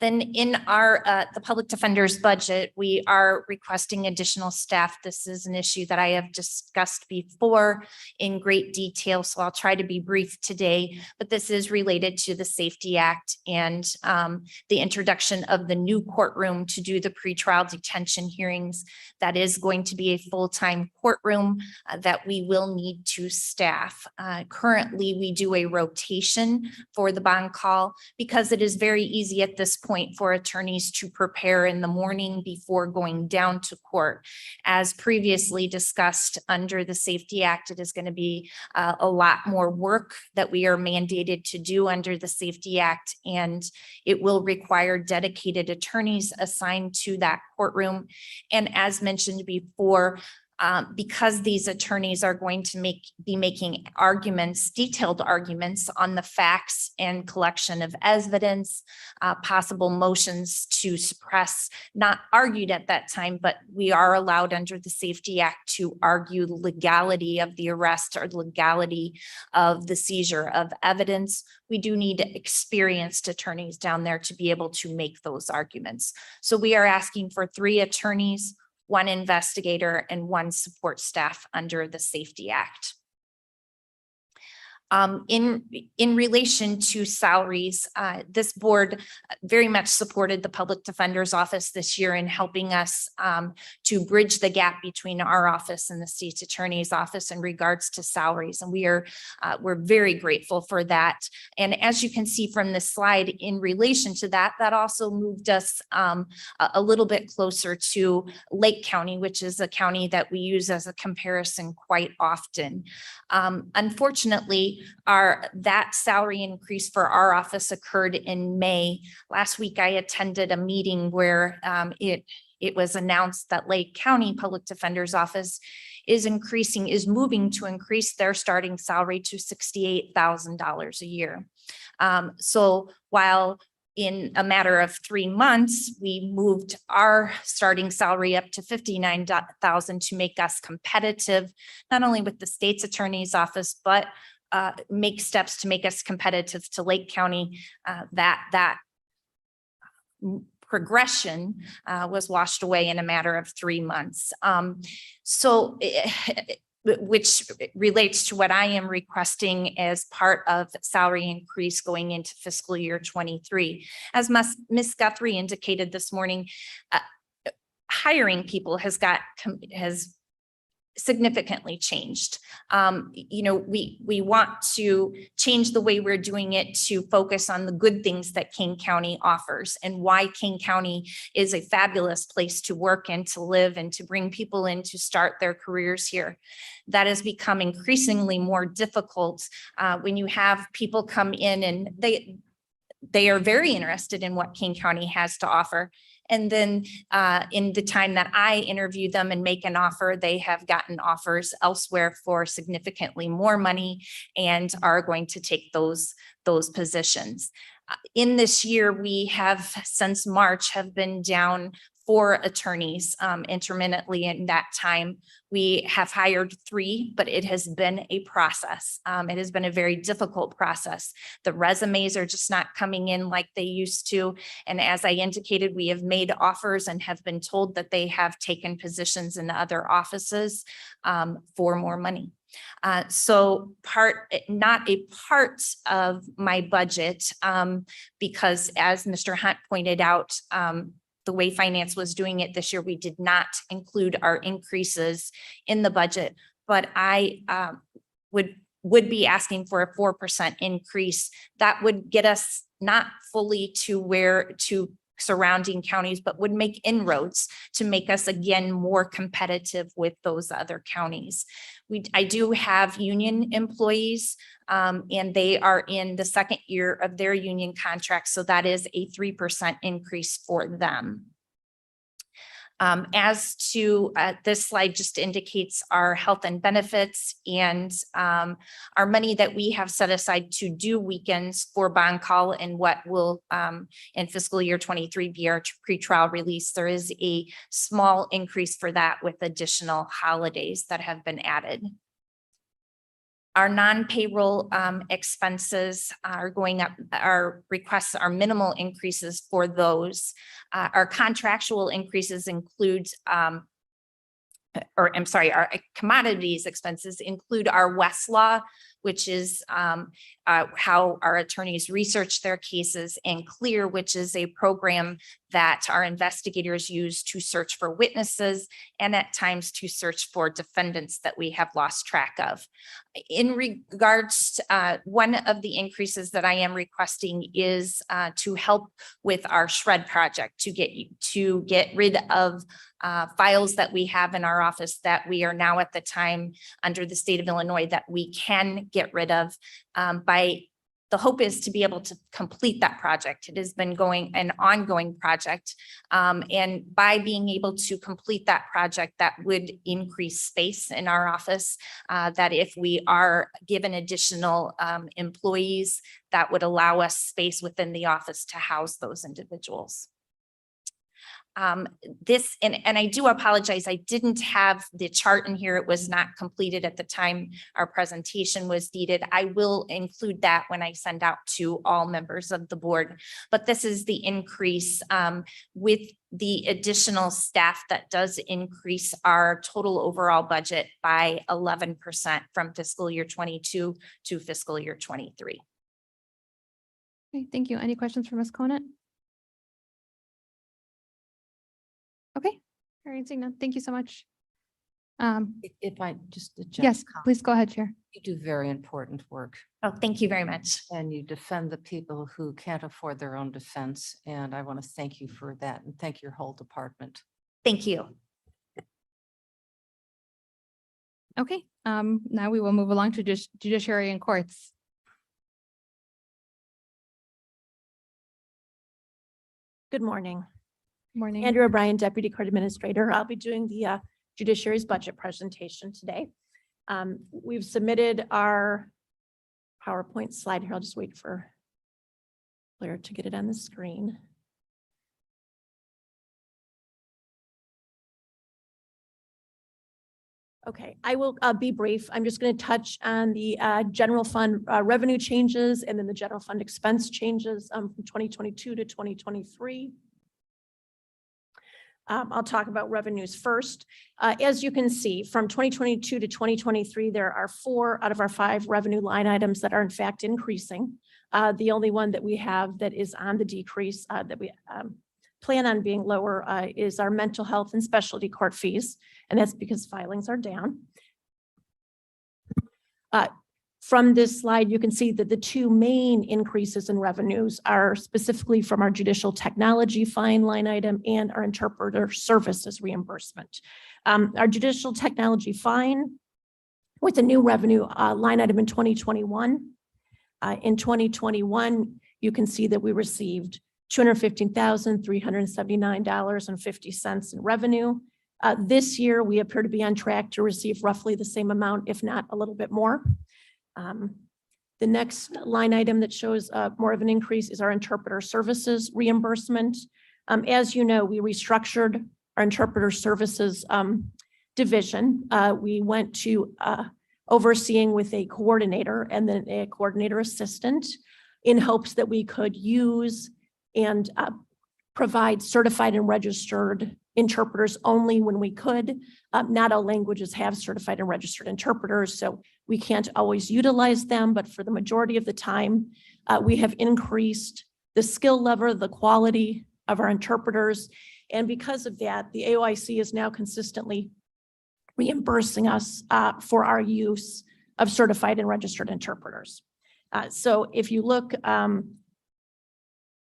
Then in our the public defender's budget, we are requesting additional staff. This is an issue that I have discussed before in great detail, so I'll try to be brief today, but this is related to the Safety Act and the introduction of the new courtroom to do the pretrial detention hearings. That is going to be a full-time courtroom that we will need to staff. Currently, we do a rotation for the bond call because it is very easy at this point for attorneys to prepare in the morning before going down to court. As previously discussed under the Safety Act, it is going to be a lot more work that we are mandated to do under the Safety Act, and it will require dedicated attorneys assigned to that courtroom. And as mentioned before, because these attorneys are going to be making arguments, detailed arguments on the facts and collection of evidence, possible motions to suppress, not argued at that time, but we are allowed under the Safety Act to argue the legality of the arrest or the legality of the seizure of evidence. We do need experienced attorneys down there to be able to make those arguments. So we are asking for 3 attorneys, 1 investigator, and 1 support staff under the Safety Act. In relation to salaries, this board very much supported the public defender's office this year in helping us to bridge the gap between our office and the state's attorney's office in regards to salaries. And we're very grateful for that. And as you can see from this slide, in relation to that, that also moved us a little bit closer to Lake County, which is a county that we use as a comparison quite often. Unfortunately, that salary increase for our office occurred in May. Last week, I attended a meeting where it was announced that Lake County Public Defender's Office is moving to increase their starting salary to $68,000 a year. So while in a matter of 3 months, we moved our starting salary up to $59,000 to make us competitive, not only with the state's attorney's office, but make steps to make us competitive to Lake County. That progression was washed away in a matter of 3 months. Which relates to what I am requesting as part of salary increase going into fiscal year 23. As Ms. Guthrie indicated this morning, hiring people has significantly changed. We want to change the way we're doing it to focus on the good things that King County offers and why King County is a fabulous place to work and to live and to bring people in to start their careers here. That has become increasingly more difficult when you have people come in and they are very interested in what King County has to offer. And then in the time that I interview them and make an offer, they have gotten offers elsewhere for significantly more money and are going to take those positions. In this year, we have since March have been down 4 attorneys intermittently in that time. We have hired 3, but it has been a process. It has been a very difficult process. The resumes are just not coming in like they used to. And as I indicated, we have made offers and have been told that they have taken positions in other offices for more money. So not a part of my budget, because as Mr. Hunt pointed out, the way finance was doing it this year, we did not include our increases in the budget, but I would be asking for a 4% increase. That would get us not fully to surrounding counties, but would make inroads to make us again more competitive with those other counties. I do have union employees and they are in the 2nd year of their union contract. So that is a 3% increase for them. As to this slide just indicates our health and benefits and our money that we have set aside to do weekends for bond call and what will in fiscal year 23 be our pretrial release. There is a small increase for that with additional holidays that have been added. Our non-payroll expenses are going up. Our requests are minimal increases for those. Our contractual increases include, our commodities expenses include our Westlaw, which is how our attorneys research their cases, and Clear, which is a program that our investigators use to search for witnesses and at times to search for defendants that we have lost track of. In regards to one of the increases that I am requesting is to help with our shred project to get rid of files that we have in our office that we are now at the time under the state of Illinois that we can get rid of. The hope is to be able to complete that project. It has been an ongoing project. And by being able to complete that project, that would increase space in our office, that if we are given additional employees, that would allow us space within the office to house those individuals. And I do apologize, I didn't have the chart in here. It was not completed at the time our presentation was needed. I will include that when I send out to all members of the board. But this is the increase with the additional staff that does increase our total overall budget by 11% from fiscal year 22 to fiscal year 23. Okay, thank you. Any questions for Ms. Conant? Okay, all right, seeing none. Thank you so much. If I just. Yes, please go ahead, Chair. You do very important work. Oh, thank you very much. And you defend the people who can't afford their own defense. And I want to thank you for that and thank your whole department. Thank you. Okay, now we will move along to judiciary and courts. Good morning. Morning. Andrew O'Brien, Deputy Court Administrator. I'll be doing the judiciary's budget presentation today. We've submitted our PowerPoint slide here. I'll just wait for Blair to get it on the screen. Okay, I will be brief. I'm just going to touch on the general fund revenue changes and then the general fund expense changes from 2022 to 2023. I'll talk about revenues first. As you can see, from 2022 to 2023, there are 4 out of our 5 revenue line items that are in fact increasing. The only one that we have that is on the decrease that we plan on being lower is our mental health and specialty court fees, and that's because filings are down. From this slide, you can see that the 2 main increases in revenues are specifically from our judicial technology fine line item and our interpreter services reimbursement. Our judicial technology fine with a new revenue line item in 2021. In 2021, you can see that we received $215,379.50 in revenue. This year, we appear to be on track to receive roughly the same amount, if not a little bit more. The next line item that shows more of an increase is our interpreter services reimbursement. As you know, we restructured our interpreter services division. We went to overseeing with a coordinator and then a coordinator assistant in hopes that we could use and provide certified and registered interpreters only when we could. Not all languages have certified and registered interpreters, so we can't always utilize them, but for the majority of the time, we have increased the skill level, the quality of our interpreters. And because of that, the AOIC is now consistently reimbursing us for our use of certified and registered interpreters. So if you look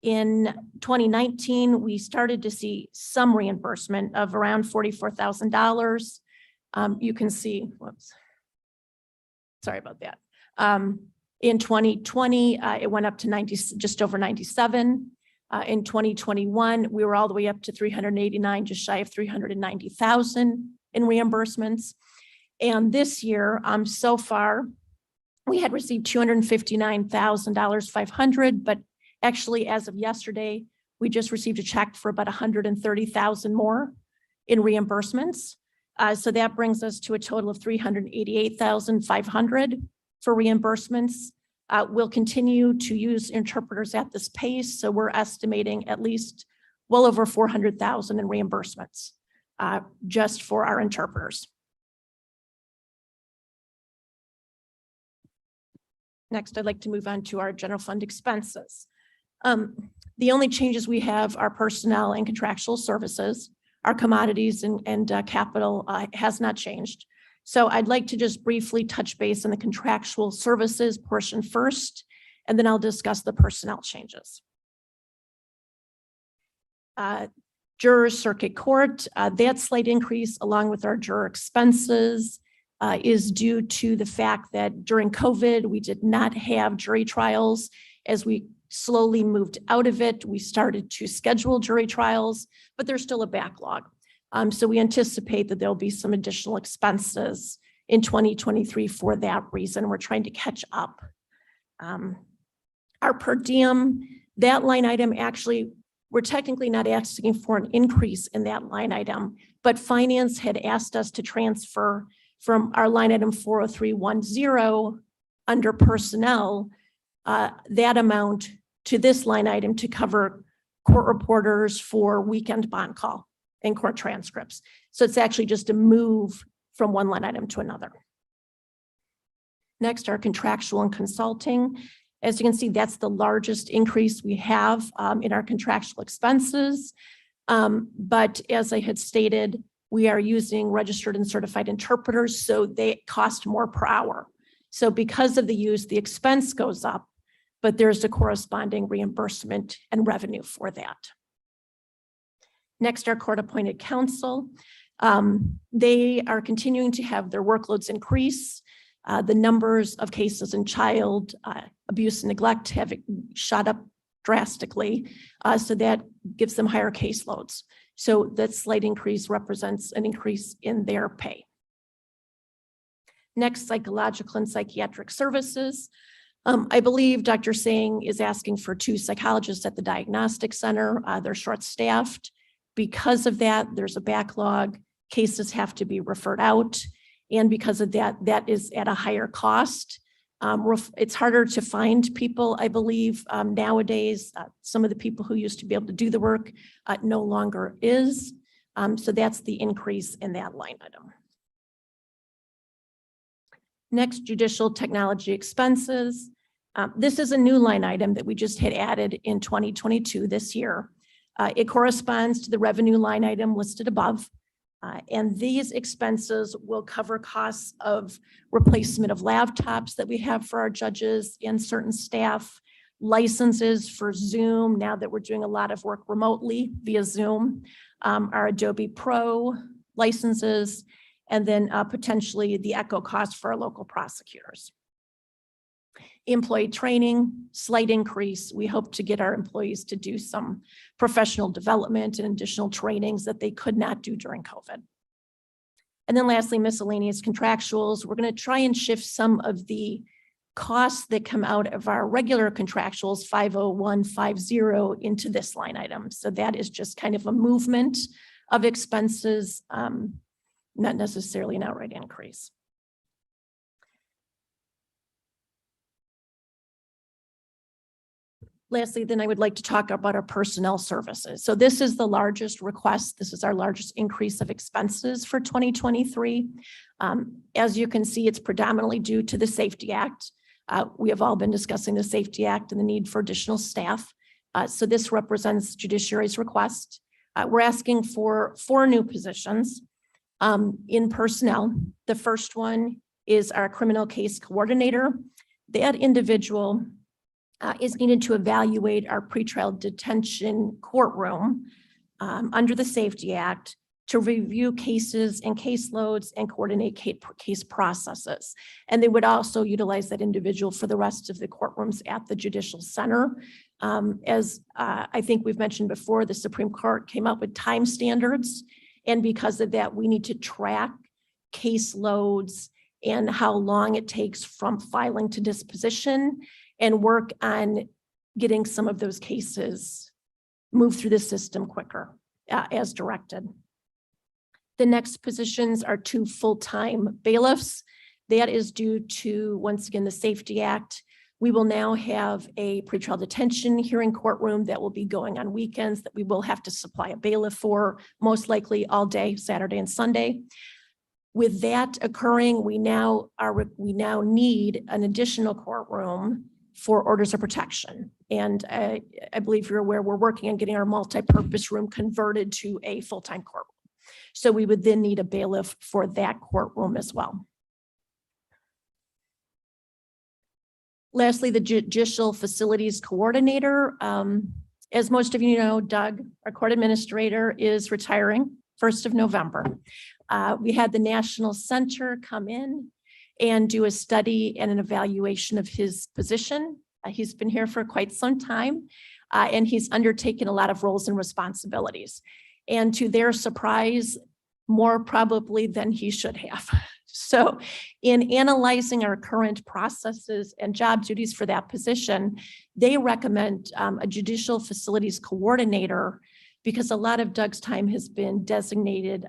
in 2019, we started to see some reimbursement of around $44,000. You can see, whoops, sorry about that. In 2020, it went up to just over 97. In 2021, we were all the way up to 389, just shy of 390,000 in reimbursements. And this year, so far, we had received $259,500, but actually, as of yesterday, we just received a check for about 130,000 more in reimbursements. So that brings us to a total of 388,500 for reimbursements. We'll continue to use interpreters at this pace, so we're estimating at least well over 400,000 in reimbursements just for our interpreters. Next, I'd like to move on to our general fund expenses. The only changes we have are personnel and contractual services. Our commodities and capital has not changed. So I'd like to just briefly touch base on the contractual services portion first, and then I'll discuss the personnel changes. Juror circuit court, that slight increase along with our juror expenses is due to the fact that during COVID, we did not have jury trials. As we slowly moved out of it, we started to schedule jury trials, but there's still a backlog. So we anticipate that there'll be some additional expenses in 2023 for that reason. We're trying to catch up. Our per diem, that line item, actually, we're technically not asking for an increase in that line item, but finance had asked us to transfer from our line item 40310 under personnel, that amount to this line item to cover court reporters for weekend bond call and court transcripts. So it's actually just a move from one line item to another. Next, our contractual and consulting. As you can see, that's the largest increase we have in our contractual expenses. But as I had stated, we are using registered and certified interpreters, so they cost more per hour. So because of the use, the expense goes up, but there's a corresponding reimbursement and revenue for that. Next, our court-appointed counsel. They are continuing to have their workloads increase. The numbers of cases in child abuse and neglect have shot up drastically. So that gives them higher caseloads. So that slight increase represents an increase in their pay. Next, psychological and psychiatric services. I believe Dr. Singh is asking for 2 psychologists at the diagnostic center. They're short-staffed. Because of that, there's a backlog. Cases have to be referred out. And because of that, that is at a higher cost. It's harder to find people, I believe, nowadays. Some of the people who used to be able to do the work no longer is. So that's the increase in that line item. Next, judicial technology expenses. This is a new line item that we just had added in 2022 this year. It corresponds to the revenue line item listed above. And these expenses will cover costs of replacement of laptops that we have for our judges and certain staff, licenses for Zoom, now that we're doing a lot of work remotely via Zoom, our Adobe Pro licenses, and then potentially the echo cost for our local prosecutors. Employee training, slight increase. We hope to get our employees to do some professional development and additional trainings that they could not do during COVID. And then lastly, miscellaneous contractuals. We're going to try and shift some of the costs that come out of our regular contractuals, 50150, into this line item. So that is just kind of a movement of expenses, not necessarily an outright increase. Lastly, then I would like to talk about our personnel services. So this is the largest request. This is our largest increase of expenses for 2023. As you can see, it's predominantly due to the Safety Act. We have all been discussing the Safety Act and the need for additional staff. So this represents Judiciary's request. We're asking for 4 new positions in personnel. The first one is our criminal case coordinator. That individual is needed to evaluate our pretrial detention courtroom under the Safety Act to review cases and caseloads and coordinate case processes. And they would also utilize that individual for the rest of the courtrooms at the Judicial Center. As I think we've mentioned before, the Supreme Court came up with time standards. And because of that, we need to track caseloads and how long it takes from filing to disposition, and work on getting some of those cases moved through the system quicker as directed. The next positions are 2 full-time bailiffs. That is due to, once again, the Safety Act. We will now have a pretrial detention hearing courtroom that will be going on weekends that we will have to supply a bailiff for, most likely all day, Saturday and Sunday. With that occurring, we now need an additional courtroom for orders of protection. And I believe you're aware, we're working on getting our multi-purpose room converted to a full-time courtroom. So we would then need a bailiff for that courtroom as well. Lastly, the Judicial Facilities Coordinator. As most of you know, Doug, our court administrator, is retiring 1st of November. We had the National Center come in and do a study and an evaluation of his position. He's been here for quite some time, and he's undertaken a lot of roles and responsibilities. And to their surprise, more probably than he should have. So in analyzing our current processes and job duties for that position, they recommend a Judicial Facilities Coordinator, because a lot of Doug's time has been designated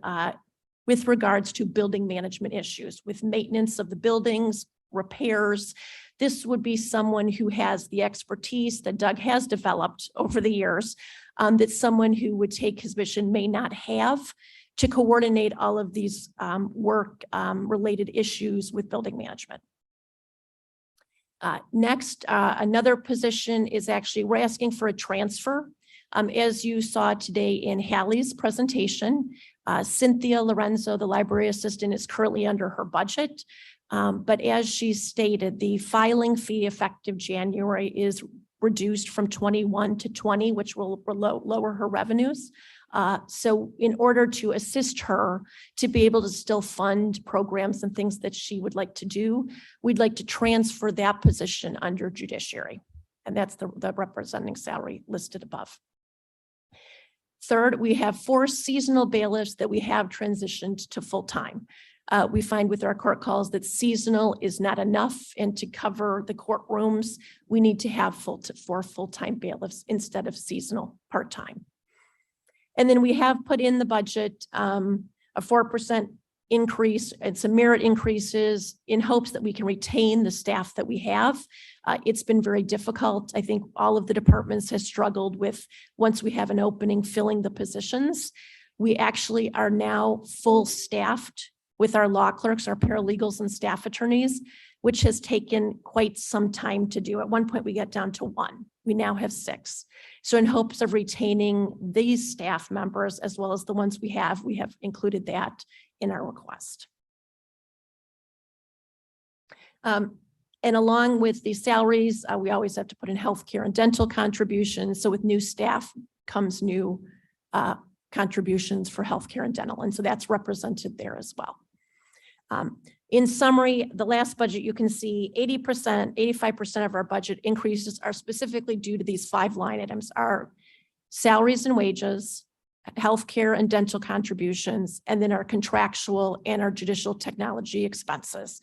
with regards to building management issues, with maintenance of the buildings, repairs. This would be someone who has the expertise that Doug has developed over the years, that someone who would take his mission may not have, to coordinate all of these work related issues with building management. Next, another position is actually, we're asking for a transfer. As you saw today in Hallie's presentation, Cynthia Lorenzo, the library assistant, is currently under her budget. But as she stated, the filing fee effective January is reduced from 21 to 20, which will lower her revenues. So in order to assist her to be able to still fund programs and things that she would like to do, we'd like to transfer that position under judiciary. And that's the representing salary listed above. Third, we have 4 seasonal bailiffs that we have transitioned to full-time. We find with our court calls that seasonal is not enough, and to cover the courtrooms, we need to have 4 full-time bailiffs instead of seasonal part-time. And then we have put in the budget a 4% increase and some merit increases in hopes that we can retain the staff that we have. It's been very difficult. I think all of the departments have struggled with, once we have an opening, filling the positions. We actually are now full staffed with our law clerks, our paralegals and staff attorneys, which has taken quite some time to do. At one point, we got down to 1. We now have 6. So in hopes of retaining these staff members, as well as the ones we have included that in our request. And along with the salaries, we always have to put in healthcare and dental contributions. So with new staff comes new contributions for healthcare and dental. And so that's represented there as well. In summary, the last budget, you can see 80%, 85% of our budget increases are specifically due to these 5 line items: our salaries and wages, healthcare and dental contributions, and then our contractual and our judicial technology expenses.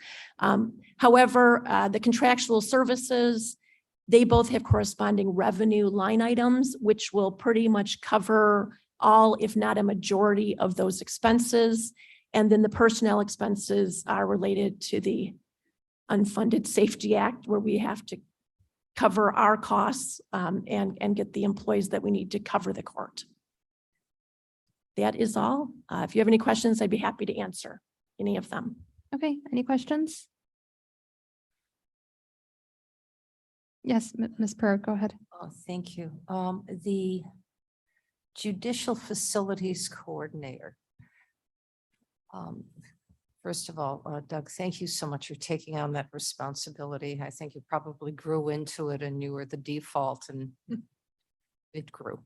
However, the contractual services, they both have corresponding revenue line items, which will pretty much cover all, if not a majority of those expenses. And then the personnel expenses are related to the Unfunded Safety Act, where we have to cover our costs and get the employees that we need to cover the court. That is all. If you have any questions, I'd be happy to answer any of them. Okay, any questions? Yes, Ms. Pearl, go ahead. Oh, thank you. The Judicial Facilities Coordinator. First of all, Doug, thank you so much for taking on that responsibility. I think you probably grew into it and you were the default, and it grew.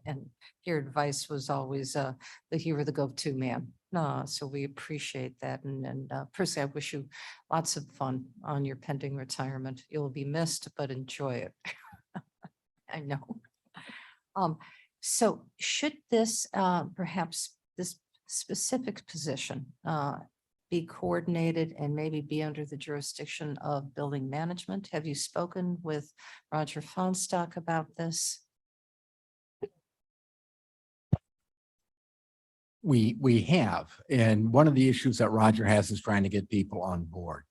And your advice was always that you were the go-to man. So we appreciate that. And personally, I wish you lots of fun on your pending retirement. You'll be missed, but enjoy it. I know. So should this perhaps this specific position be coordinated and maybe be under the jurisdiction of building management? Have you spoken with Roger Fonstock about this? We have, and one of the issues that Roger has is trying to get people on board,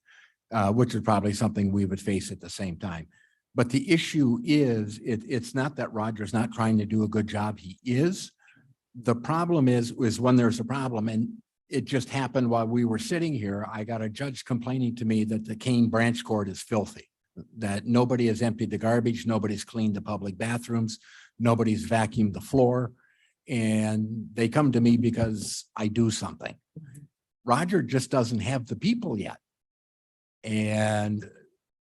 which is probably something we would face at the same time. But the issue is, it's not that Roger's not trying to do a good job. He is. The problem is when there's a problem, and it just happened while we were sitting here, I got a judge complaining to me that the Kane Branch Court is filthy, that nobody has emptied the garbage, nobody's cleaned the public bathrooms, nobody's vacuumed the floor. And they come to me because I do something. Roger just doesn't have the people yet. And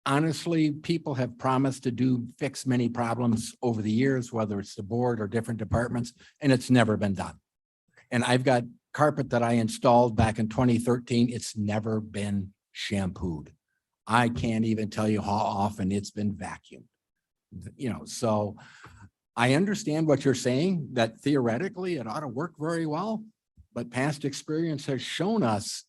honestly, people have promised to fix many problems over the years, whether it's the board or different departments, and it's never been done. And I've got carpet that I installed back in 2013. It's never been shampooed. I can't even tell you how often it's been vacuumed. So I understand what you're saying, that theoretically it ought to work very well, but past experience has shown us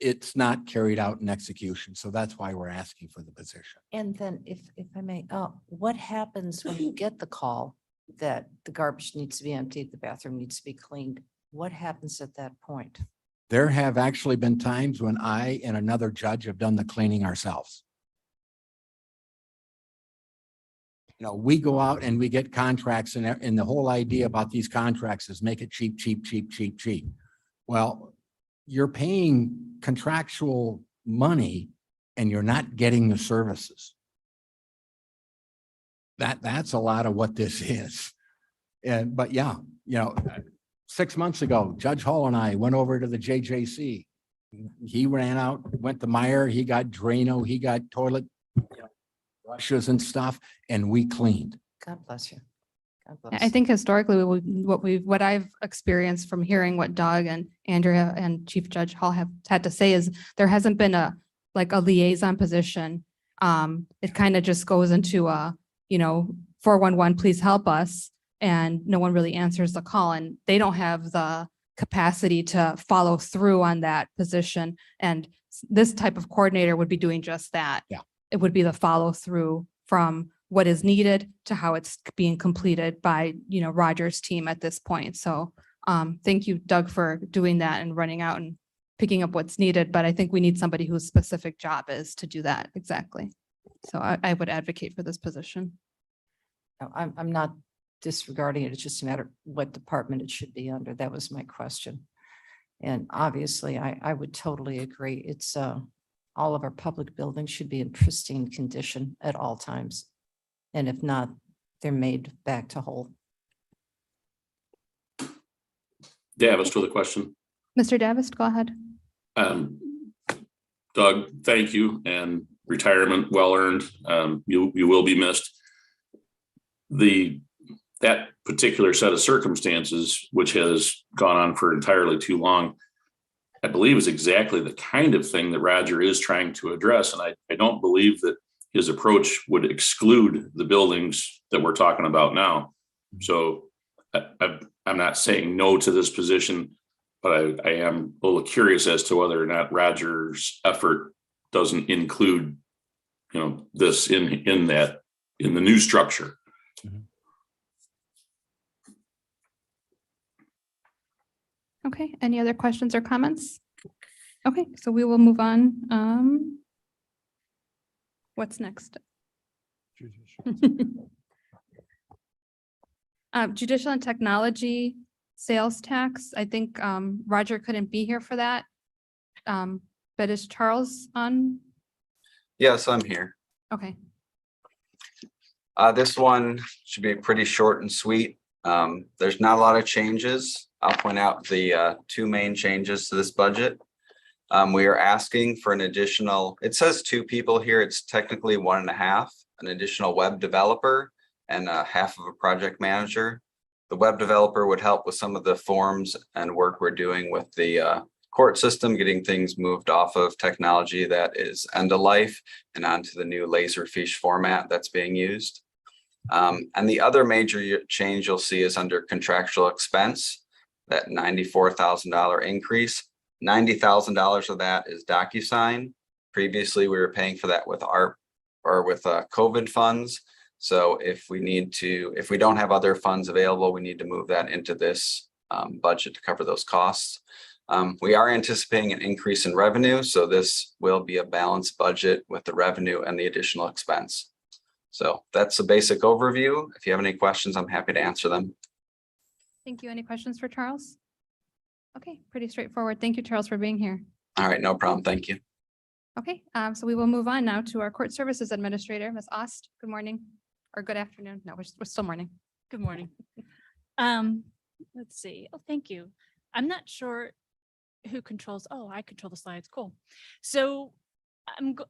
it's not carried out in execution. So that's why we're asking for the position. And then if I may, what happens when you get the call that the garbage needs to be emptied, the bathroom needs to be cleaned? What happens at that point? There have actually been times when I and another judge have done the cleaning ourselves. We go out and we get contracts, and the whole idea about these contracts is make it cheap, cheap, cheap, cheap, cheap. Well, you're paying contractual money and you're not getting the services. That's a lot of what this is. But yeah, 6 months ago, Judge Hall and I went over to the JJC. He ran out, went to Meyer, he got Drano, he got toilet brushes and stuff, and we cleaned. God bless you. I think historically, what I've experienced from hearing what Doug and Andrea and Chief Judge Hall have had to say is there hasn't been a liaison position. It kind of just goes into 411, please help us. And no one really answers the call, and they don't have the capacity to follow through on that position. And this type of coordinator would be doing just that. Yeah. It would be the follow through from what is needed to how it's being completed by, Roger's team at this point. So thank you, Doug, for doing that and running out and picking up what's needed. But I think we need somebody whose specific job is to do that. Exactly. So I would advocate for this position. No, I'm not disregarding it. It's just a matter of what department it should be under. That was my question. And obviously, I would totally agree. It's all of our public buildings should be in pristine condition at all times. And if not, they're made back to whole. Davis with a question. Mr. Davis, go ahead. Doug, thank you, and retirement well earned. You will be missed. That particular set of circumstances, which has gone on for entirely too long, I believe is exactly the kind of thing that Roger is trying to address. And I don't believe that his approach would exclude the buildings that we're talking about now. So I'm not saying no to this position, but I am a little curious as to whether or not Roger's effort doesn't include, this in the new structure. Okay, any other questions or comments? Okay, so we will move on. What's next? Judicial and technology sales tax. I think Roger couldn't be here for that. But is Charles on? Yes, I'm here. Okay. This one should be pretty short and sweet. There's not a lot of changes. I'll point out the two main changes to this budget. We are asking for an additional, it says 2 people here. It's technically 1.5, an additional web developer and half of a project manager. The web developer would help with some of the forms and work we're doing with the court system, getting things moved off of technology that is end of life and onto the new Laserfish format that's being used. And the other major change you'll see is under contractual expense, that $94,000 increase. $90,000 of that is DocuSign. Previously, we were paying for that with ARP or with COVID funds. So if we don't have other funds available, we need to move that into this budget to cover those costs. We are anticipating an increase in revenue, so this will be a balanced budget with the revenue and the additional expense. So that's a basic overview. If you have any questions, I'm happy to answer them. Thank you. Any questions for Charles? Okay, pretty straightforward. Thank you, Charles, for being here. All right, no problem. Thank you. Okay, so we will move on now to our Court Services Administrator, Ms. Ost. Good morning, or good afternoon. No, we're still morning. Good morning. Let's see. Oh, thank you. I'm not sure who controls. Oh, I control the slides. Cool. So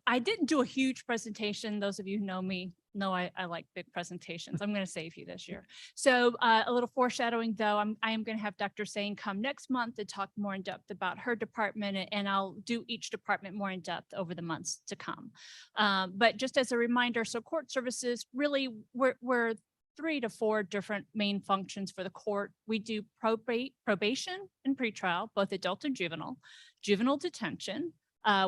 I didn't do a huge presentation. Those of you who know me know I like big presentations. I'm going to save you this year. So a little foreshadowing though, I am going to have Dr. Sain come next month to talk more in depth about her department, and I'll do each department more in depth over the months to come. But just as a reminder, so court services, really we're 3 to 4 different main functions for the court. We do probation and pretrial, both adult and juvenile detention,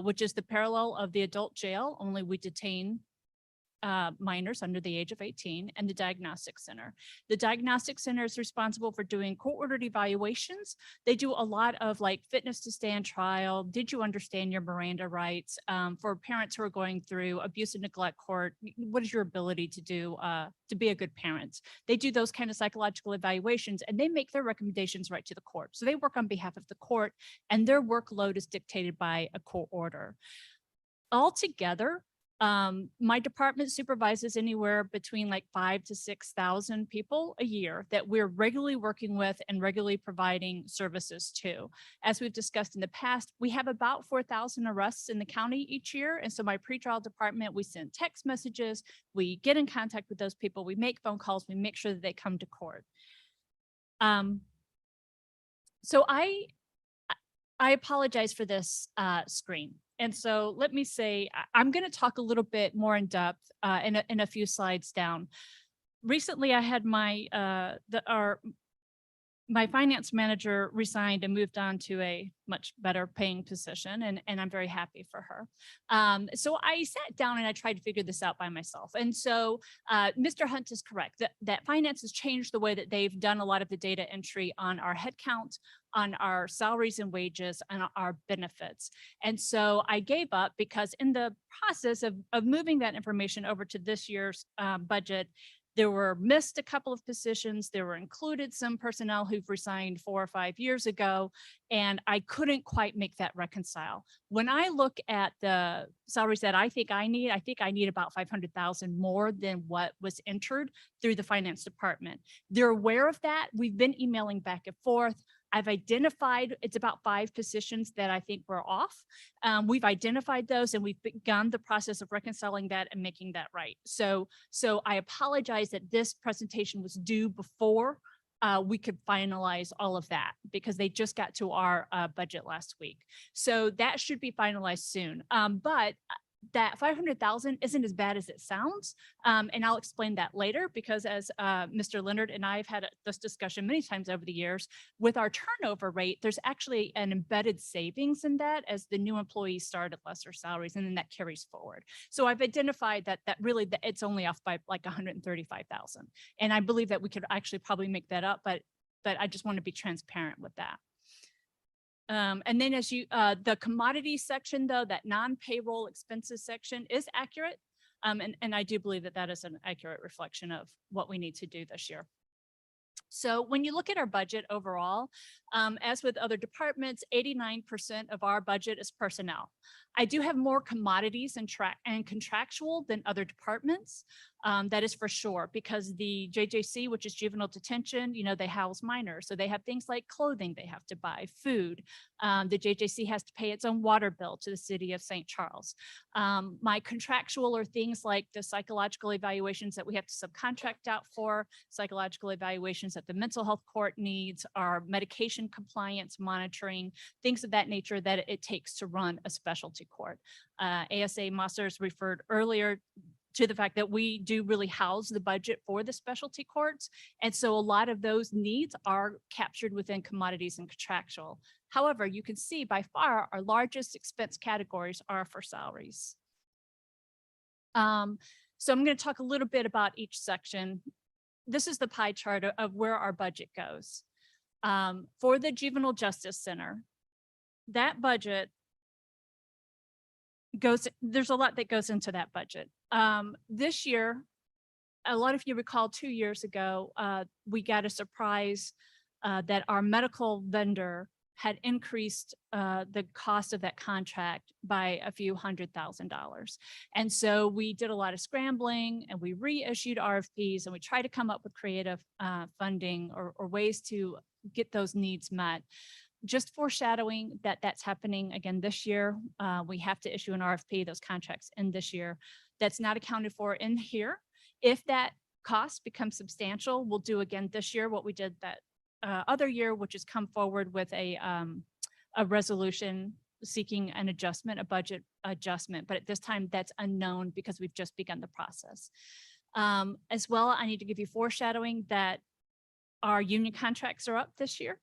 which is the parallel of the adult jail, only we detain minors under the age of 18, and the diagnostic center. The diagnostic center is responsible for doing court-ordered evaluations. They do a lot of like fitness to stand trial. Did you understand your Miranda rights? For parents who are going through abuse and neglect court, what is your ability to do to be a good parent? They do those kind of psychological evaluations, and they make their recommendations right to the court. So they work on behalf of the court, and their workload is dictated by a court order. Altogether, My department supervises anywhere between like 5,000 to 6,000 people a year that we're regularly working with and regularly providing services to. As we've discussed in the past, we have about 4,000 arrests in the county each year. And so my pretrial department, we send text messages, we get in contact with those people, we make phone calls, we make sure that they come to court. So I apologize for this screen. And so let me say, I'm going to talk a little bit more in depth in a few slides down. Recently, I had my finance manager resigned and moved on to a much better paying position, and I'm very happy for her. So I sat down and I tried to figure this out by myself. And so Mr. Hunt is correct that finance has changed the way that they've done a lot of the data entry on our headcount, on our salaries and wages, and our benefits. And so I gave up because in the process of moving that information over to this year's budget, there were missed a couple of positions. There were included some personnel who've resigned 4 or 5 years ago, and I couldn't quite make that reconcile. When I look at the salaries that I think I need about 500,000 more than what was entered through the finance department. They're aware of that. We've been emailing back and forth. I've identified, it's about 5 positions that I think were off. We've identified those and we've begun the process of reconciling that and making that right. So I apologize that this presentation was due before we could finalize all of that because they just got to our budget last week. So that should be finalized soon. But that 500,000 isn't as bad as it sounds. And I'll explain that later because as Mr. Leonard and I have had this discussion many times over the years, with our turnover rate, there's actually an embedded savings in that as the new employees start at lesser salaries and then that carries forward. So I've identified that really it's only off by like 135,000. And I believe that we could actually probably make that up, but I just want to be transparent with that. And then as the commodity section though, that non-payroll expenses section is accurate. And I do believe that that is an accurate reflection of what we need to do this year. So when you look at our budget overall, as with other departments, 89% of our budget is personnel. I do have more commodities and contractual than other departments. That is for sure, because the JJC, which is juvenile detention, they house minors. So they have things like clothing they have to buy, food. The JJC has to pay its own water bill to the city of St. Charles. My contractual are things like the psychological evaluations that we have to subcontract out for, psychological evaluations that the mental health court needs, our medication compliance monitoring, things of that nature that it takes to run a specialty court. ASA Mossers referred earlier to the fact that we do really house the budget for the specialty courts. And so a lot of those needs are captured within commodities and contractual. However, you can see by far our largest expense categories are for salaries. So I'm going to talk a little bit about each section. This is the pie chart of where our budget goes. For the Juvenile Justice Center, that budget there's a lot that goes into that budget. This year, a lot of you recall 2 years ago, we got a surprise that our medical vendor had increased the cost of that contract by a few $100,000. And so we did a lot of scrambling and we reissued RFPs and we tried to come up with creative funding or ways to get those needs met. Just foreshadowing that that's happening again this year. We have to issue an RFP, those contracts in this year. That's not accounted for in here. If that cost becomes substantial, we'll do again this year what we did that other year, which is come forward with a resolution seeking an adjustment, a budget adjustment. But at this time, that's unknown because we've just begun the process. As well, I need to give you foreshadowing that our union contracts are up this year.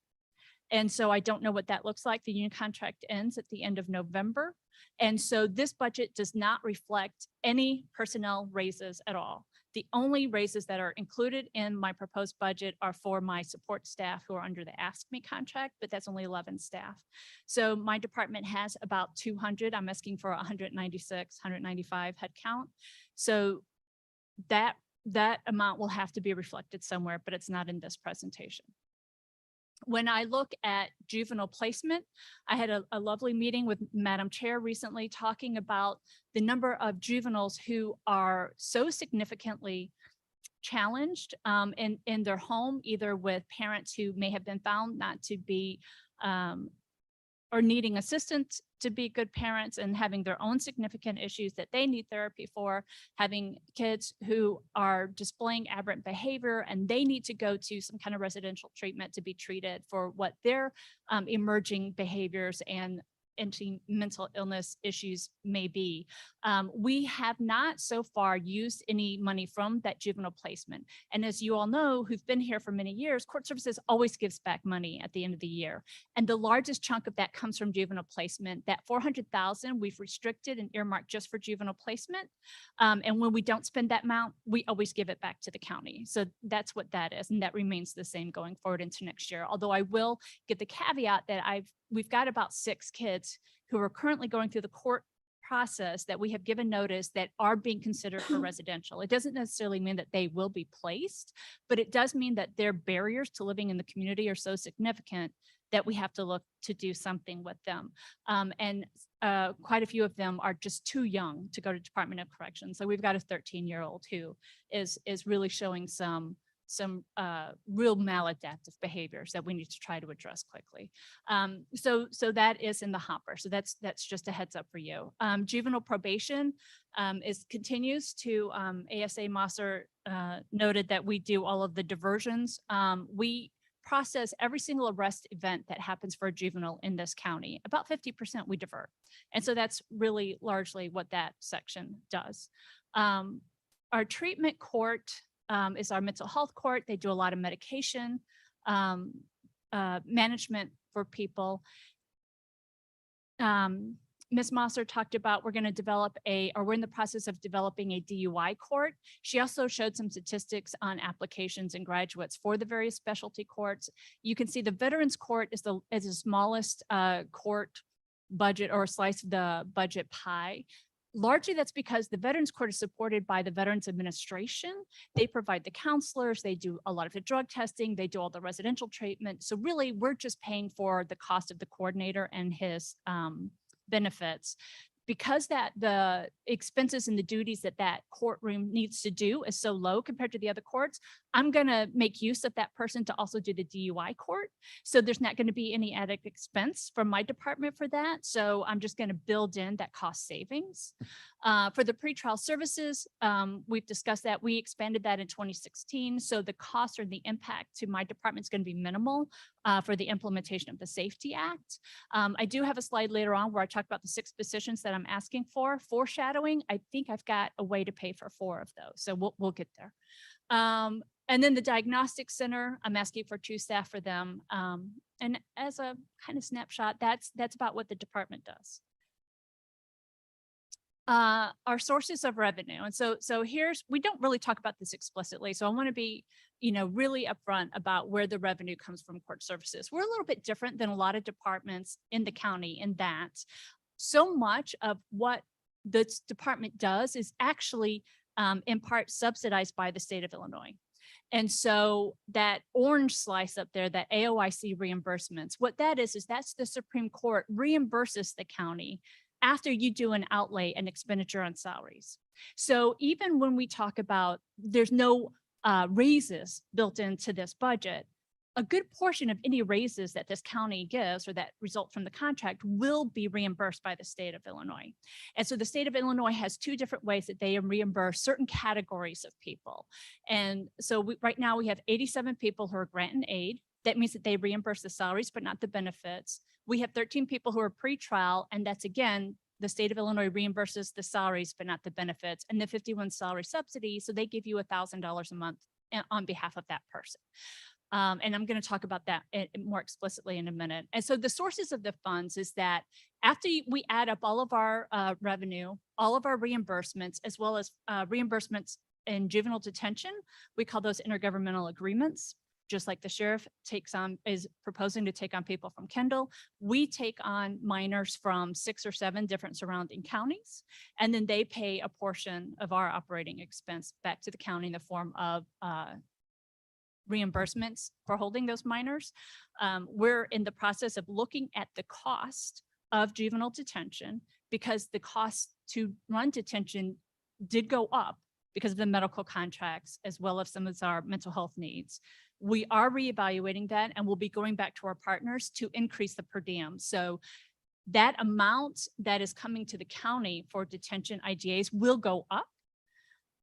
And so I don't know what that looks like. The union contract ends at the end of November. And so this budget does not reflect any personnel raises at all. The only raises that are included in my proposed budget are for my support staff who are under the Ask Me contract, but that's only 11 staff. So my department has about 200. I'm asking for 196, 195 head count. So that amount will have to be reflected somewhere, but it's not in this presentation. When I look at juvenile placement, I had a lovely meeting with Madam Chair recently talking about the number of juveniles who are so significantly challenged in their home, either with parents who may have been found not to be or needing assistance to be good parents and having their own significant issues that they need therapy for, having kids who are displaying aberrant behavior and they need to go to some kind of residential treatment to be treated for what their emerging behaviors and mental illness issues may be. We have not so far used any money from that juvenile placement. And as you all know, who've been here for many years, court services always gives back money at the end of the year. And the largest chunk of that comes from juvenile placement. That 400,000 we've restricted and earmarked just for juvenile placement. And when we don't spend that amount, we always give it back to the county. So that's what that is. And that remains the same going forward into next year. Although I will give the caveat that we've got about 6 kids who are currently going through the court process that we have given notice that are being considered for residential. It doesn't necessarily mean that they will be placed, but it does mean that their barriers to living in the community are so significant that we have to look to do something with them. Quite a few of them are just too young to go to Department of Corrections. So we've got a 13-year-old who is really showing some real maladaptive behaviors that we need to try to address quickly. So that is in the hopper. So that's just a heads up for you. Juvenile probation continues to, ASA Mosser noted that we do all of the diversions. We process every single arrest event that happens for a juvenile in this county. About 50% we divert. And so that's really largely what that section does. Our treatment court is our mental health court. They do a lot of medication management for people. Ms. Mosser talked about we're going to develop we're in the process of developing a DUI court. She also showed some statistics on applications and graduates for the various specialty courts. You can see the Veterans Court is the smallest court budget or slice of the budget pie. Largely that's because the Veterans Court is supported by the Veterans Administration. They provide the counselors, they do a lot of the drug testing, they do all the residential treatment. So really we're just paying for the cost of the coordinator and his benefits. Because the expenses and the duties that courtroom needs to do is so low compared to the other courts, I'm going to make use of that person to also do the DUI court. So there's not going to be any added expense from my department for that. So I'm just going to build in that cost savings. For the pretrial services, we've discussed that. We expanded that in 2016. So the cost or the impact to my department is going to be minimal for the implementation of the Safety Act. I do have a slide later on where I talk about the 6 positions that I'm asking for. Foreshadowing, I think I've got a way to pay for 4 of those. So we'll get there. And then the diagnostic center, I'm asking for 2 staff for them. And as a kind of snapshot, that's about what the department does. Our sources of revenue. And so we don't really talk about this explicitly. So I want to be, really upfront about where the revenue comes from court services. We're a little bit different than a lot of departments in the county in that so much of what this department does is actually in part subsidized by the state of Illinois. And so that orange slice up there, that AOIC reimbursements, what that is that's the Supreme Court reimburses the county after you do an outlay and expenditure on salaries. So even when we talk about there's no raises built into this budget, a good portion of any raises that this county gives or that result from the contract will be reimbursed by the state of Illinois. And so the state of Illinois has 2 different ways that they reimburse certain categories of people. And so right now we have 87 people who are grant and aid. That means that they reimburse the salaries, but not the benefits. We have 13 people who are pretrial, and that's again, the state of Illinois reimburses the salaries, but not the benefits, and the 51 salary subsidy. So they give you $1,000 a month on behalf of that person. And I'm going to talk about that more explicitly in a minute. And so the sources of the funds is that after we add up all of our revenue, all of our reimbursements, as well as reimbursements in juvenile detention, we call those intergovernmental agreements. Just like the sheriff is proposing to take on people from Kendall, we take on minors from 6 or 7 different surrounding counties, and then they pay a portion of our operating expense back to the county in the form of reimbursements for holding those minors. We're in the process of looking at the cost of juvenile detention because the cost to run detention did go up because of the medical contracts as well as some of our mental health needs. We are reevaluating that and we'll be going back to our partners to increase the per diem. So that amount that is coming to the county for detention IGAs will go up.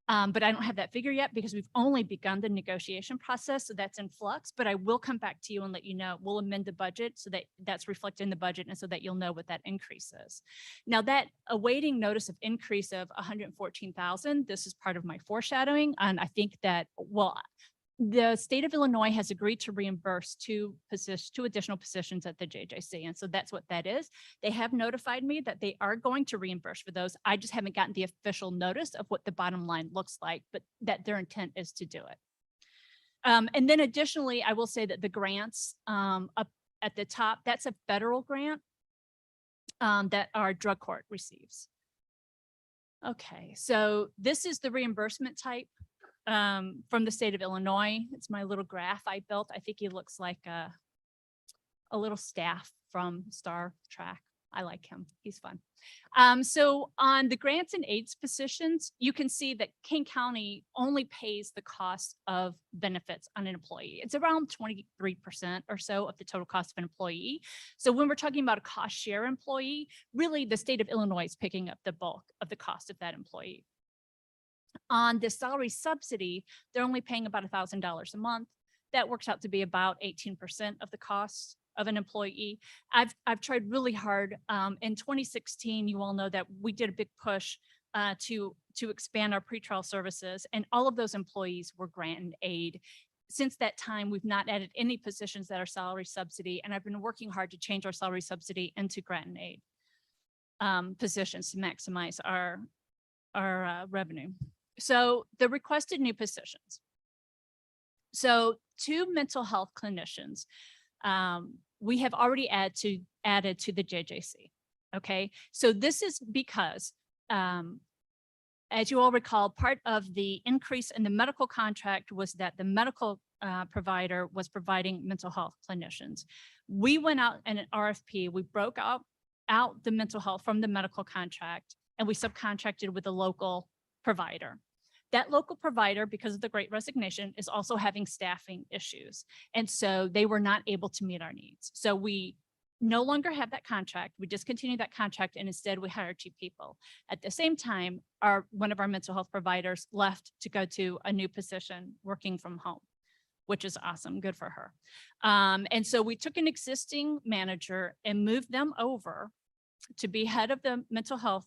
But I don't have that figure yet because we've only begun the negotiation process. So that's in flux, but I will come back to you and let you know. We'll amend the budget so that that's reflected in the budget and so that you'll know what that increase is. Now that awaiting notice of increase of 114,000, this is part of my foreshadowing. And I think that, well, the state of Illinois has agreed to reimburse two additional positions at the JJC. And so that's what that is. They have notified me that they are going to reimburse for those. I just haven't gotten the official notice of what the bottom line looks like, but that their intent is to do it. And then additionally, I will say that the grants up at the top, that's a federal grant that our drug court receives. Okay, so this is the reimbursement type from the state of Illinois. It's my little graph I built. I think he looks like a little staff from Star Trek. I like him. He's fun. So on the grants and aids positions, you can see that King County only pays the cost of benefits on an employee. It's around 23% or so of the total cost of an employee. So when we're talking about a cost share employee, really the state of Illinois is picking up the bulk of the cost of that employee. On the salary subsidy, they're only paying about $1,000 a month. That works out to be about 18% of the cost of an employee. I've tried really hard. In 2016, you all know that we did a big push to expand our pretrial services, and all of those employees were grant and aid. Since that time, we've not added any positions that are salary subsidy, and I've been working hard to change our salary subsidy into grant and aid positions to maximize our revenue. So the requested new positions. So 2 mental health clinicians we have already added to the JJC. Okay, so this is because as you all recall, part of the increase in the medical contract was that the medical provider was providing mental health clinicians. We went out in an RFP, we broke out the mental health from the medical contract, and we subcontracted with a local provider. That local provider, because of the Great Resignation, is also having staffing issues. And so they were not able to meet our needs. So we no longer have that contract. We discontinued that contract and instead we hired 2 people. At the same time, one of our mental health providers left to go to a new position working from home, which is awesome. Good for her. And so we took an existing manager and moved them over to be head of the mental health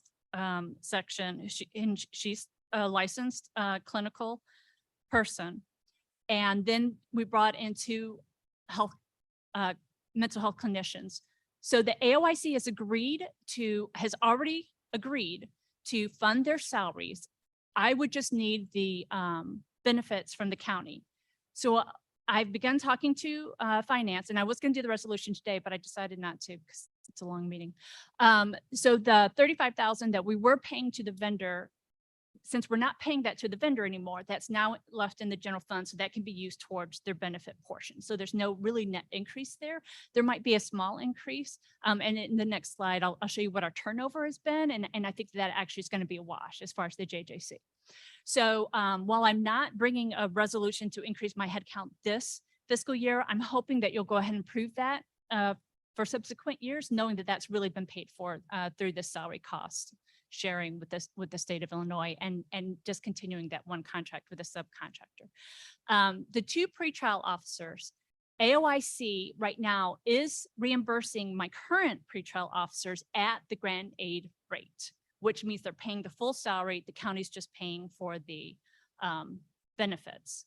section. She's a licensed clinical person. And then we brought in 2 mental health clinicians. So the AOIC has already agreed to fund their salaries. I would just need the benefits from the county. So I've begun talking to finance, and I was going to do the resolution today, but I decided not to because it's a long meeting. So the $35,000 that we were paying to the vendor, since we're not paying that to the vendor anymore, that's now left in the general fund, so that can be used towards their benefit portion. So there's no really net increase there. There might be a small increase. And in the next slide, I'll show you what our turnover has been. And I think that actually is going to be a wash as far as the JJC. So while I'm not bringing a resolution to increase my headcount this fiscal year, I'm hoping that you'll go ahead and approve that for subsequent years, knowing that that's really been paid for through the salary cost sharing with the state of Illinois and discontinuing that one contract with a subcontractor. The 2 pretrial officers, AOIC right now is reimbursing my current pretrial officers at the grant aid rate, which means they're paying the full salary. The county's just paying for the benefits.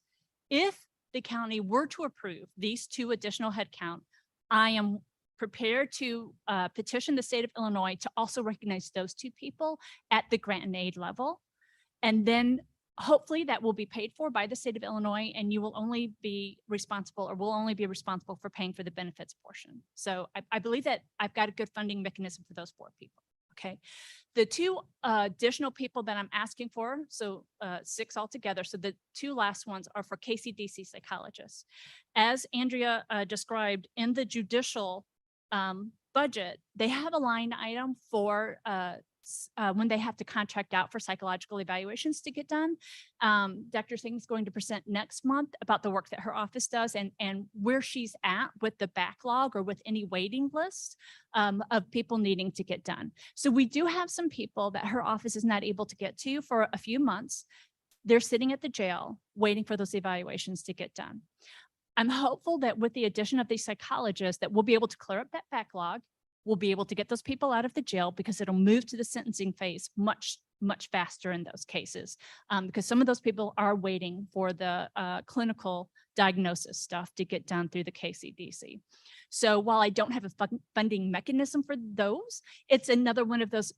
If the county were to approve these 2 additional headcount, I am prepared to petition the state of Illinois to also recognize those 2 people at the grant and aid level. And then hopefully that will be paid for by the state of Illinois, and you will only be responsible, or will only be responsible for paying for the benefits portion. So I believe that I've got a good funding mechanism for those 4 people. Okay. The two additional people that I'm asking for, so 6 altogether. So the 2 last ones are for KCDC psychologists. As Andrea described in the judicial budget, they have a line item for when they have to contract out for psychological evaluations to get done. Dr. Singh's going to present next month about the work that her office does and where she's at with the backlog or with any waiting list of people needing to get done. So we do have some people that her office is not able to get to for a few months. They're sitting at the jail waiting for those evaluations to get done. I'm hopeful that with the addition of these psychologists that we'll be able to clear up that backlog. We'll be able to get those people out of the jail because it'll move to the sentencing phase much faster in those cases. Because some of those people are waiting for the clinical diagnosis stuff to get done through the KCDC. So while I don't have a funding mechanism for those, it's another one of those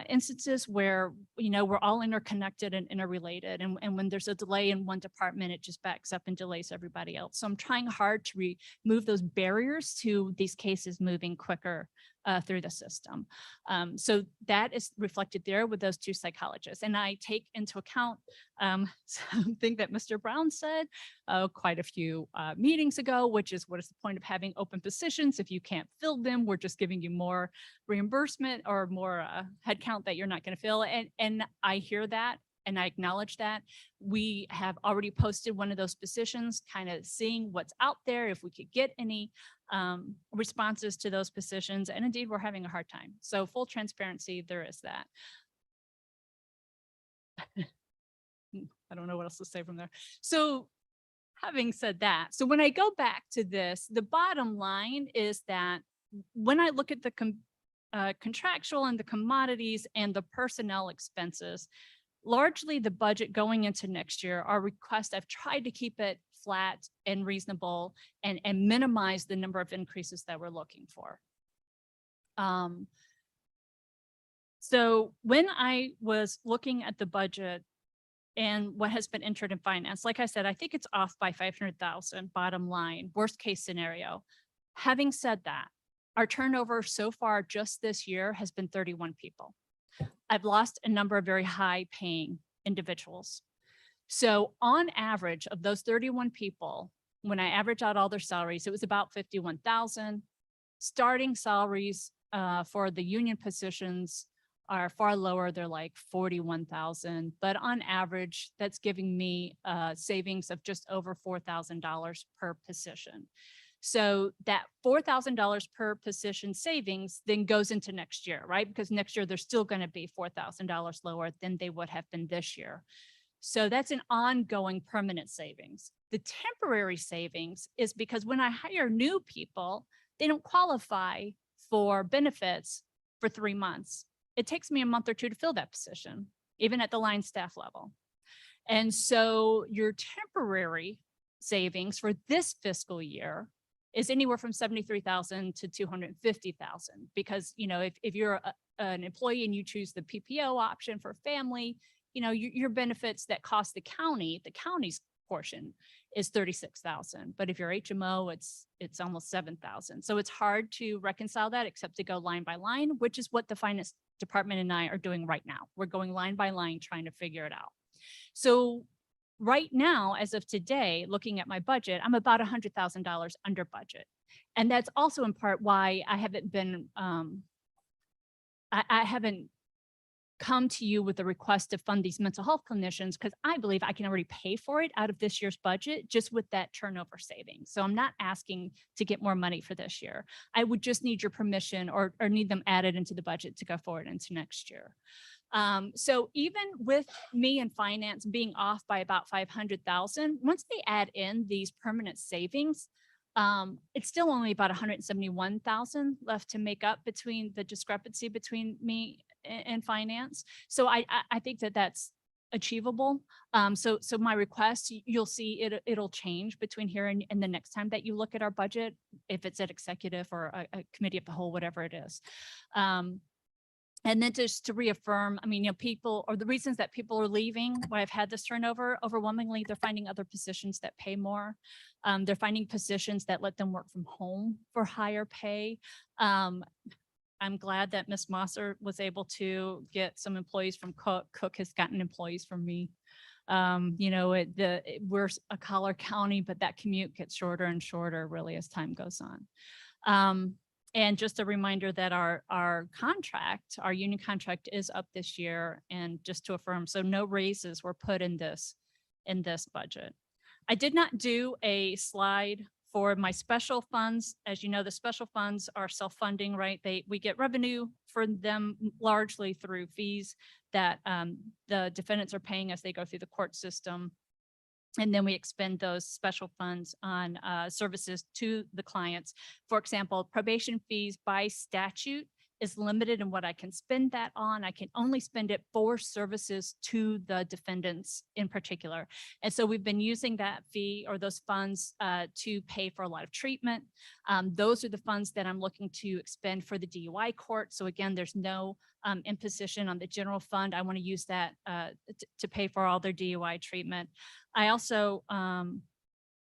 instances where, we're all interconnected and interrelated. And when there's a delay in one department, it just backs up and delays everybody else. So I'm trying hard to remove those barriers to these cases moving quicker through the system. So that is reflected there with those 2 psychologists. And I take into account something that Mr. Brown said quite a few meetings ago, which is what is the point of having open positions if you can't fill them? We're just giving you more reimbursement or more headcount that you're not going to fill. And I hear that. And I acknowledge that. We have already posted one of those positions, kind of seeing what's out there, if we could get any responses to those positions. And indeed, we're having a hard time. So full transparency, there is that. I don't know what else to say from there. So having said that, so when I go back to this, the bottom line is that when I look at the contractual and the commodities and the personnel expenses, largely the budget going into next year, our request, I've tried to keep it flat and reasonable and minimize the number of increases that we're looking for. So when I was looking at the budget and what has been entered in finance, like I said, I think it's off by 500,000 bottom line, worst case scenario. Having said that, our turnover so far just this year has been 31 people. I've lost a number of very high paying individuals. So on average of those 31 people, when I average out all their salaries, it was about 51,000. Starting salaries for the union positions are far lower. They're like 41,000, but on average, that's giving me savings of just over $4,000 per position. So that $4,000 per position savings then goes into next year, right? Because next year, they're still going to be $4,000 lower than they would have been this year. So that's an ongoing permanent savings. The temporary savings is because when I hire new people, they don't qualify for benefits for 3 months. It takes me a month or 2 to fill that position, even at the line staff level. And so your temporary savings for this fiscal year is anywhere from 73,000 to 250,000. Because, if you're an employee and you choose the PPO option for family, your benefits that cost the county's portion is 36,000. But if you're HMO, it's almost 7,000. So it's hard to reconcile that except to go line by line, which is what the finance department and I are doing right now. We're going line by line, trying to figure it out. So right now, as of today, looking at my budget, I'm about $100,000 under budget. And that's also in part why I haven't been, I haven't come to you with a request to fund these mental health clinicians, because I believe I can already pay for it out of this year's budget just with that turnover savings. So I'm not asking to get more money for this year. I would just need your permission or need them added into the budget to go forward into next year. So even with me and finance being off by about 500,000, once they add in these permanent savings, it's still only about 171,000 left to make up between the discrepancy between me and finance. So I think that that's achievable. So my request, you'll see it'll change between here and the next time that you look at our budget, if it's at executive or a committee of the whole, whatever it is. And then just to reaffirm, people, or the reasons that people are leaving, why I've had this turnover, overwhelmingly, they're finding other positions that pay more. They're finding positions that let them work from home for higher pay. I'm glad that Ms. Mosser was able to get some employees from Cook. Cook has gotten employees from me. You know, we're a collar county, but that commute gets shorter and shorter really as time goes on. And just a reminder that our union contract is up this year, and just to affirm, so no raises were put in this budget. I did not do a slide for my special funds. As you know, the special funds are self-funding, right? We get revenue for them largely through fees that the defendants are paying as they go through the court system. And then we expend those special funds on services to the clients. For example, probation fees by statute is limited in what I can spend that on. I can only spend it for services to the defendants in particular. And so we've been using that fee or those funds to pay for a lot of treatment. Those are the funds that I'm looking to expend for the DUI court. So again, there's no imposition on the general fund. I want to use that to pay for all their DUI treatment. I also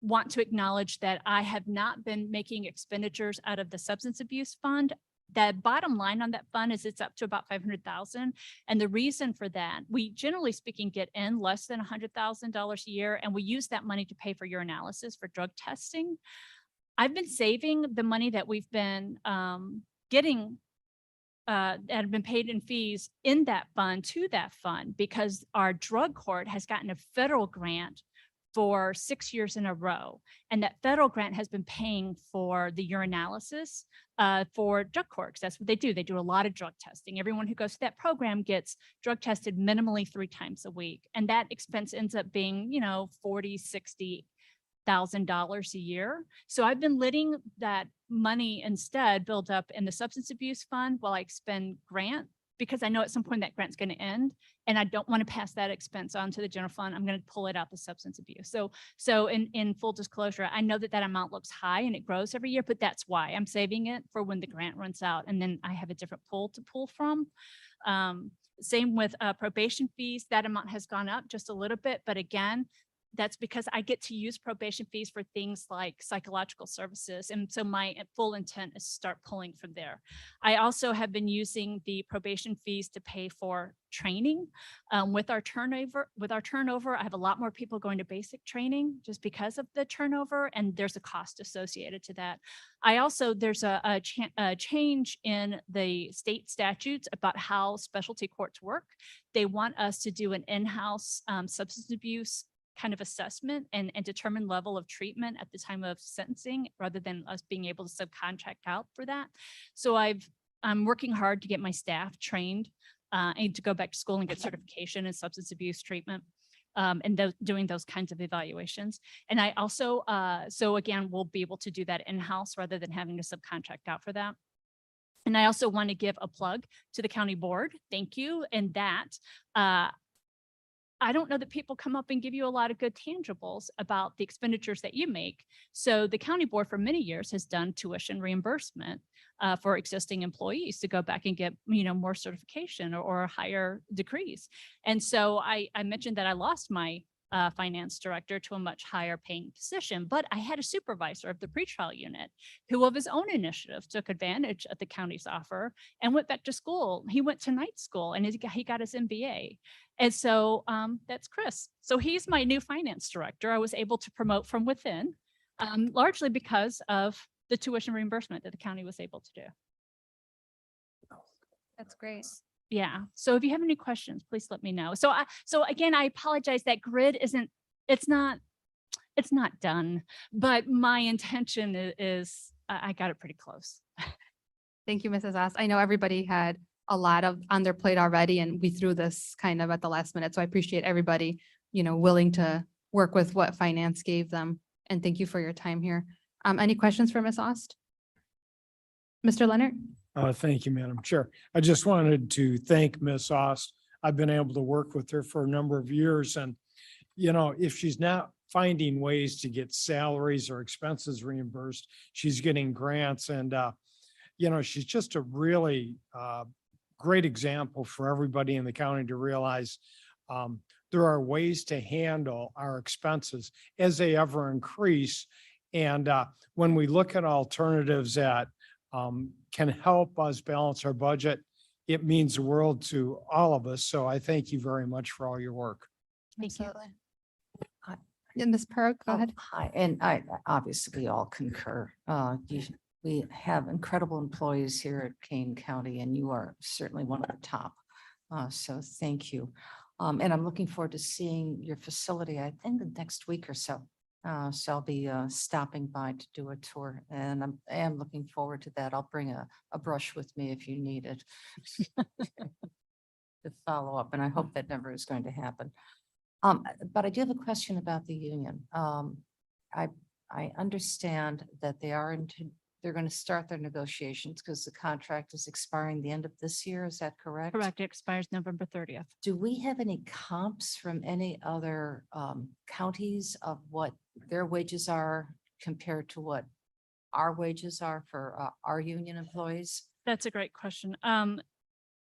want to acknowledge that I have not been making expenditures out of the substance abuse fund. The bottom line on that fund is it's up to about 500,000. And the reason for that, we generally speaking get in less than $100,000 a year, and we use that money to pay for urinalysis for drug testing. I've been saving the money that we've been getting that have been paid in fees in that fund to that fund, because our drug court has gotten a federal grant for 6 years in a row. And that federal grant has been paying for the urinalysis for drug courts. That's what they do. They do a lot of drug testing. Everyone who goes to that program gets drug tested minimally 3 times a week. And that expense ends up being, you know, $40,000-$60,000 a year. So I've been letting that money instead build up in the substance abuse fund while I expend grant, because I know at some point that grant's going to end and I don't want to pass that expense on to the general fund. I'm going to pull it out the substance abuse. So in full disclosure, I know that amount looks high and it grows every year, but that's why I'm saving it for when the grant runs out. And then I have a different pool to pull from. Same with probation fees. That amount has gone up just a little bit, but again, that's because I get to use probation fees for things like psychological services. And so my full intent is to start pulling from there. I also have been using the probation fees to pay for training. With our turnover, I have a lot more people going to basic training just because of the turnover, and there's a cost associated to that. There's a change in the state statutes about how specialty courts work. They want us to do an in-house substance abuse kind of assessment and determine level of treatment at the time of sentencing, rather than us being able to subcontract out for that. So I'm working hard to get my staff trained and to go back to school and get certification in substance abuse treatment and doing those kinds of evaluations. And I also, so again, we'll be able to do that in-house rather than having to subcontract out for that. And I also want to give a plug to the county board. Thank you. And that I don't know that people come up and give you a lot of good tangibles about the expenditures that you make. So the county board for many years has done tuition reimbursement for existing employees to go back and get, you know, more certification or higher degrees. And so I mentioned that I lost my finance director to a much higher paying position, but I had a supervisor of the pretrial unit who of his own initiative took advantage of the county's offer and went back to school. He went to night school and he got his MBA. And so that's Chris. So he's my new finance director. I was able to promote from within, largely because of the tuition reimbursement that the county was able to do. That's great. Yeah. So if you have any questions, please let me know. So again, I apologize that grid it's not done, but my intention is I got it pretty close. Thank you, Mrs. Ost. I know everybody had a lot on their plate already, and we threw this kind of at the last minute. So I appreciate everybody, you know, willing to work with what finance gave them. And thank you for your time here. Any questions for Ms. Ost? Mr. Leonard? Thank you, Madam Chair. I just wanted to thank Ms. Ost. I've been able to work with her for a number of years, and, you know, if she's not finding ways to get salaries or expenses reimbursed, she's getting grants, and, you know, she's just a really great example for everybody in the county to realize there are ways to handle our expenses as they ever increase. And when we look at alternatives at can help us balance our budget, it means the world to all of us. So I thank you very much for all your work. Absolutely. Yeah, Ms. Perk, go ahead. Hi, and I, obviously we all concur. We have incredible employees here at Kane County and you are certainly one of the top. So thank you. And I'm looking forward to seeing your facility, I think the next week or so. So I'll be stopping by to do a tour and I am looking forward to that. I'll bring a brush with me if you need it. To follow up, and I hope that never is going to happen. But I do have a question about the union. I understand that they're going to start their negotiations because the contract is expiring the end of this year. Is that correct? Correct. It expires November 30th. Do we have any comps from any other counties of what their wages are compared to what our wages are for our union employees? That's a great question.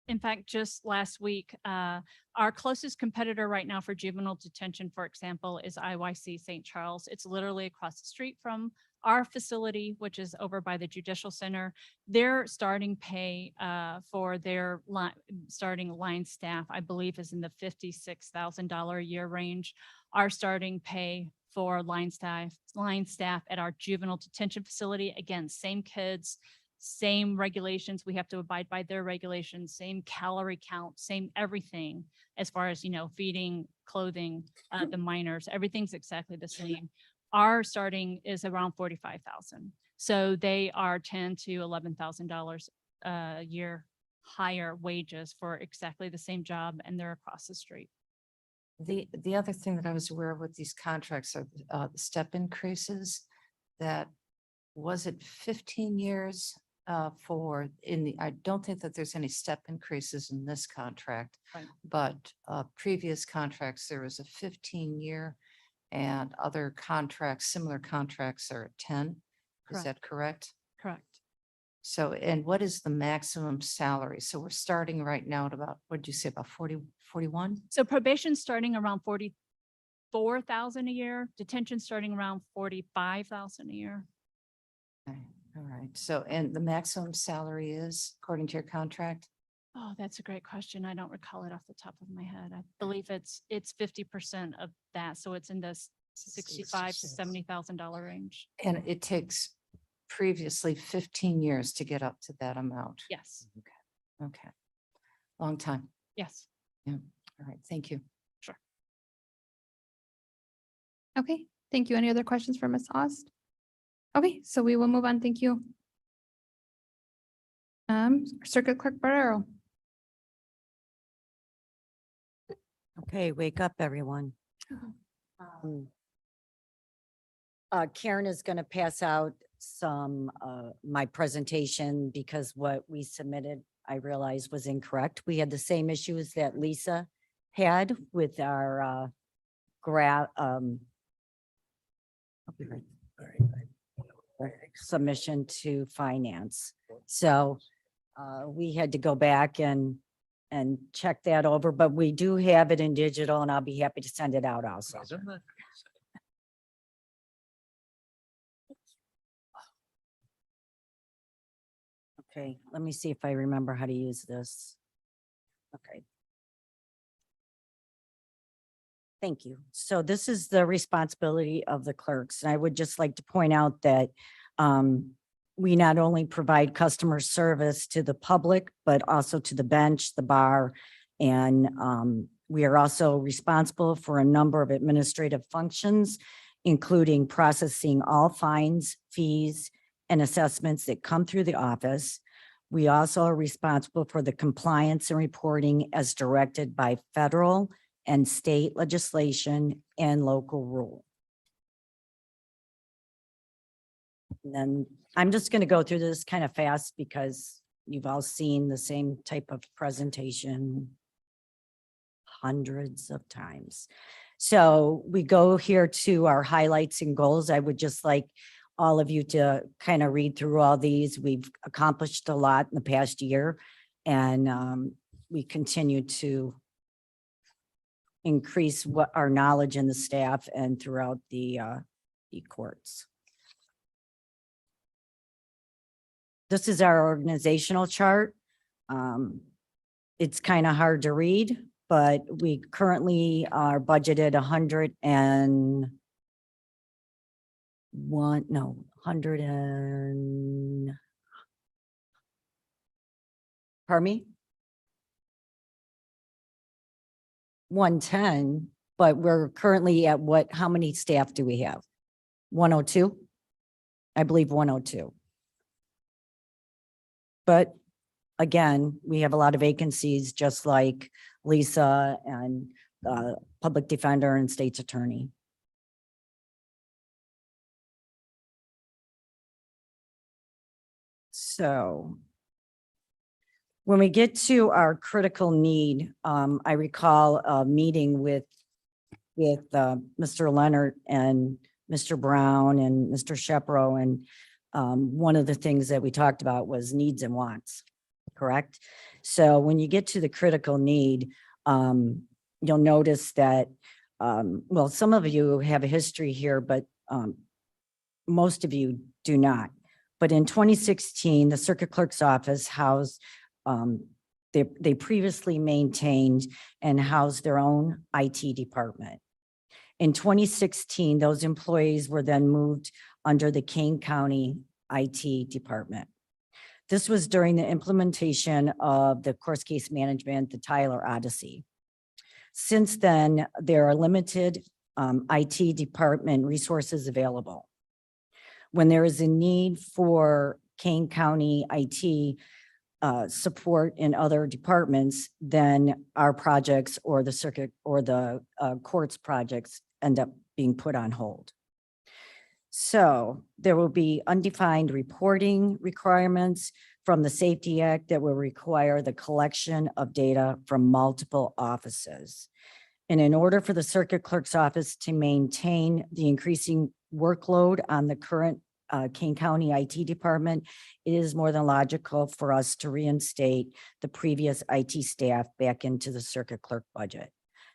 In fact, just last week, our closest competitor right now for juvenile detention, for example, is IYC St. Charles. It's literally across the street from our facility, which is over by the Judicial Center. Their starting pay for their starting line staff, I believe, is in the $56,000 a year range. Our starting pay for line staff at our juvenile detention facility, again, same kids, same regulations. We have to abide by their regulations, same calorie count, same everything as far as, feeding, clothing, the minors, everything's exactly the same. Our starting is around 45,000. So they are $10,000 to $11,000 a year higher wages for exactly the same job, and they're across the street. The other thing that I was aware of with these contracts are the step increases. That was it 15 years I don't think that there's any step increases in this contract, Right. but previous contracts, there was a 15-year and other contracts, similar contracts are at 10. Is Correct. that correct? Correct. So, and what is the maximum salary? So we're starting right now at about, what did you say, about 40, 41? So probation starting around 44,000 a year, detention starting around 45,000 a year. Okay, all right. So, and the maximum salary is according to your contract? Oh, that's a great question. I don't recall it off the top of my head. I believe it's 50% of that. So it's in the $65,000 to $70,000 range. And it takes previously 15 years to get up to that amount. Yes. Okay. Long time. Yes. Yeah. All right. Thank you. Sure. Okay, thank you. Any other questions for Ms. Ost? Okay, so we will move on. Thank you. Circuit Clerk Barrero. Okay, wake up, everyone. Karen is going to pass out some, my presentation because what we submitted, I realized was incorrect. We had the same issues that Lisa had with our submission to finance. So we had to go back and check that over, but we do have it in digital and I'll be happy to send it out also. Okay, let me see if I remember how to use this. Okay. Thank you. So this is the responsibility of the clerks. And I would just like to point out that we not only provide customer service to the public, but also to the bench, the bar, and we are also responsible for a number of administrative functions, including processing all fines, fees, and assessments that come through the office. We also are responsible for the compliance and reporting as directed by federal and state legislation and local rule. And then I'm just going to go through this kind of fast because you've all seen the same type of presentation hundreds of times. So we go here to our highlights and goals. I would just like all of you to kind of read through all these. We've accomplished a lot in the past year, and we continue to increase what our knowledge in the staff and throughout the courts. This is our organizational chart. It's kind of hard to read, but we currently are budgeted 100 and pardon me? 110, but we're currently at what, how many staff do we have? 102? I believe 102. But again, we have a lot of vacancies, just like Lisa and public defender and state's attorney. So when we get to our critical need, I recall a meeting with Mr. Leonard and Mr. Brown and Mr. Shepro, and one of the things that we talked about was needs and wants, correct? So when you get to the critical need, you'll notice that, well, some of you have a history here, but most of you do not. But in 2016, the circuit clerk's office housed, they previously maintained and housed their own IT department. In 2016, those employees were then moved under the Kane County IT department. This was during the implementation of the course case management, the Tyler Odyssey. Since then, there are limited IT department resources available. When there is a need for Kane County IT support in other departments, then our projects or the circuit or the courts projects end up being put on hold. So there will be undefined reporting requirements from the Safety Act that will require the collection of data from multiple offices. And in order for the circuit clerk's office to maintain the increasing workload on the current Kane County IT department, it is more than logical for us to reinstate the previous IT staff back into the circuit clerk budget.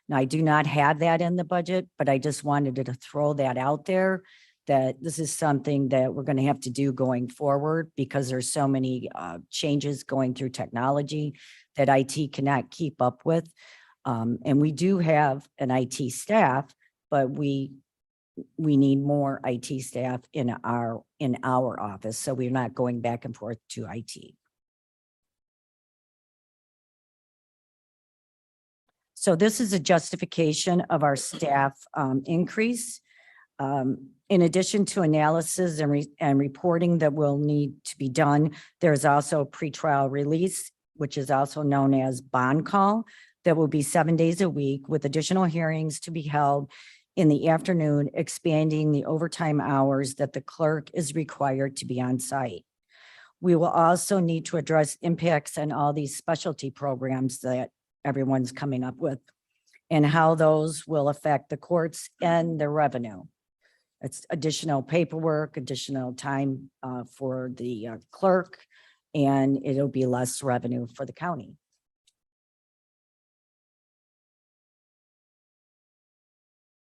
Now, I do not have that in the budget, but I just wanted to throw that out there, that this is something that we're going to have to do going forward because there's so many changes going through technology that IT cannot keep up with. And we do have an IT staff, but we need more IT staff in our office. So we're not going back and forth to IT. So this is a justification of our staff increase. In addition to analysis and reporting that will need to be done, there's also pretrial release, which is also known as bond call, that will be 7 days a week with additional hearings to be held in the afternoon, expanding the overtime hours that the clerk is required to be on site. We will also need to address impacts on all these specialty programs that everyone's coming up with and how those will affect the courts and the revenue. It's additional paperwork, additional time for the clerk, and it'll be less revenue for the county.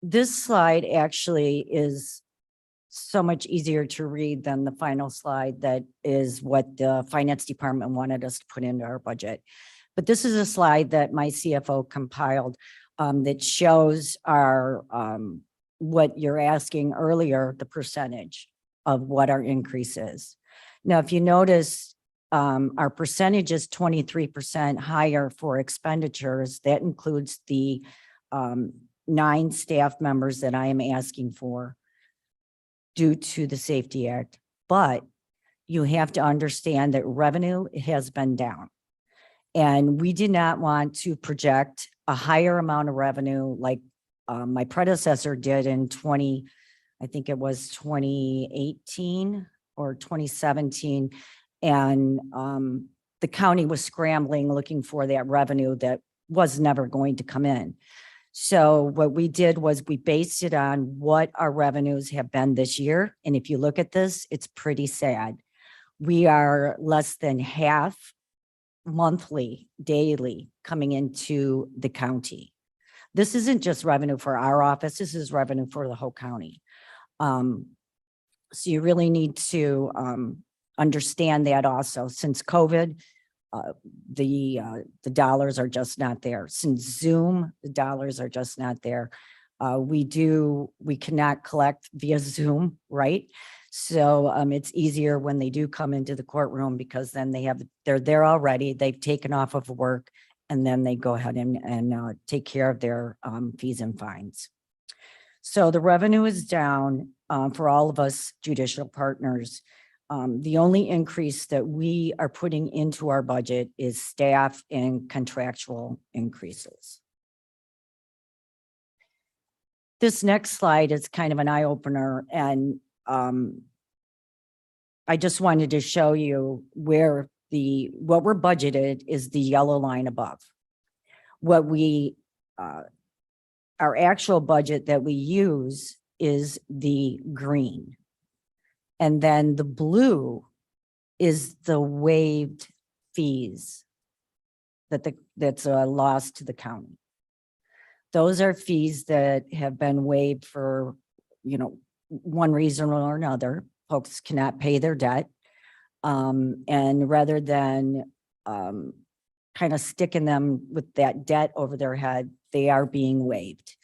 This slide actually is so much easier to read than the final slide that is what the finance department wanted us to put into our budget. But this is a slide that my CFO compiled that shows our what you're asking earlier, the percentage of what our increase is. Now, if you notice, our percentage is 23% higher for expenditures. That includes the 9 staff members that I am asking for due to the Safety Act. But you have to understand that revenue has been down. And we did not want to project a higher amount of revenue like my predecessor did in 2018 or 2017. And the county was scrambling, looking for that revenue that was never going to come in. So what we did was we based it on what our revenues have been this year. And if you look at this, it's pretty sad. We are less than half monthly, daily coming into the county. This isn't just revenue for our office. This is revenue for the whole county. So you really need to understand that also. Since COVID, the dollars are just not there. Since Zoom, the dollars are just not there. We cannot collect via Zoom, right? So it's easier when they do come into the courtroom because then they're there already, they've taken off of work, and then they go ahead and take care of their fees and fines. So the revenue is down for all of us judicial partners. The only increase that we are putting into our budget is staff and contractual increases. This next slide is kind of an eye opener, and I just wanted to show you where what we're budgeted is the yellow line above. What our actual budget that we use is the green. And then the blue is the waived fees that's a loss to the county. Those are fees that have been waived for, one reason or another. Folks cannot pay their debt. And rather than kind of sticking them with that debt over their head, they are being waived.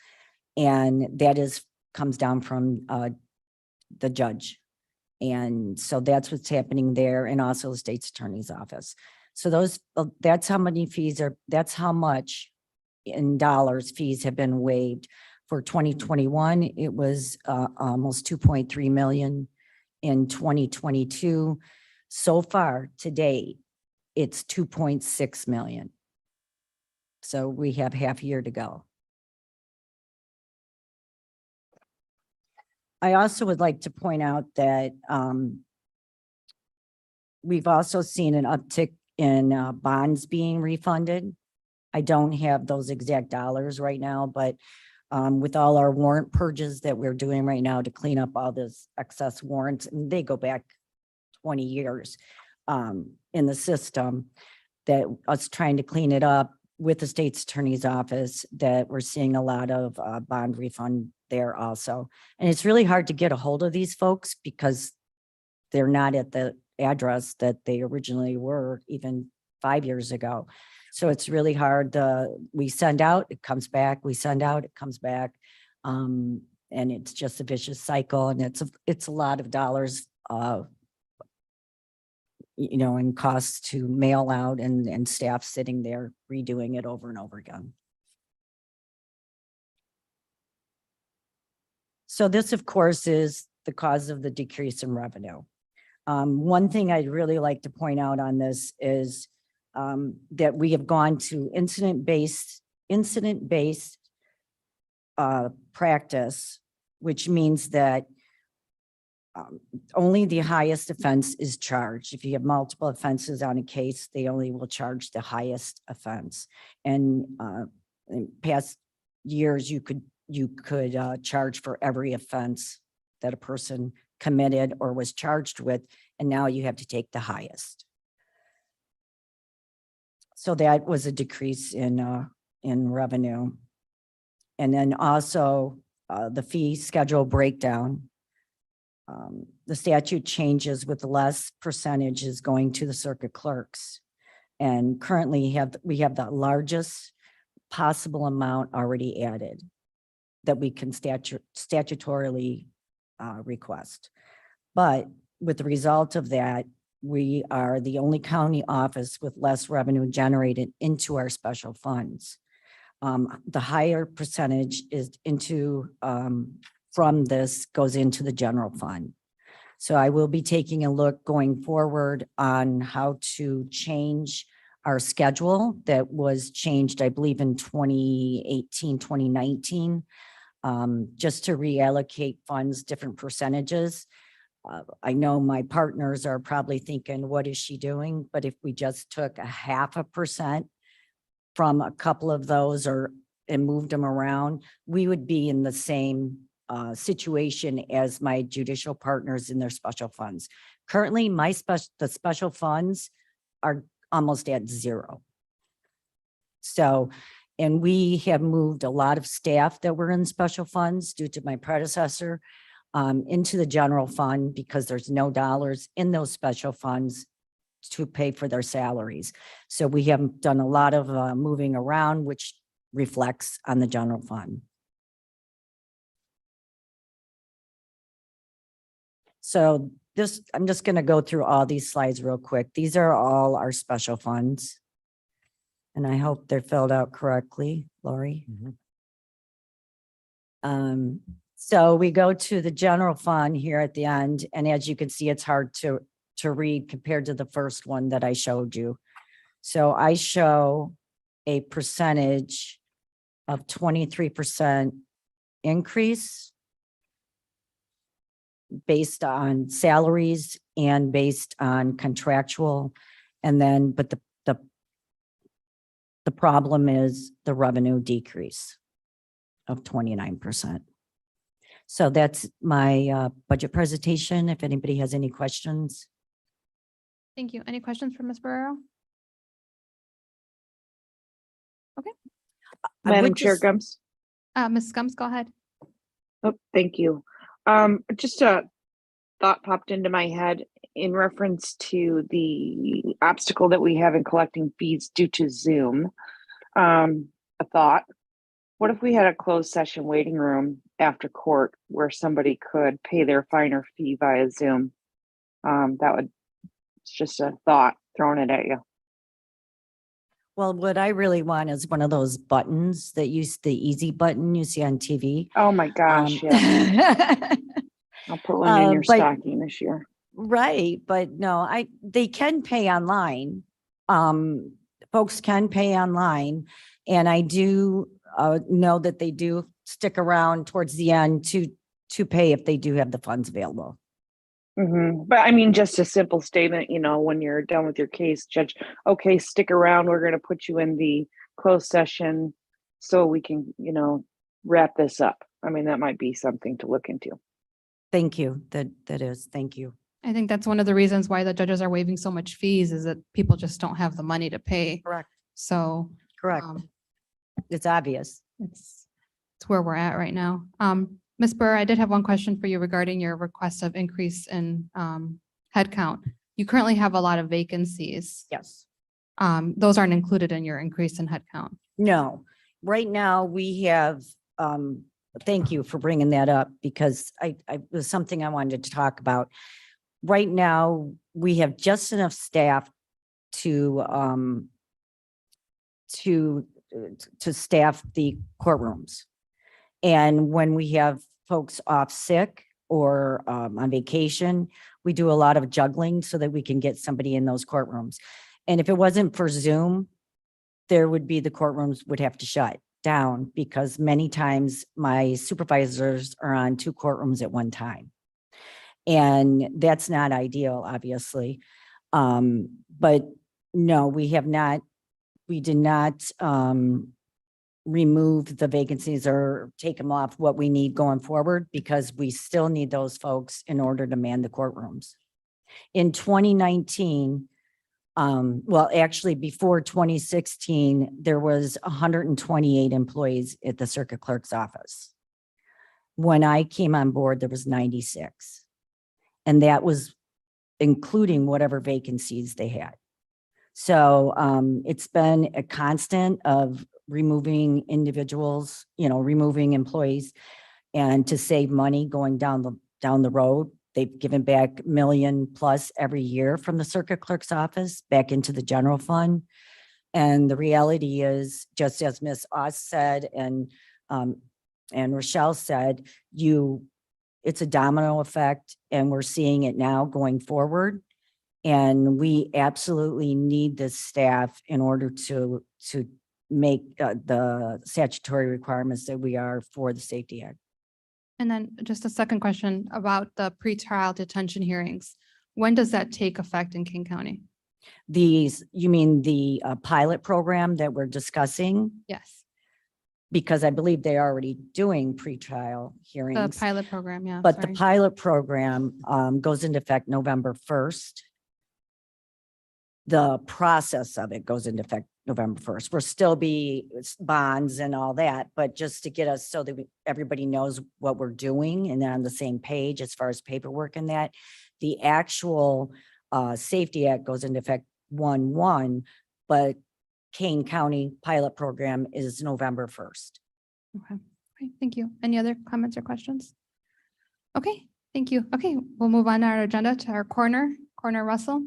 And that comes down from the judge. And so that's what's happening there, and also the state's attorney's office. So that's how many fees that's how much in dollars fees have been waived. For 2021, it was almost 2.3 million. In 2022, so far to date, it's 2.6 million. So we have half a year to go. I also would like to point out that we've also seen an uptick in bonds being refunded. I don't have those exact dollars right now, but with all our warrant purges that we're doing right now to clean up all this excess warrants, and they go back 20 years in the system, that us trying to clean it up with the state's attorney's office, that we're seeing a lot of bond refund there also. And it's really hard to get a hold of these folks because they're not at the address that they originally were even 5 years ago. So it's really hard. We send out, it comes back, we send out, it comes back. And it's just a vicious cycle, and it's a lot of dollars, in costs to mail out and staff sitting there redoing it over and over again. So this, of course, is the cause of the decrease in revenue. One thing I'd really like to point out on this is that we have gone to incident-based practice, which means that only the highest offense is charged. If you have multiple offenses on a case, they only will charge the highest offense. And in past years, you could charge for every offense that a person committed or was charged with, and now you have to take the highest. So that was a decrease in revenue. And then also the fee schedule breakdown. The statute changes with less percentages going to the circuit clerks. And currently we have the largest possible amount already added that we can statutorily request. But with the result of that, we are the only county office with less revenue generated into our special funds. The higher percentage is from this goes into the general fund. So I will be taking a look going forward on how to change our schedule that was changed, I believe, in 2018, 2019, just to reallocate funds, different percentages. I know my partners are probably thinking, what is she doing? But if we just took 0.5% from a couple of those and moved them around, we would be in the same situation as my judicial partners in their special funds. Currently, the special funds are almost at zero. So, and we have moved a lot of staff that were in special funds due to my predecessor. into the general fund because there's no dollars in those special funds to pay for their salaries. So we have done a lot of moving around, which reflects on the general fund. So this, I'm just going to go through all these slides real quick. These are all our special funds. And I hope they're filled out correctly, Lori. So we go to the general fund here at the end, and as you can see, it's hard to read compared to the first one that I showed you. So I show a percentage of 23% increase based on salaries and based on contractual. And then, but the problem is the revenue decrease of 29%. So that's my budget presentation. If anybody has any questions. Thank you. Any questions for Ms. Barrero? Okay. I Madam would Chair just- Gums. Ms. Scums, go ahead. Oh, thank you. Just a thought popped into my head in reference to the obstacle that we have in collecting fees due to Zoom. A thought, what if we had a closed session waiting room after court where somebody could pay their fine or fee via Zoom? It's just a thought, throwing it at you. Well, what I really want is one of those buttons that the easy button you see on TV. Oh my gosh, yeah. I'll put one in your but- stocking this year. Right, but no, they can pay online. Folks can pay online, and I do know that they do stick around towards the end to pay if they do have the funds available. But I mean, just a simple statement, when you're done with your case, judge, okay, stick around. We're going to put you in the closed session so we can, wrap this up. I mean, that might be something to look into. Thank you. That is, thank you. I think that's one of the reasons why the judges are waiving so much fees is that people just don't have the money to pay. Correct. So Correct. It's obvious. it's where we're at right now. Ms. Burr, I did have one question for you regarding your request of increase in headcount. You currently have a lot of vacancies. Yes. Those aren't included in your increase in headcount. No, right now we have, thank you for bringing that up because I was something I wanted to talk about. Right now, we have just enough staff to staff the courtrooms. And when we have folks off sick or on vacation, we do a lot of juggling so that we can get somebody in those courtrooms. And if it wasn't for Zoom, the courtrooms would have to shut down because many times my supervisors are on 2 courtrooms at one time. And that's not ideal, obviously. But no, we did not remove the vacancies or take them off what we need going forward because we still need those folks in order to man the courtrooms. In 2019, well, actually before 2016, there was 128 employees at the circuit clerk's office. When I came on board, there was 96. And that was including whatever vacancies they had. So it's been a constant of removing individuals, removing employees, and to save money going down the road. They've given back $1 million plus every year from the circuit clerk's office back into the general fund. And the reality is, just as Ms. Oz said and Rochelle said, it's a domino effect, and we're seeing it now going forward. And we absolutely need this staff in order to make the statutory requirements that we are for the Safety Act. And then just a second question about the pretrial detention hearings. When does that take effect in King County? You mean the pilot program that we're discussing? Yes, Because I believe they're already doing pretrial the hearings. pilot program, yeah. But the sorry. pilot program goes into effect November 1st. the process of it goes into effect November 1st. We'll still be bonds and all that, but just to get us so that everybody knows what we're doing and they're on the same page as far as paperwork and that. The actual Safety Act goes into effect 1/1, but Kane County pilot program is November 1st. Okay, great, thank you. Any other comments or questions? Okay, thank you. Okay, we'll move on our agenda to our Corner Russell.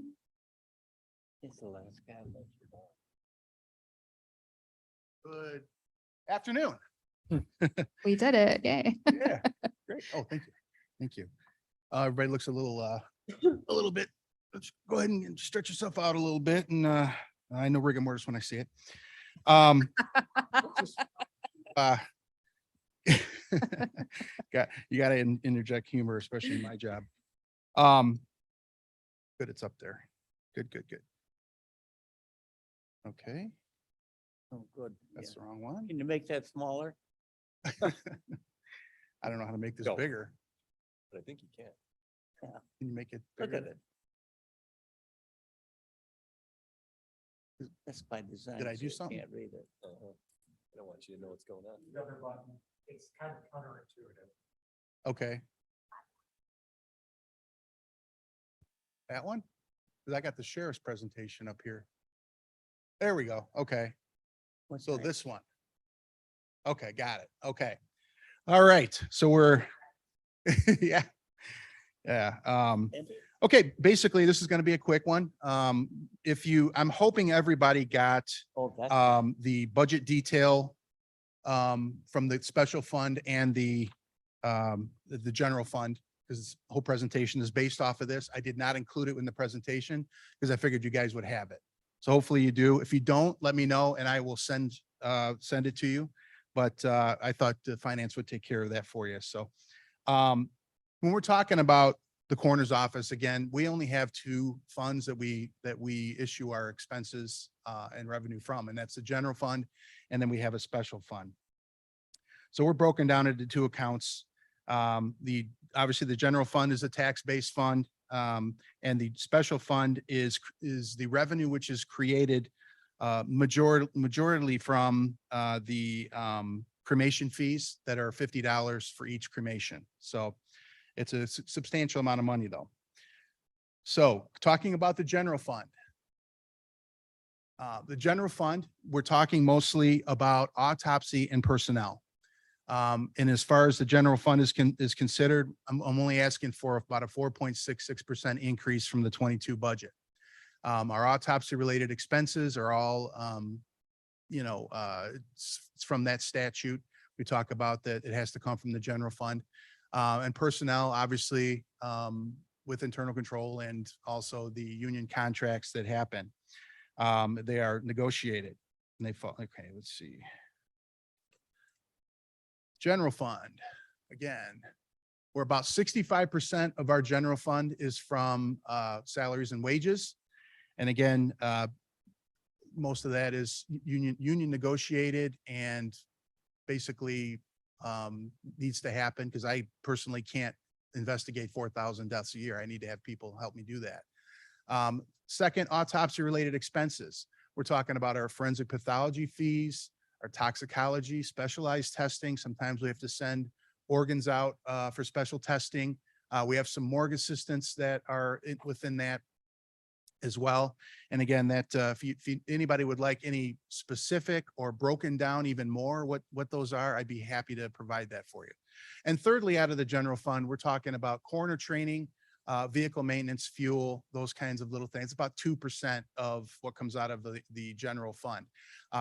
Good afternoon. We did it, yay. Yeah, great. Oh, thank you. Thank you. Everybody looks a little bit, let's go ahead and stretch yourself out a little bit. And I know rigor mortis when I see it. You got to interject humor, especially in my job. Good, it's up there. Good. Okay, Oh, good. that's the wrong one. Can you make that smaller? I don't know how to make this Go. bigger. But I think you can. Can you make it Look bigger? at it. That's by design. Did I so do you something? Can't read it. I don't want you to know what's going on. It's kind of counterintuitive. Okay. That one? Because I got the sheriff's presentation up here. There we go. Okay. What's So that? this one. Okay, got it. Okay. All right. So we're, yeah. Yeah. Okay, basically, this is going to be a quick one. I'm hoping everybody got Oh, that's. the budget detail from the special fund and the general fund, because this whole presentation is based off of this. I did not include it in the presentation because I figured you guys would have it. So hopefully you do. If you don't, let me know and I will send it to you. But I thought the finance would take care of that for you. So when we're talking about the coroner's office, again, we only have two funds that we issue our expenses and revenue from, and that's the general fund, and then we have a special fund. So we're broken down into two accounts. Obviously the general fund is a tax-based fund, and the special fund is the revenue which is created majority from the cremation fees that are $50 for each cremation. So it's a substantial amount of money though. So talking about the general fund. The general fund, we're talking mostly about autopsy and personnel. And as far as the general fund is considered, I'm only asking for about a 4.66% increase from the 22 budget. Our autopsy related expenses are all, it's from that statute. We talk about that it has to come from the general fund. And personnel, obviously, with internal control and also the union contracts that happen. They are negotiated and they fall. Okay, let's see. General fund, again, we're about 65% of our general fund is from salaries and wages. And again, most of that is union negotiated and basically needs to happen because I personally can't investigate 4,000 deaths a year. I need to have people help me do that. Second, autopsy related expenses. We're talking about our forensic pathology fees, our toxicology, specialized testing. Sometimes we have to send organs out for special testing. We have some morgue assistants that are within that as well. And again, that if anybody would like any specific or broken down even more what those are, I'd be happy to provide that for you. And thirdly, out of the general fund, we're talking about coroner training, vehicle maintenance, fuel, those kinds of little things. About 2% of what comes out of the general fund.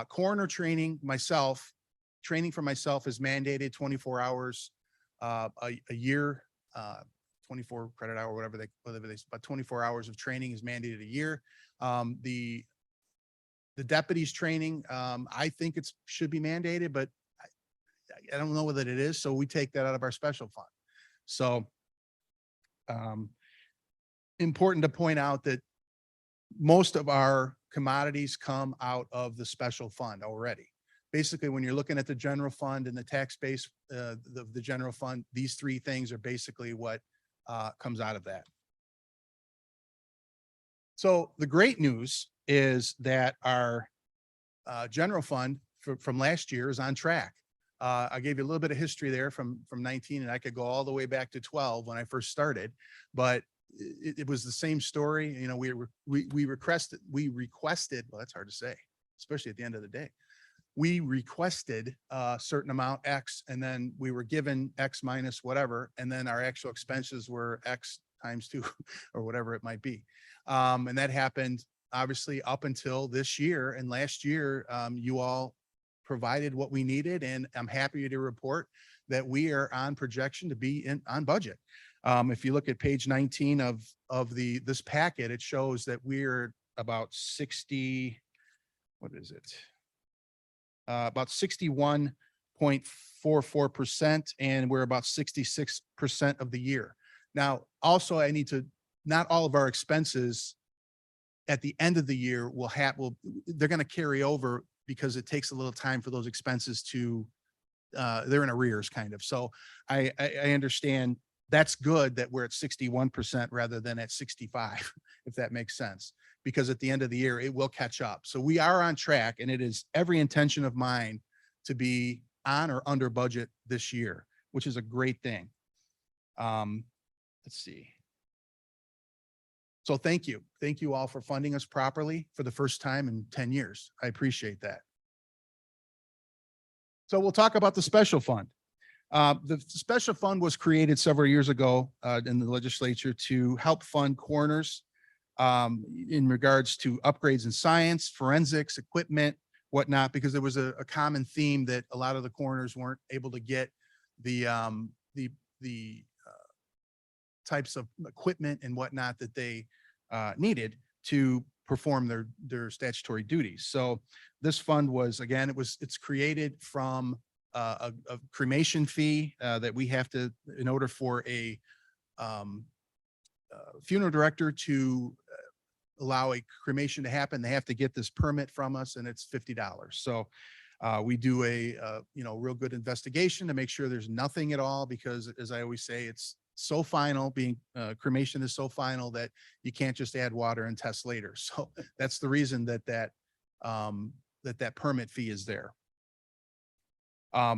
Coroner training for myself is mandated 24 hours a year, 24 credit hour, whatever they, about 24 hours of training is mandated a year. The deputies training, I think it should be mandated, but I don't know whether it is. So we take that out of our special fund. So important to point out that most of our commodities come out of the special fund already. Basically, when you're looking at the general fund and the tax base, the general fund, these three things are basically what comes out of that. So the great news is that our general fund from last year is on track. I gave you a little bit of history there from 19, and I could go all the way back to 12 when I first started, but it was the same story. You know, we requested, well, that's hard to say, especially at the end of the day. We requested a certain amount X, and then we were given X minus whatever, and then our actual expenses were X times 2 or whatever it might be. And that happened obviously up until this year. And last year, you all provided what we needed, and I'm happy to report that we are on projection to be on budget. If you look at page 19 of this packet, it shows that we're about 60, what is it? About 61.44%, and we're about 66% of the year. Now, also, I need to, not all of our expenses at the end of the year they're going to carry over, because it takes a little time for those expenses to, they're in arrears kind of. So I understand that's good that we're at 61% rather than at 65, if that makes sense, because at the end of the year, it will catch up. So we are on track, and it is every intention of mine to be on or under budget this year, which is a great thing. Let's see. So thank you. Thank you all for funding us properly for the first time in 10 years. I appreciate that. So we'll talk about the special fund. The special fund was created several years ago in the legislature to help fund coroners in regards to upgrades in science, forensics, equipment, whatnot, because there was a common theme that a lot of the coroners weren't able to get the types of equipment and whatnot that they needed to perform their statutory duties. So this fund was, again, it's created from a cremation fee that we have to, in order for a funeral director to allow a cremation to happen, they have to get this permit from us, and it's $50. So we do a real good investigation to make sure there's nothing at all, because as I always say, it's so final, cremation is so final that you can't just add water and test later. So that's the reason that permit fee is there.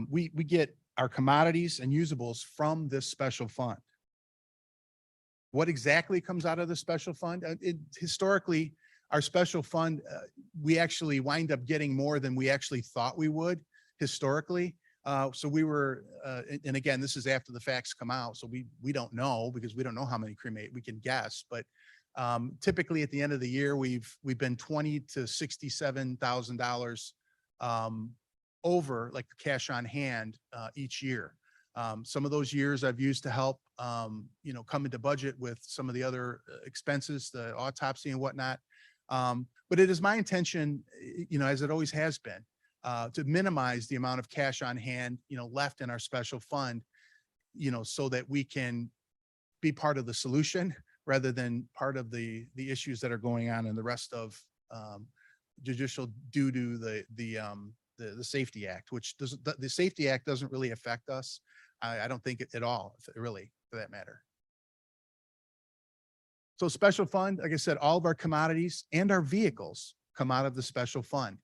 We get our commodities and usables from this special fund. What exactly comes out of the special fund? Historically, our special fund, we actually wind up getting more than we actually thought we would historically. So we were, and again, this is after the facts come out, so we don't know, because we don't know how many cremate. We can guess, but typically at the end of the year, we've been $20,000 to $67,000 over, like, cash on hand each year. Some of those years I've used to help, come into budget with some of the other expenses, the autopsy and whatnot. But it is my intention, as it always has been, to minimize the amount of cash on hand, left in our special fund, so that we can be part of the solution rather than part of the issues that are going on in the rest of judicial due to the Safety Act, which the Safety Act doesn't really affect us. I don't think at all, really, for that matter. So special fund, like I said, all of our commodities and our vehicles come out of the special fund.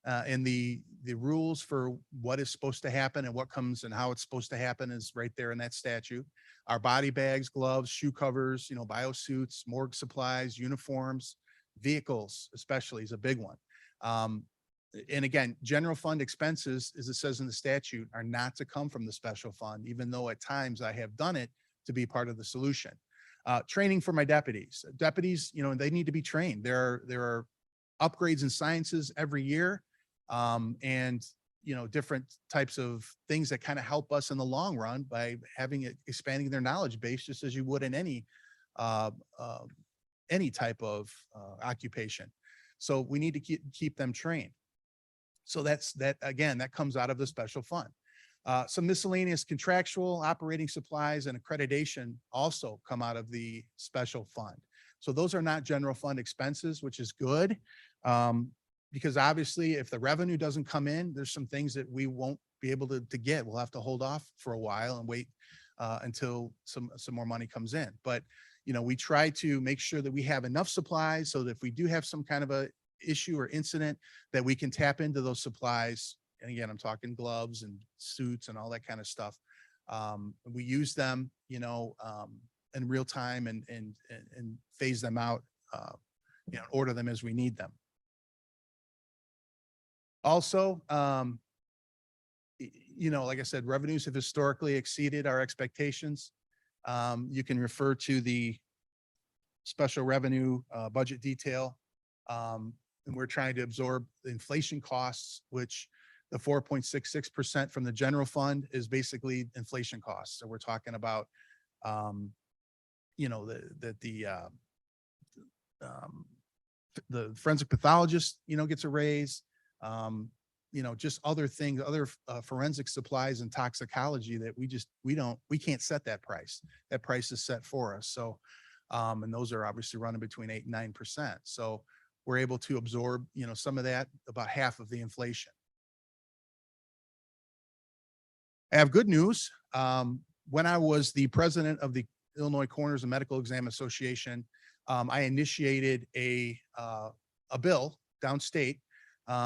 And the rules for what is supposed to happen and what comes and how it's supposed to happen is right there in that statute. Our body bags, gloves, shoe covers, biosuits, morgue supplies, uniforms, vehicles especially is a big one. And again, general fund expenses, as it says in the statute, are not to come from the special fund, even though at times I have done it to be part of the solution. Training for my deputies. Deputies, they need to be trained. There are upgrades in sciences every year, and different types of things that kind of help us in the long run by expanding their knowledge base, just as you would in any type of occupation. So we need to keep them trained. So that comes out of the special fund. Some miscellaneous contractual, operating supplies, and accreditation also come out of the special fund. So those are not general fund expenses, which is good. Because obviously if the revenue doesn't come in, there's some things that we won't be able to get. We'll have to hold off for a while and wait until some more money comes in. But, we try to make sure that we have enough supplies so that if we do have some kind of a issue or incident, that we can tap into those supplies. And again, I'm talking gloves and suits and all that kind of stuff. We use them, in real time and phase them out, order them as we need them. Also, like I said, revenues have historically exceeded our expectations. You can refer to the special revenue budget detail. And we're trying to absorb the inflation costs, which the 4.66% from the general fund is basically inflation costs. So we're talking about, the forensic pathologist, gets a raise. Just other things, other forensic supplies and toxicology that we can't set that price. That price is set for us. So, and those are obviously running between 8 and 9%. So we're able to absorb, some of that, about half of the inflation. I have good news. When I was the president of the Illinois Coroners and Medical Exam Association, I initiated a bill downstate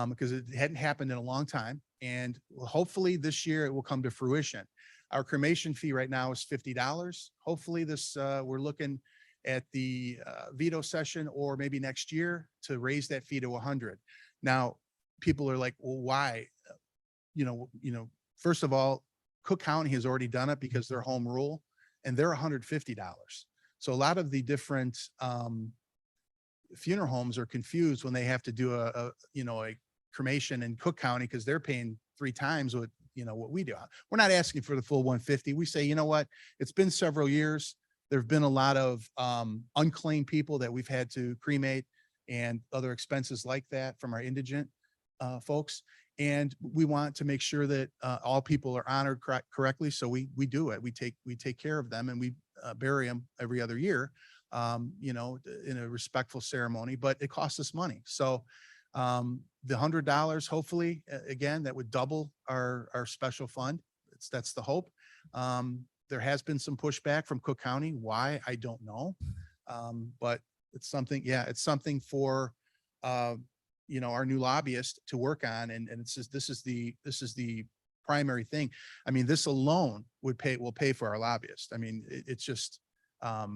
because it hadn't happened in a long time. And hopefully this year it will come to fruition. Our cremation fee right now is $50. Hopefully we're looking at the veto session or maybe next year to raise that fee to 100. Now, people are like, well, why? First of all, Cook County has already done it because they're home rule and they're $150. So a lot of the different funeral homes are confused when they have to do a cremation in Cook County because they're paying 3 times what we do. We're not asking for the full 150. We say, you know what? It's been several years. There've been a lot of unclaimed people that we've had to cremate and other expenses like that from our indigent folks. And we want to make sure that all people are honored correctly. So we do it. We take care of them and we bury them every other year, in a respectful ceremony, but it costs us money. So the $100, hopefully, again, that would double our special fund. That's the hope. There has been some pushback from Cook County. Why? I don't know. But it's something, it's something for, our new lobbyist to work on. And it's just, this is the primary thing. I mean, this alone will pay for our lobbyist. I mean, it's just, I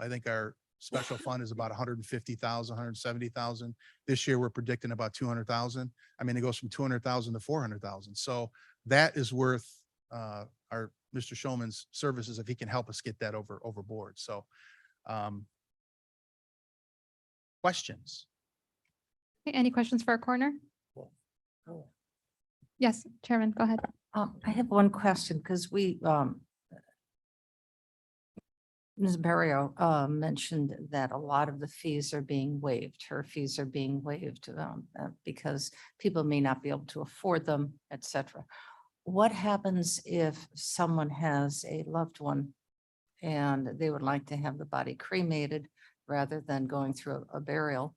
think our special fund is about 150,000, 170,000. This year, we're predicting about 200,000. I mean, it goes from 200,000 to 400,000. So that is worth our Mr. Showman's services if he can help us get that overboard. So questions? Okay, any questions for our coroner? Yes, Chairman, go ahead. I have one question because Ms. Barrio mentioned that a lot of the fees are being waived. Her fees are being waived because people may not be able to afford them, et cetera. What happens if someone has a loved one and they would like to have the body cremated rather than going through a burial,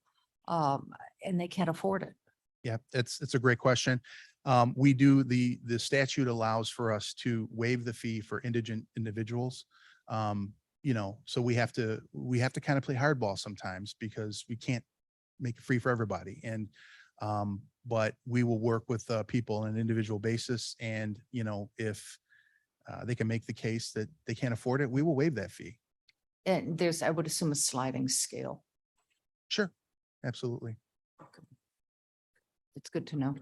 and they can't afford it? Yeah, it's a great question. We do the statute allows for us to waive the fee for indigent individuals. So we have to kind of play hardball sometimes because we can't make it free for everybody. And but we will work with people on an individual basis. And, if they can make the case that they can't afford it, we will waive that fee. And there's, I would assume, a sliding scale. Sure. Absolutely. It's good to know.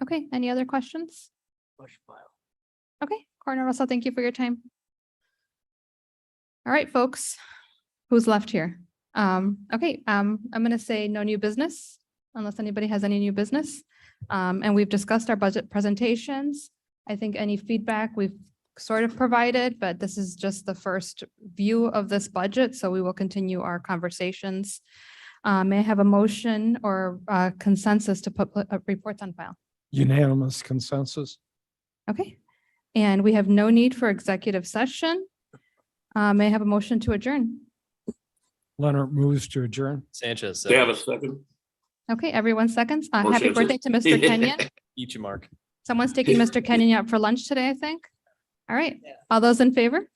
Okay, any other questions? Okay, Coroner Russell, thank you for your time. All right, folks, who's left here? Okay, I'm going to say no new business unless anybody has any new business. And we've discussed our budget presentations. I think any feedback we've sort of provided, but this is just the first view of this budget. So we will continue our conversations. May I have a motion or consensus to put reports on file? Unanimous consensus. Okay, and we have no need for executive session. May I have a motion to adjourn? Leonard moves to adjourn. Sanchez. They have a second. Okay, everyone seconds. Or Happy Sanchez. birthday to Mr. Kenyon. Eat you, Mark. Someone's taking Mr. Kenyon out for lunch today, I think. All right, all those in favor?